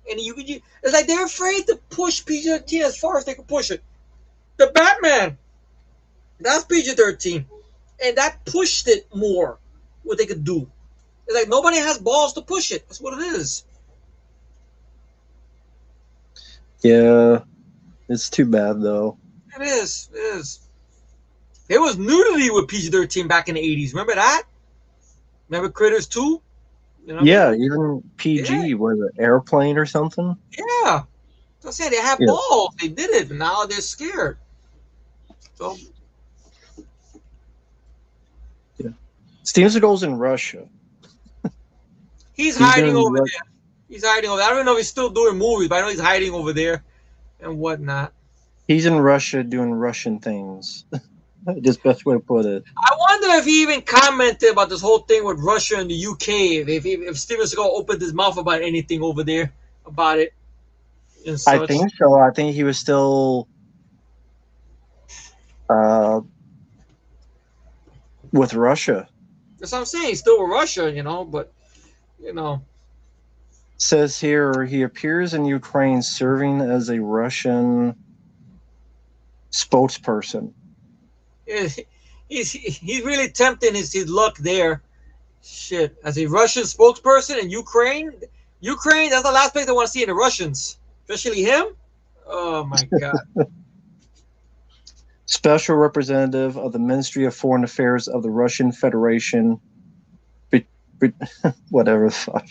it's like they're afraid to push PG-13 as far as they can push it. The Batman, that's PG-13, and that pushed it more. What they could do. It's like nobody has balls to push it. That's what it is. yeah. It's too bad though. It is. It is. There was nudity with PG-13 back in the '80s. Remember that? Remember Critters 2? You know what I Yeah, mean? even Yeah, PG was an airplane or something. yeah. I said they had Yeah, balls. They did it, but now they're scared. So yeah. Steven Seagal's in Russia. he's He's hiding doing over Ru- there. He's hiding over there. I don't know if he's still doing movies, but I know he's hiding over there and whatnot. he's in Russia doing Russian things. Just best way to put it. I wonder if he even commented about this whole thing with Russia and the UK. If Steven Seagal opened his mouth about anything over there about it and I such. think so. I think he was still uh, with Russia. That's what I'm saying. He's still with Russia, but you know, Says here he appears in Ukraine serving as a Russian spokesperson. yeah, he's really tempting his luck there. Shit, as a Russian spokesperson in Ukraine, that's the last place they want to see in the Russians, especially him. Oh my god. Special representative of the Ministry of Foreign Affairs of the Russian Federation. Whatever the fuck.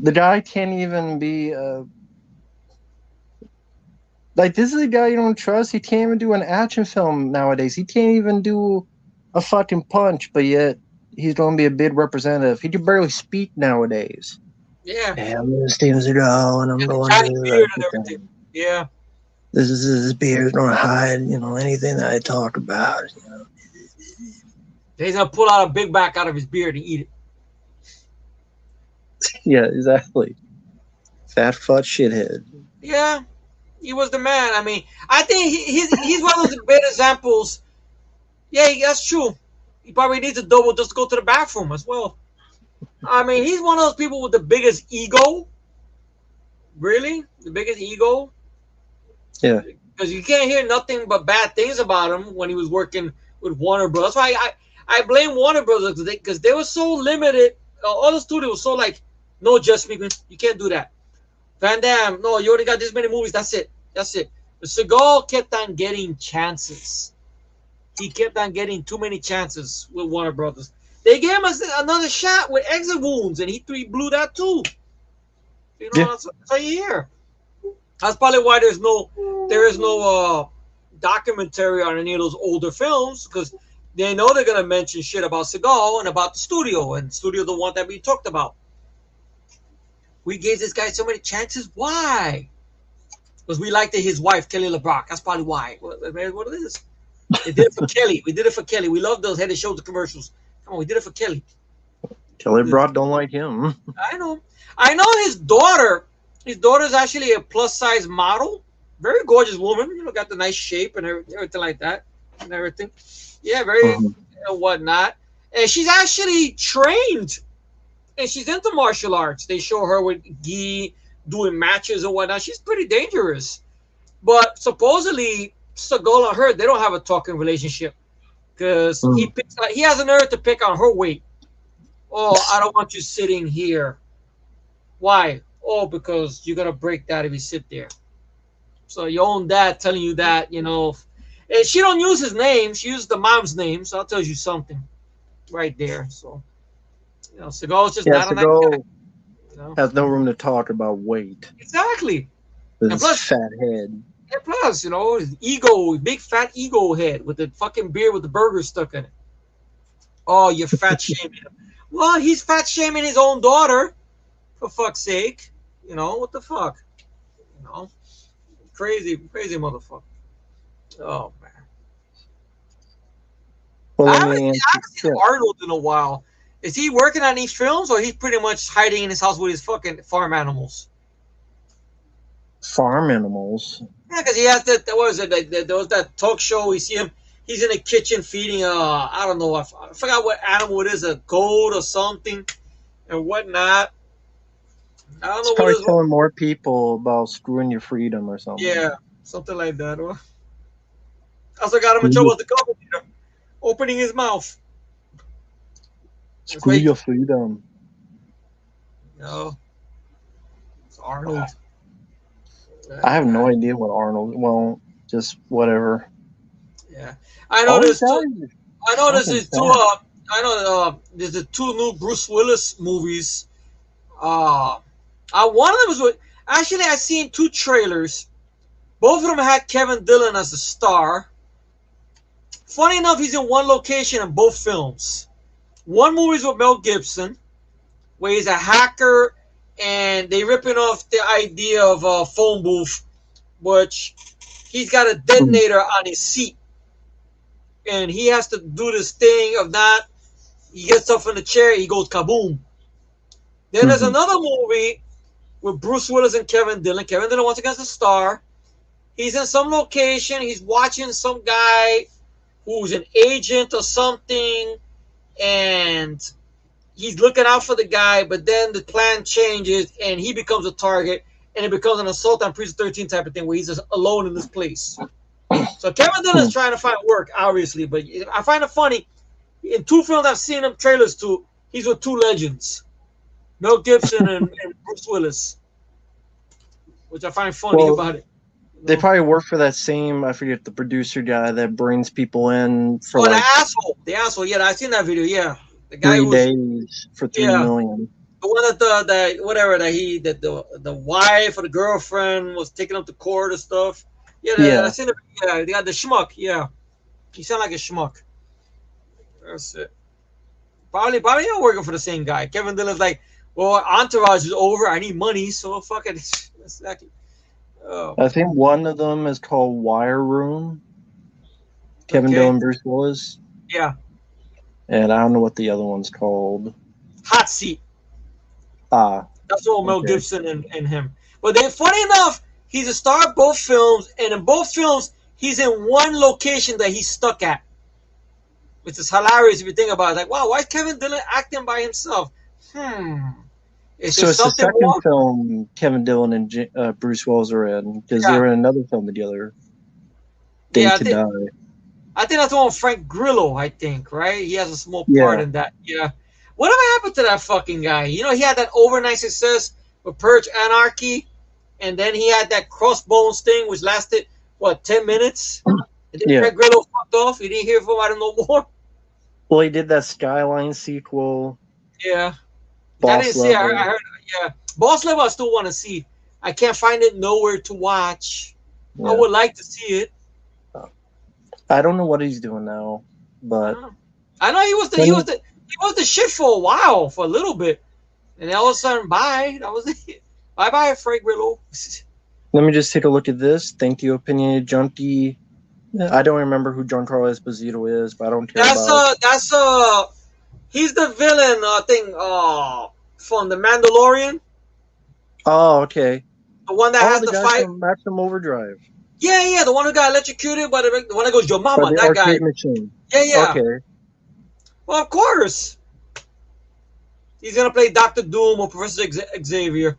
The guy can't even be like, this is a guy you don't trust. He can't even do an action film nowadays. He can't even do a fucking punch, but yet he's going to be a big representative. He can barely speak nowadays. Yeah, Hey, I'm Steven Seagal, and I'm and the going to Chinese do beard and everything. everything. Yeah, This beard's going to hide, anything that I talk about. he's gonna pull out a Big Mac out of his beard and eat it. Yeah, exactly. Fat fuck shithead. Yeah, he was the man. I mean, I think he's one of those bad examples. Yeah, that's true. He probably needs a double just to go to the bathroom as well. I mean, he's one of those people with the biggest ego. Really, the biggest ego. Yeah. Because you can't hear nothing but bad things about him when he was working with Warner Bros. That's why I blame Warner Bros. Because they were so limited. All the studio was so like, no, just speaking, you can't do that. Van Damme, no, you already got this many movies. That's it. That's it. But Seagal kept on getting chances. He kept on getting too many chances with Warner Brothers. They gave him another shot with Exit Wounds, and he blew that too. Yeah. That's how you hear. That's probably why there is no documentary on any of those older films because they know they're gonna mention shit about Seagal and about the studio and studio the one that we talked about. We gave this guy so many chances. Why? Because we liked his wife, Kelly LeBrock. That's probably why. What it is? They did it for Kelly. We did it for Kelly. We love those head and shoulder commercials. Come on, we did it for Kelly. Kelly Broad don't like him. I know. I know his daughter. His daughter's actually a plus size model. Very gorgeous woman. You know, got the nice shape and everything like that and everything. Yeah, very and whatnot. And she's actually trained. And she's into martial arts. They show her with gi doing matches and whatnot. She's pretty dangerous. But supposedly, Seagal and her, they don't have a talking relationship. Because he has a nerve to pick on her weight. Oh, I don't want you sitting here. Why? Oh, because you're gonna break that if you sit there. So your own dad telling you that, you know. And she don't use his name. She uses the mom's name. So that tells you something right there. So, you know, Seagal's just not a nice guy. You know? Has no room to talk about weight. Exactly. With his fat head. And plus, you know, his ego, big fat ego head with the fucking beard with the burger stuck in it. Oh, you're fat shaming him. Well, he's fat shaming his own daughter, for fuck's sake. You know, what the fuck? You know? Crazy motherfucker. Oh, man. Well, I haven't seen Arnold in a while. Is he working on these films, or he's pretty much hiding in his house with his fucking farm animals? Farm animals? Yeah, because he has that, what was it, there was that talk show, we see him, he's in the kitchen feeding, I don't know, I forgot what animal it is, a goat or something, and whatnot. I don't know. Probably telling more people about screwing your freedom or something. Yeah, something like that. I also got him in trouble with the government, opening his mouth. Screw your freedom. No. It's Arnold. I have no idea what Arnold. Well, just whatever. Yeah, I know there's two. I know there's two. I know there's the two new Bruce Willis movies. One of them was actually I seen two trailers. Both of them had Kevin Dillon as a star. Funny enough, he's in one location in both films. One movie is with Mel Gibson, where he's a hacker, and they ripping off the idea of a phone booth, which he's got a detonator on his seat, and he has to do this thing of not. He gets up from the chair, he goes kaboom. Then there's another movie with Bruce Willis and Kevin Dillon. Kevin Dillon once again is a star. He's in some location. He's watching some guy who's an agent or something, and he's looking out for the guy, but then the plan changes, and he becomes a target, and it becomes an assault on Precinct 13 type of thing, where he's just alone in this place. So Kevin Dillon's trying to find work, obviously, but I find it funny. In two films I've seen him trailers to, he's with two legends, Mel Gibson and Bruce Willis, which I find funny about it. They probably work for that same, I forget, the producer guy that brings people in for the asshole. Yeah, I've seen that video. Yeah, the guy 3 days for $3 million. The one that the wife or the girlfriend was taking up to court and stuff. Yeah, I seen it. Yeah, they got the schmuck. Yeah, he sound like a schmuck. That's it. Probably not working for the same guy. Kevin Dillon's like, well, Entourage is over. I need money, so fuck it. Exactly. Oh. I think one of them is called Wire Room. Kevin Dillon, Bruce Willis. Yeah. And I don't know what the other one's called. Hot Seat. That's all Mel Gibson and him. But then, funny enough, he's a star of both films, and in both films, he's in one location that he's stuck at. Which is hilarious if you think about it. Like, wow, why is Kevin Dillon acting by himself? It's the second film Kevin Dillon and Bruce Willis are in, because they were in another film together. Day to Die. I think that's the one with Frank Grillo, I think, right? He has a small part in that. Yeah. Whatever happened to that fucking guy? You know, he had that overnight success with Purge Anarchy, and then he had that Crossbones thing, which lasted, 10 minutes? And then Frank Grillo fucked off. You didn't hear from him no more? Well, he did that Skyline sequel. Yeah. I didn't see it. I heard Boss Level I still want to see. I can't find it nowhere to watch. Yeah. I would like to see it. I don't know what he's doing now, I but know. I know when he was the shit for a while, for a little bit, and then all of a sudden, bye. That was it. Bye bye, Frank Grillo. let me just take a look at this. Thank you, opinionated junkie. I don't remember who Giancarlo Esposito is, but I don't care about. That's he's the villain. I think from the Mandalorian, Oh, okay. the one that Oh, has the the guy fight. from Maximum Overdrive Yeah, yeah, the one who got electrocuted, but the one that goes, "Your by mama," the that guy. arcade machine. Yeah, yeah. Okay. Well, of course, he's gonna play Doctor Doom or Professor Xavier.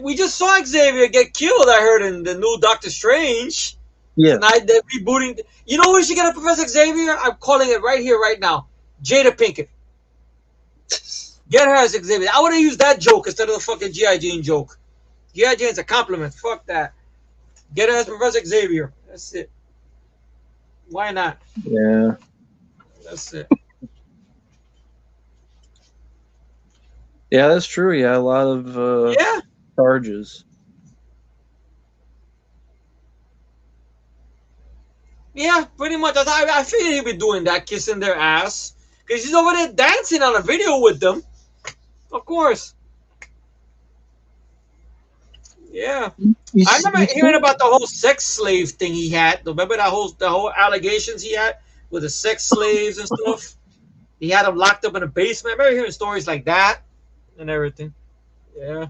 We just saw Xavier get killed. I heard in the new Doctor Strange. So now Yes. they're rebooting. You know where she got a Professor Xavier? I'm calling it right here, right now. Jada Pinkett. Get her as Xavier. I would have used that joke instead of the fucking G.I. Jane joke. G.I. Jane's a compliment. Fuck that. Get her as Professor Xavier. That's it. Why not? Yeah. That's it. Yeah, that's true. Yeah, a lot of Yeah. charges. Yeah, pretty much. I figured he'd be doing that, kissing their ass. Because he's over there dancing on a video with them. Of course. Yeah. I remember You hearing think? about the whole sex slave thing he had. Remember that the whole allegations he had with the sex slaves and stuff? He had them locked up in a basement. I remember hearing stories like that and everything. Yeah.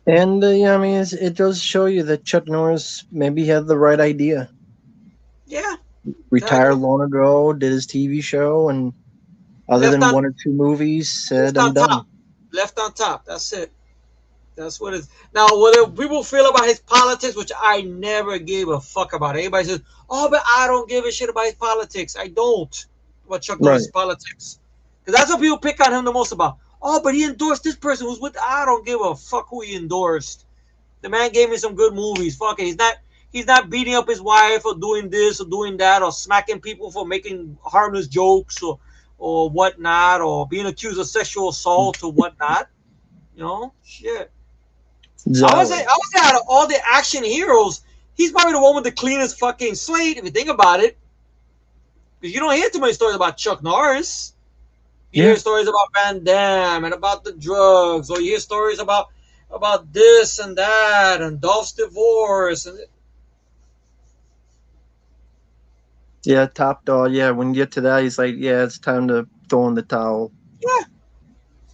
And yeah, I mean, it does show you that Chuck Norris maybe had the right idea. Yeah. Retired Exactly. long ago, did his TV show, and other Left than on one or two movies, said, left "I'm on done." top. Left on top. That's it. That's what it is. Now, whether people feel about his politics, which I never gave a fuck about. Everybody says, "Oh, but I don't give a shit about his politics." I don't about Chuck Norris' Right. politics, because that's what people pick on him the most about. Oh, but he endorsed this person who's with. I don't give a fuck who he endorsed. The man gave me some good movies. Fuck it. He's not beating up his wife or doing this or doing that or smacking people for making harmless jokes or whatnot or being accused of sexual assault or whatnot. You know, shit. Solid. I would say out of all the action heroes, he's probably the one with the cleanest fucking slate if you think about it. Because you don't hear too many stories about Chuck Norris. You hear Yeah. stories about Van Damme and about the drugs, or you hear stories about this and that and Dolph's divorce and Yeah. Top dog. Yeah. When you get to that, he's like, "Yeah, it's time to throw in the towel." yeah.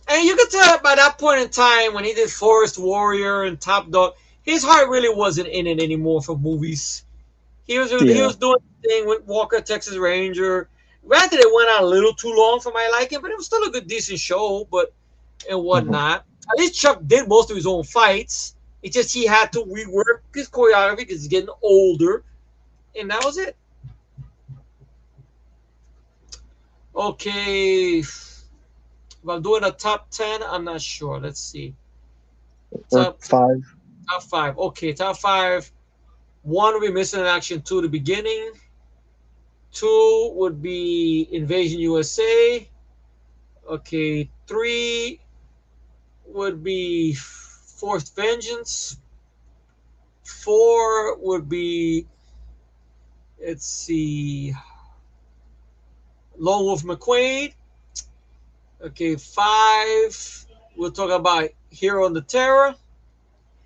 And you could tell by that point in time when he did Forest Warrior and Top Dog, his heart really wasn't in it anymore for movies. He Yeah. was doing the thing with Walker Texas Ranger. Granted, it went on a little too long for my liking, but it was still a good, decent show. But and Mhm. whatnot. At least Chuck did most of his own fights. It's just he had to rework his choreography because he's getting older, and that was it. Okay, if I'm doing a top 10, I'm not sure. Let's see. Or Top five. top five. Okay, top five. One would be Missing in Action 2, the beginning. Two would be Invasion USA. Okay, three would be Forced Vengeance. Four would be, let's see, Lone Wolf McQuade. Okay, five, we'll talk about Hero and the Terror.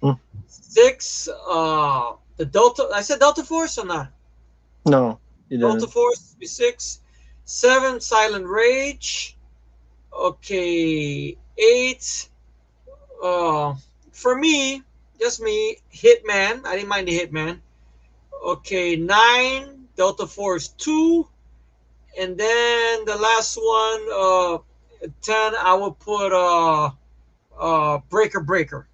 Mm. Six, the Delta. I said Delta Force or not? No, you Delta didn't. Force would be six. Seven, Silent Rage. Okay, eight. Uh, for me, just me, Hitman. I didn't mind the Hitman. Okay, nine, Delta Force 2. And then the last one, 10, I would put Breaker Breaker.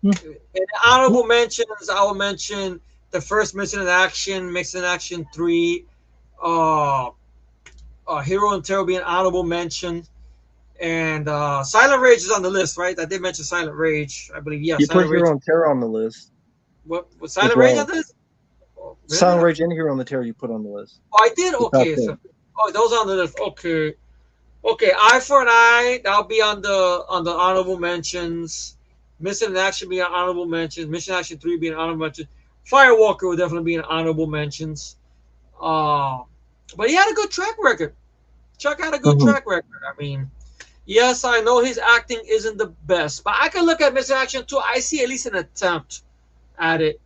Mm. In honorable mentions, I will mention the first Missing in Action 3, uh, Hero and Terror being an honorable mention. And Silent Rage is on the list, right? I did mention Silent Rage, I believe. Yeah, You put Silent Rage. Hero and Terror on the list What was as Silent Rage on well. this? Oh, really? Silent Rage and Hero on the Terror you put on the list. Oh, I did. The top Okay, so 10. those are on the list. Okay, okay. Eye for an Eye. That'll be on the honorable mentions. Missing in Action being honorable mentions. Mission Action 3 being honorable mentions. Firewalker would definitely be in honorable mentions. Uh, but he had a good track record. Chuck had a good Mhm. track record. I mean, yes, I know his acting isn't the best, but I can look at Mr. Action too. I see at least an attempt at it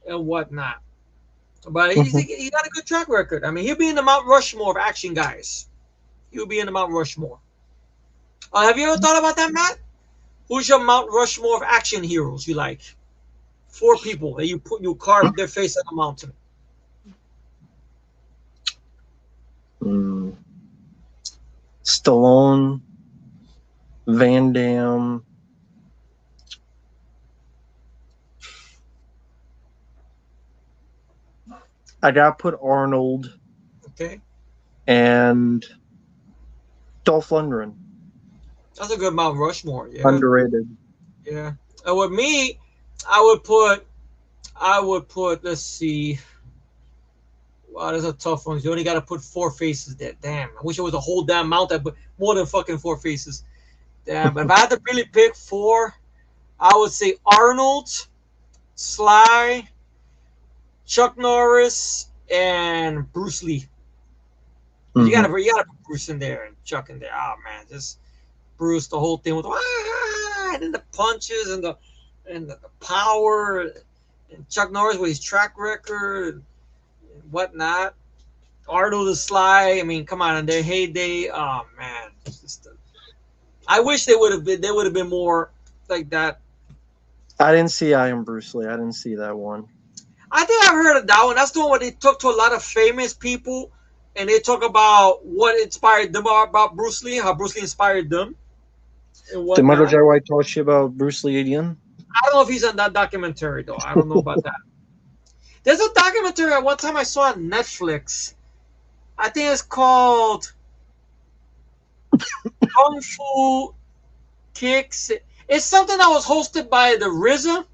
and whatnot. But Mhm. he got a good track record. I mean, he'll be in the Mount Rushmore of action guys. He'll be in the Mount Rushmore. Have you ever thought about that, Matt? Who's your Mount Rushmore of action heroes you like? Four people that you carve their face on a mountain. Mm. Stallone, Van Damme. I gotta put Arnold Okay, and Dolph Lundgren. that's a good Mount Rushmore. Yeah, Underrated. yeah. And with me, I would put let's see. Wow, that's a tough one. You only got to put four faces there. Damn, I wish it was a whole damn mountain, but more than fucking four faces. Damn, but if I had to really pick four, I would say Arnold, Sly, Chuck Norris, and Bruce Lee. But Hmm. you gotta put Bruce in there and Chuck in there. Oh man, just Bruce, the whole thing with and then the punches and the power, and Chuck Norris with his track record and whatnot. Arnold the Sly. I mean, come on, in their heyday. Oh man, I wish they would have been. They would have been more like that. I didn't see I Am Bruce Lee. I didn't see that one. I think I've heard of that one. That's the one where they talk to a lot of famous people, and they talk about what inspired them about Bruce Lee, how Bruce Lee inspired them, and Did Michael whatnot. J. White talk you about Bruce Lee again? I don't know if he's on that documentary though. I don't know about that. There's a documentary at one time I saw on Netflix. I think it's called Kung Fu Kicks. It's something that was hosted by the RZA,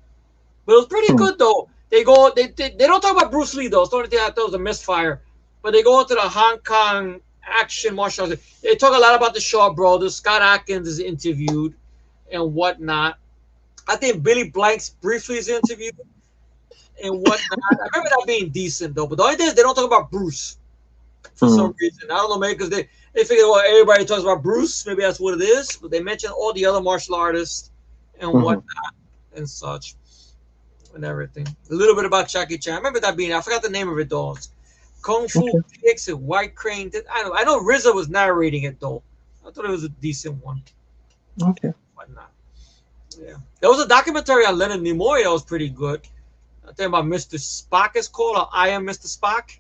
but it was pretty Hmm. good though. They don't talk about Bruce Lee though. It's the only thing I thought was a misfire. But they go into the Hong Kong action martial arts. They talk a lot about the Shaw brothers. Scott Atkins is interviewed and whatnot. I think Billy Blanks briefly is interviewed and whatnot. I remember that being decent though. But the only thing is they don't talk about Bruce for Hmm. some reason. I don't know, maybe because they figure, well, everybody talks about Bruce. Maybe that's what it is. But they mention all the other martial artists and Hmm. whatnot and such and everything. A little bit about Jackie Chan. I remember that being. I forgot the name of it though. Kung Fu Okay. Kicks and White Crane. I know RZA was narrating it though. I thought it was a decent one. Okay. Whatnot. Yeah. There was a documentary on Leonard Nimoy that was pretty good. I think about Mr. Spock is called, or I Am Mr. Spock.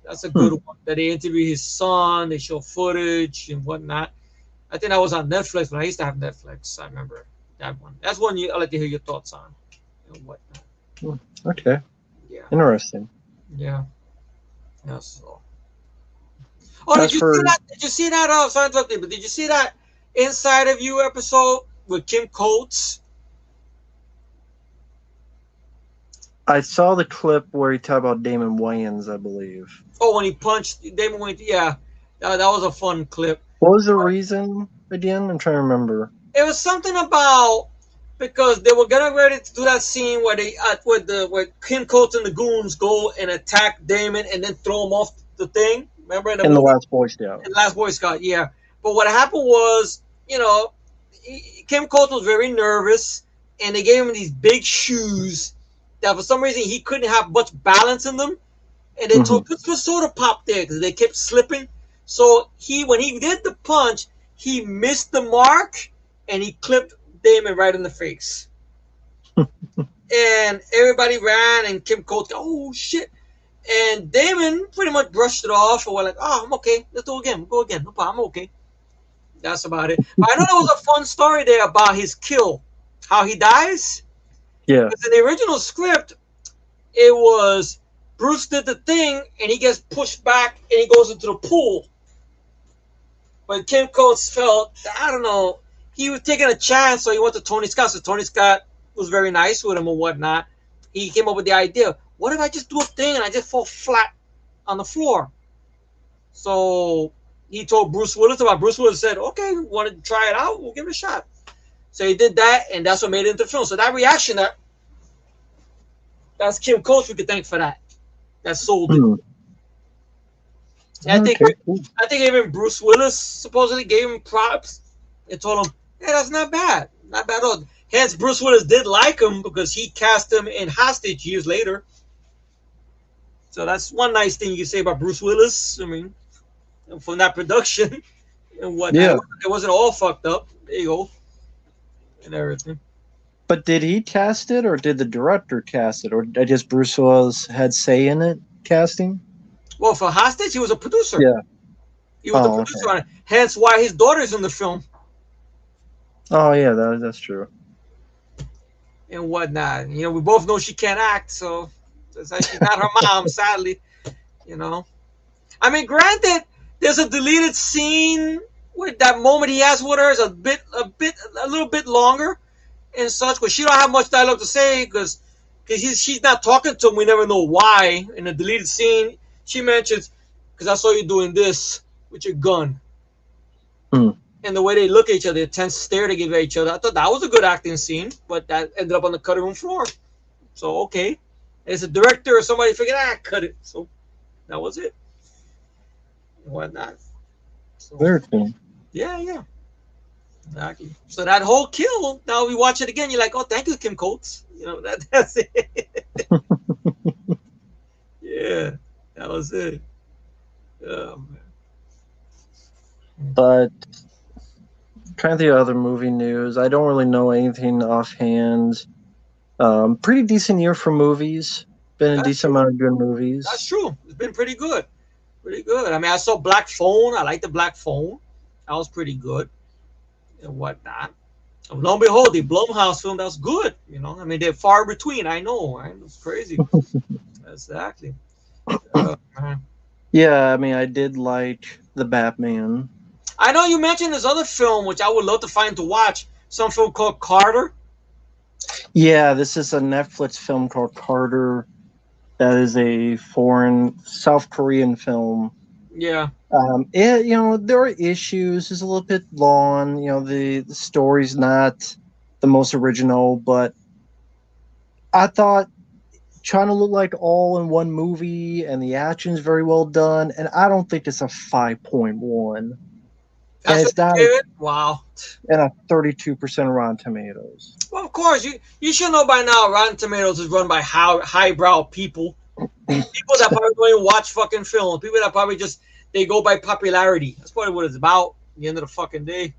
That's a Hmm. good one. That they interview his son, they show footage and whatnot. I think that was on Netflix when I used to have Netflix. I remember that one. That's one I'd like to hear your thoughts on and whatnot. Hmm. Okay. Yeah. Interesting. Yeah. Yeah. So. Oh, As for Did you see that? Sorry to interrupt you, but did you see that Inside of You episode with Kim Coates? I saw the clip where he talked about Damon Wayans, I believe. Oh, when he punched Damon Wayne. Yeah, that was a fun clip. What was the reason again? I'm trying to remember. It was something about because they were getting ready to do that scene where where Kim Coates and the goons go and attack Damon and then throw him off the thing. Remember in the In the movie, Last Boy Scout. in Last Boy Scout? Yeah. But what happened was, Kim Coates was very nervous, and they gave him these big shoes that for some reason he couldn't have much balance in them, and they Hmm. told put soda pop there because they kept slipping. So when he did the punch, he missed the mark and he clipped Damon right in the face. And everybody ran, and Kim Coates, oh shit! And Damon pretty much brushed it off, and we're like, oh, I'm okay. Let's do it again. We'll go again. No problem. I'm okay. That's about it. But I know there was a fun story there about his kill, how he dies. Yeah. Because in the original script, it was Bruce did the thing, and he gets pushed back, and he goes into the pool. But Kim Coates felt, I don't know, he was taking a chance, so he went to Tony Scott. So Tony Scott was very nice with him and whatnot. He came up with the idea, what if I just do a thing and I just fall flat on the floor? So he told Bruce Willis about. Bruce Willis said, okay, want to try it out? We'll give it a shot. So he did that, and that's what made it into the film. So that reaction, that That's Kim Coates we could thank for that. That sold it. Hmm. And Okay, cool. I think even Bruce Willis supposedly gave him props and told him, "Hey, that's not bad, not bad at all." Hence, Bruce Willis did like him because he cast him in Hostage years later. So that's one nice thing you can say about Bruce Willis. I mean, from that production and whatnot, Yeah. it wasn't all fucked up. There you go, and everything. But did he cast it, or did the director cast it, or did just Bruce Willis had say in it casting? Well, for Hostage, he was a producer. Yeah. He was the Oh, producer okay. on it. Hence, why his daughter's in the film Oh, yeah, that's true. and whatnot. You know, we both know she can't act, so she's not her mom, sadly. You know, I mean, granted, there's a deleted scene where that moment he has with her is a little bit longer and such, but she don't have much dialogue to say because she's not talking to him. We never know why. In the deleted scene, she mentions, "Because I saw you doing this with your gun." Hmm. And the way they look at each other, the tense stare they give at each other. I thought that was a good acting scene, but that ended up on the cutting room floor. So okay, as a director or somebody figured, cut it. So that was it. And whatnot. So Very cool. yeah, yeah, exactly. So that whole kill. Now we watch it again. You're like, oh, thank you, Kim Coates. You know that's it. Yeah, that was it. Oh, But trying to think of other movie news, I don't really know anything offhand. Pretty decent year for movies. Been a that's decent true. amount of good That's movies. true. It's been pretty good. Pretty good. I mean, I saw Black Phone. I like the Black Phone. That was pretty good and whatnot. And lo and behold, the Blumhouse film that was good. You know, I mean, they're far between. I know, right? It's crazy. Exactly. Man. Yeah, I mean, I did like the Batman. I know you mentioned this other film, which I would love to find to watch. Some film called Carter. Yeah, this is a Netflix film called Carter. That is a foreign South Korean film. Yeah. There are issues. It's a little bit long. The story's not the most original, but I thought trying to look like all in one movie and the action's very well done. And I don't think it's a 5.1, and That's what it's not you gave it? Wow. and a 32% Rotten Tomatoes. Well, of course, you should know by now Rotten Tomatoes is run by highbrow people. People that probably don't even watch fucking film. People that probably just they go by popularity. That's probably what it's about at the end of the fucking day.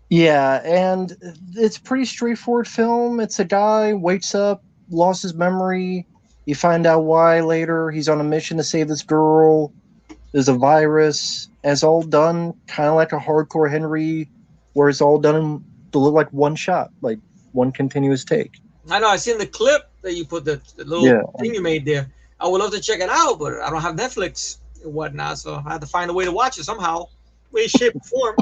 Yeah, and it's a pretty straightforward film. It's a guy wakes up, lost his memory. You find out why later. He's on a mission to save this girl. There's a virus. And it's all done kind of like a hardcore Henry, where it's all done to look like one shot, like one continuous take. I know I seen the clip that you put the little Yeah, thing you made there. I would love to check it out, but I don't have Netflix and whatnot, so I had to find a way to watch it somehow, way, shape, or form.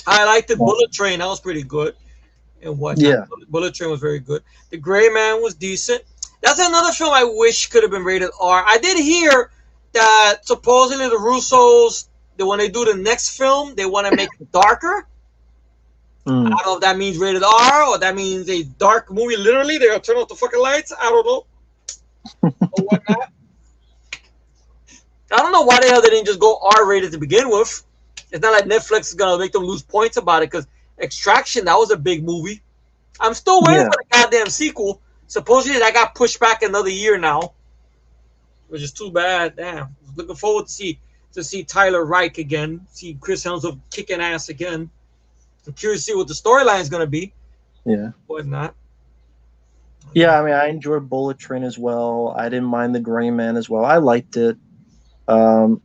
I liked the Bullet Train. That was pretty good and whatnot. yeah, Bullet Train was very good. The Gray Man was decent. That's another film I wish could have been rated R. I did hear that supposedly the Russos, when they do the next film, they want to make it darker. I mm, don't know if that means rated R or that means a dark movie. Literally, they're gonna turn off the fucking lights. I don't know or whatnot. I don't know why the hell they didn't just go R rated to begin with. It's not like Netflix is gonna make them lose points about it because Extraction, that was a big movie. I'm still waiting yeah. for the goddamn sequel. Supposedly that got pushed back another year now, which is too bad. Damn. Looking forward to see Tyler Reich again, see Chris Hemsworth kicking ass again. I'm curious to see what the storyline is gonna be. Yeah. Whatnot. Yeah, I mean, I enjoyed Bullet Train as well. I didn't mind The Gray Man as well. I liked it. Um,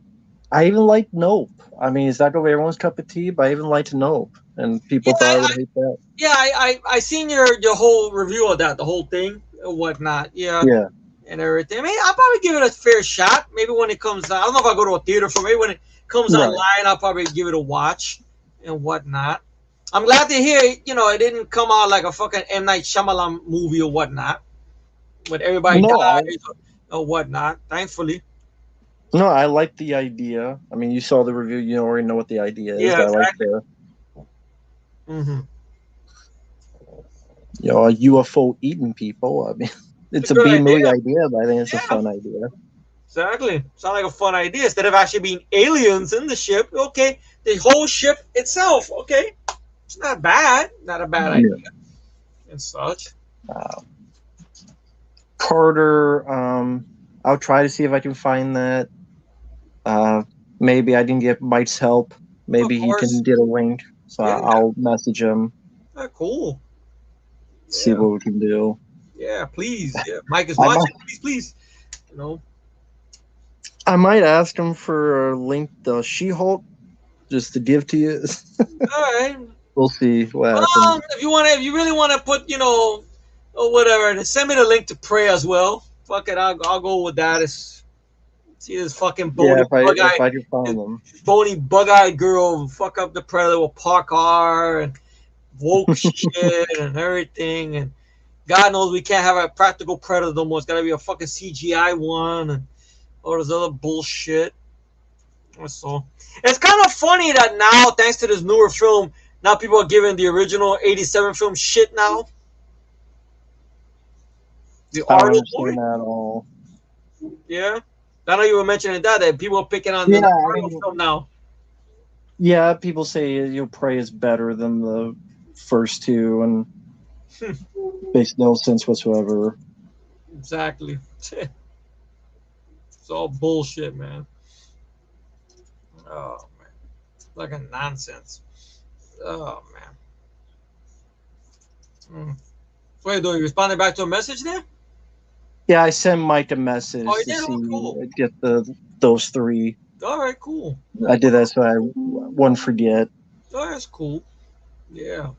I even liked Nope. I mean, it's not gonna be everyone's cup of tea, but I even liked Nope, and Yeah, people thought I would hate that. I seen your whole review of that, the whole thing and whatnot. Yeah, Yeah, and everything. I mean, I'll probably give it a fair shot. Maybe when it comes out, I don't know if I'll go to a theater for. Maybe when it comes right. online, I'll probably give it a watch and whatnot. I'm glad to hear it didn't come out like a fucking M Night Shyamalan movie or whatnot, when everybody No, I dies or whatnot. Thankfully, no, I like the idea. I mean, you saw the review, you already know what the idea is, yeah, but I like exactly. the Hmm. A UFO eating people. I mean, It's a it's a good B movie idea. idea, but I think it's a Yeah, fun idea. exactly. Sound like a fun idea. Instead of actually being aliens in the ship, okay, the whole ship itself, okay, it's not bad. Not a bad Yeah. idea and such. Uh, Carter, I'll try to see if I can find that. Uh, Maybe I didn't get Mike's help. Of Maybe he course. can get a link. So Yeah. I'll message him, Cool. see Yeah. what we can do. Yeah. Please. Yeah. Mike is I watching. might, Please, please. You know. I might ask him for a link to She-Hulk just to give to you. All right. We'll see what happens. If you really want to put, or whatever, then send me the link to pray as well. Fuck it, I'll go with that. See this fucking Yeah, bony bug if eyed, I can find them. bony bug eyed girl fuck up the predator with park car and woke shit and everything. And God knows we can't have a practical predator no more. It's gotta be a fucking CGI one and all this other bullshit. So it's kind of funny that now, thanks to this newer film, now people are giving the original '87 film shit now. The I don't Arnold understand movie, that at all. yeah. I know you were mentioning that people are picking on the Yeah, I Arnold mean, film now. yeah, people say Prey is better than the first two, and makes no sense whatsoever. Exactly. It's all bullshit, man. Oh man, like a nonsense. Oh man. Mm. What are you doing? You responding back to a message there? Yeah, I sent Mike a Oh, message you to did? Oh, see cool. get those three. All right, cool. I did that so I wouldn't forget. Oh, that's cool. Yeah.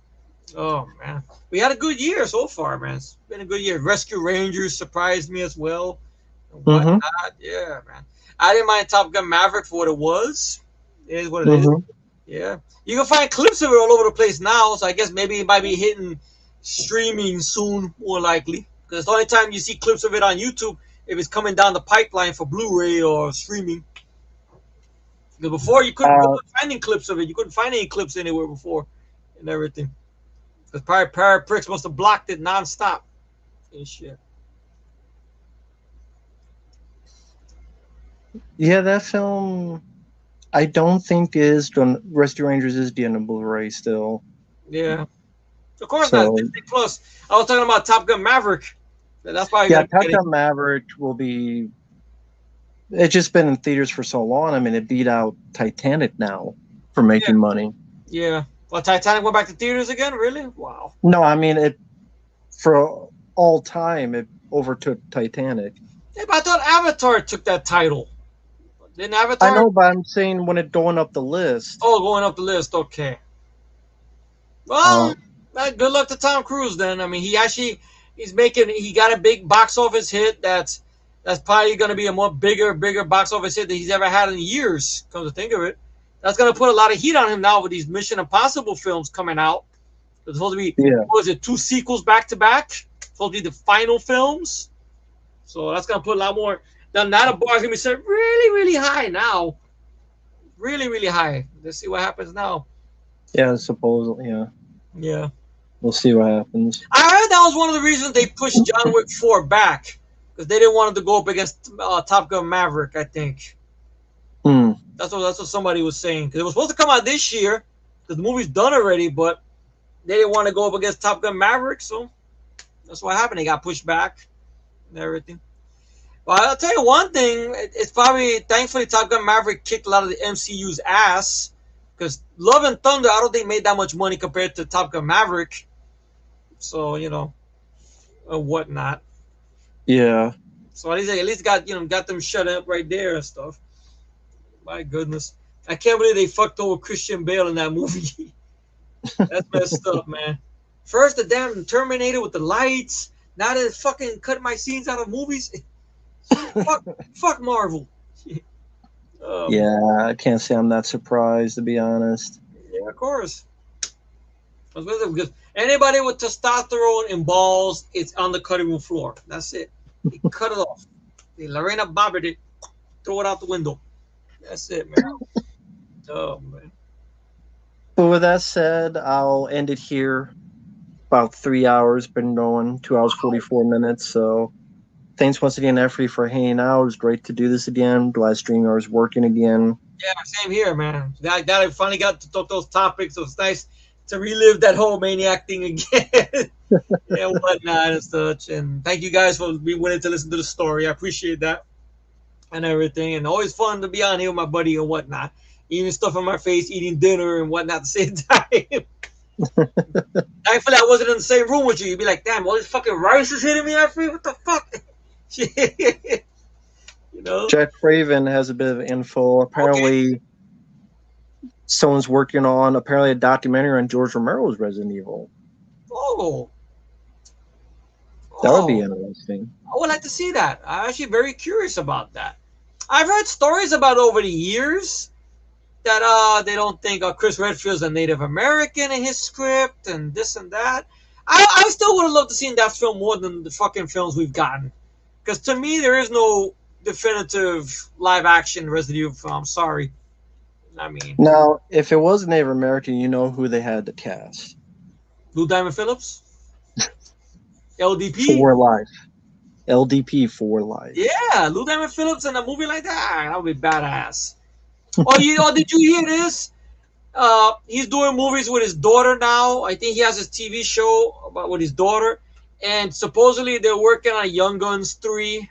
Oh man, we had a good year so far, man. It's been a good year. Rescue Rangers surprised me as well, and Mm-hmm. whatnot. Yeah, man. I didn't mind Top Gun Maverick for what it was. It is what it is. Mm-hmm. Yeah, you can find clips of it all over the place now. So I guess maybe it might be hitting streaming soon, more likely. Because it's the only time you see clips of it on YouTube if it's coming down the pipeline for Blu-ray or streaming. Because before you couldn't go Uh, finding clips of it. You couldn't find any clips anywhere before, and everything. Because probably Paraprix must have blocked it nonstop and shit. yeah, that film. I don't think is going. Rescue Rangers is getting a Blu-ray still. Yeah. Of course not. So Disney Plus. I was talking about Top Gun Maverick. That's probably yeah, gonna be Top getting. Gun Maverick will be. It's just been in theaters for so long. I mean, it beat out Titanic now for Yeah. making money. Yeah. Well, Titanic went back to theaters again. Really? Wow. No, I mean it for all time. It overtook Titanic. Yeah, but I thought Avatar took that title. Didn't I Avatar? know, but I'm saying when it going up the list. Oh, going up the list. Okay. Uh, Well, good luck to Tom Cruise then. I mean, he got a big box office hit. That's probably going to be a bigger box office hit that he's ever had in years. Come to think of it, that's going to put a lot of heat on him now with these Mission Impossible films coming out. There's supposed to be, yeah, what was it, two sequels back to back? Supposed to be the final films. So that's going to put a lot more. Then that bar is going to be set really high now. Really high. Let's see what happens now. yeah, supposedly, yeah. Yeah. We'll see what happens. I heard that was one of the reasons they pushed John Wick 4 back because they didn't want him to go up against Top Gun Maverick. I think Hmm. that's what somebody was saying because it was supposed to come out this year because the movie's done already, but they didn't want to go up against Top Gun Maverick, so that's what happened. They got pushed back and everything. But I'll tell you one thing: it's probably thankfully Top Gun Maverick kicked a lot of the MCU's ass because Love and Thunder I don't think made that much money compared to Top Gun Maverick. So whatnot. Yeah. So at least got them shut up right there and stuff. My goodness, I can't believe they fucked over Christian Bale in that movie. That's messed up, man. First the damn Terminator with the lights. Now they fucking cut my scenes out of movies. fuck Marvel. Yeah, I can't say I'm that surprised to be honest. Yeah, of course. Because anybody with testosterone and balls, it's on the cutting room floor. That's it. They cut it off. They Lorena Bobbitt it, throw it out the window. That's it, man. Oh man. But with that said, I'll end it here. about 3 hours been going, 2 hours 44 minutes. So thanks once again, Effie, for hanging out. It was great to do this again. Glad StreamYard is working again. Yeah, same here, man. I finally got to talk those topics. So it's nice to relive that whole maniac thing again and whatnot and such. And thank you guys for being willing to listen to the story. I appreciate that and everything. And always fun to be on here with my buddy and whatnot. Even stuff on my face, eating dinner and whatnot at the same time. Thankfully, I wasn't in the same room with you. You'd be like, damn, all this fucking rice is hitting me out free. What the fuck? You know? Jack Craven has a bit of info. Apparently, Okay. someone's working on a documentary on George Romero's Resident Evil. Oh. That would be Oh. interesting. I would like to see that. I'm actually very curious about that. I've heard stories about over the years that they don't think Chris Redfield's a Native American in his script and this and that. I still would have loved to see that film more than the fucking films we've gotten. Because to me, there is no definitive live action Resident Evil film. I'm sorry. I mean, Now, if it was Native American, you know who they had to cast Lou Diamond Phillips, LDP. for life. LDP for life. Yeah, Lou Diamond Phillips in a movie like that would be badass. Did you hear this? He's doing movies with his daughter now. I think he has his TV show about with his daughter, and supposedly they're working on Young Guns 3.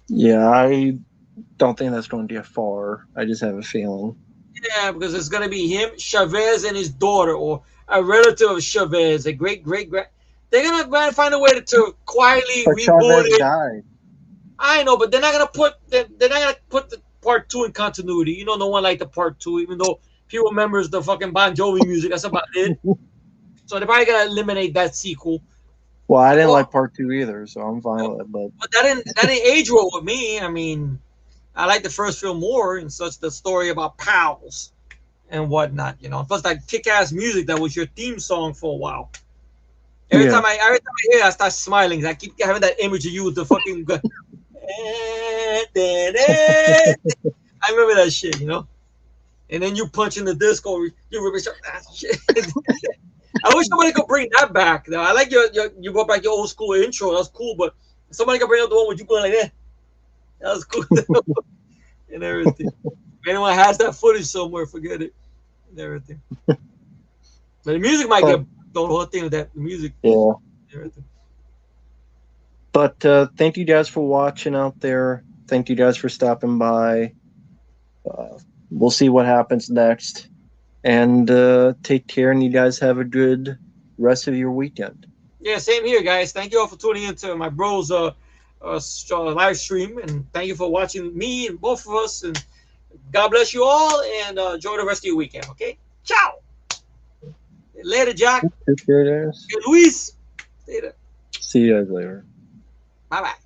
Yeah, I don't think that's going to get far. I just have a feeling. Yeah, because it's gonna be him, Chavez, and his daughter, or a relative of Chavez, a great grand. They're gonna find a way to quietly But reboot Chavez it. died. I know, but they're not gonna put the part two in continuity. You know, no one liked the part two, even though people remembers the fucking Bon Jovi music. That's about it. So they're probably gonna eliminate that sequel. Well, I didn't Well, like part 2 either, so I'm fine with it. but that didn't age well with me. I mean, I like the first film more, and such the story about pals and whatnot. You know, plus that kick-ass music that was your theme song for a while. Every Yeah. time I hear it, I start smiling. I keep having that image of you with the fucking. I remember that shit, you know. And then you punch in the disco, you rip it. Ah, shit. I wish somebody could bring that back. Though. I like you brought back your old school intro. That's cool, but somebody could bring up the one with you going like that. That was cool. And everything. If anyone has that footage somewhere, forget it. And everything. But the music might get the whole thing with that. The music. Yeah. Everything. But thank you guys for watching out there. Thank you guys for stopping by. We'll see what happens next. And take care, and you guys have a good rest of your weekend. Yeah, same here, guys. Thank you all for tuning into my bros live stream, and thank you for watching me and both of us. And God bless you all, and enjoy the rest of your weekend. Okay, ciao. Later, Jack. Take care, guys. Luis. Later. See you guys later. Bye bye.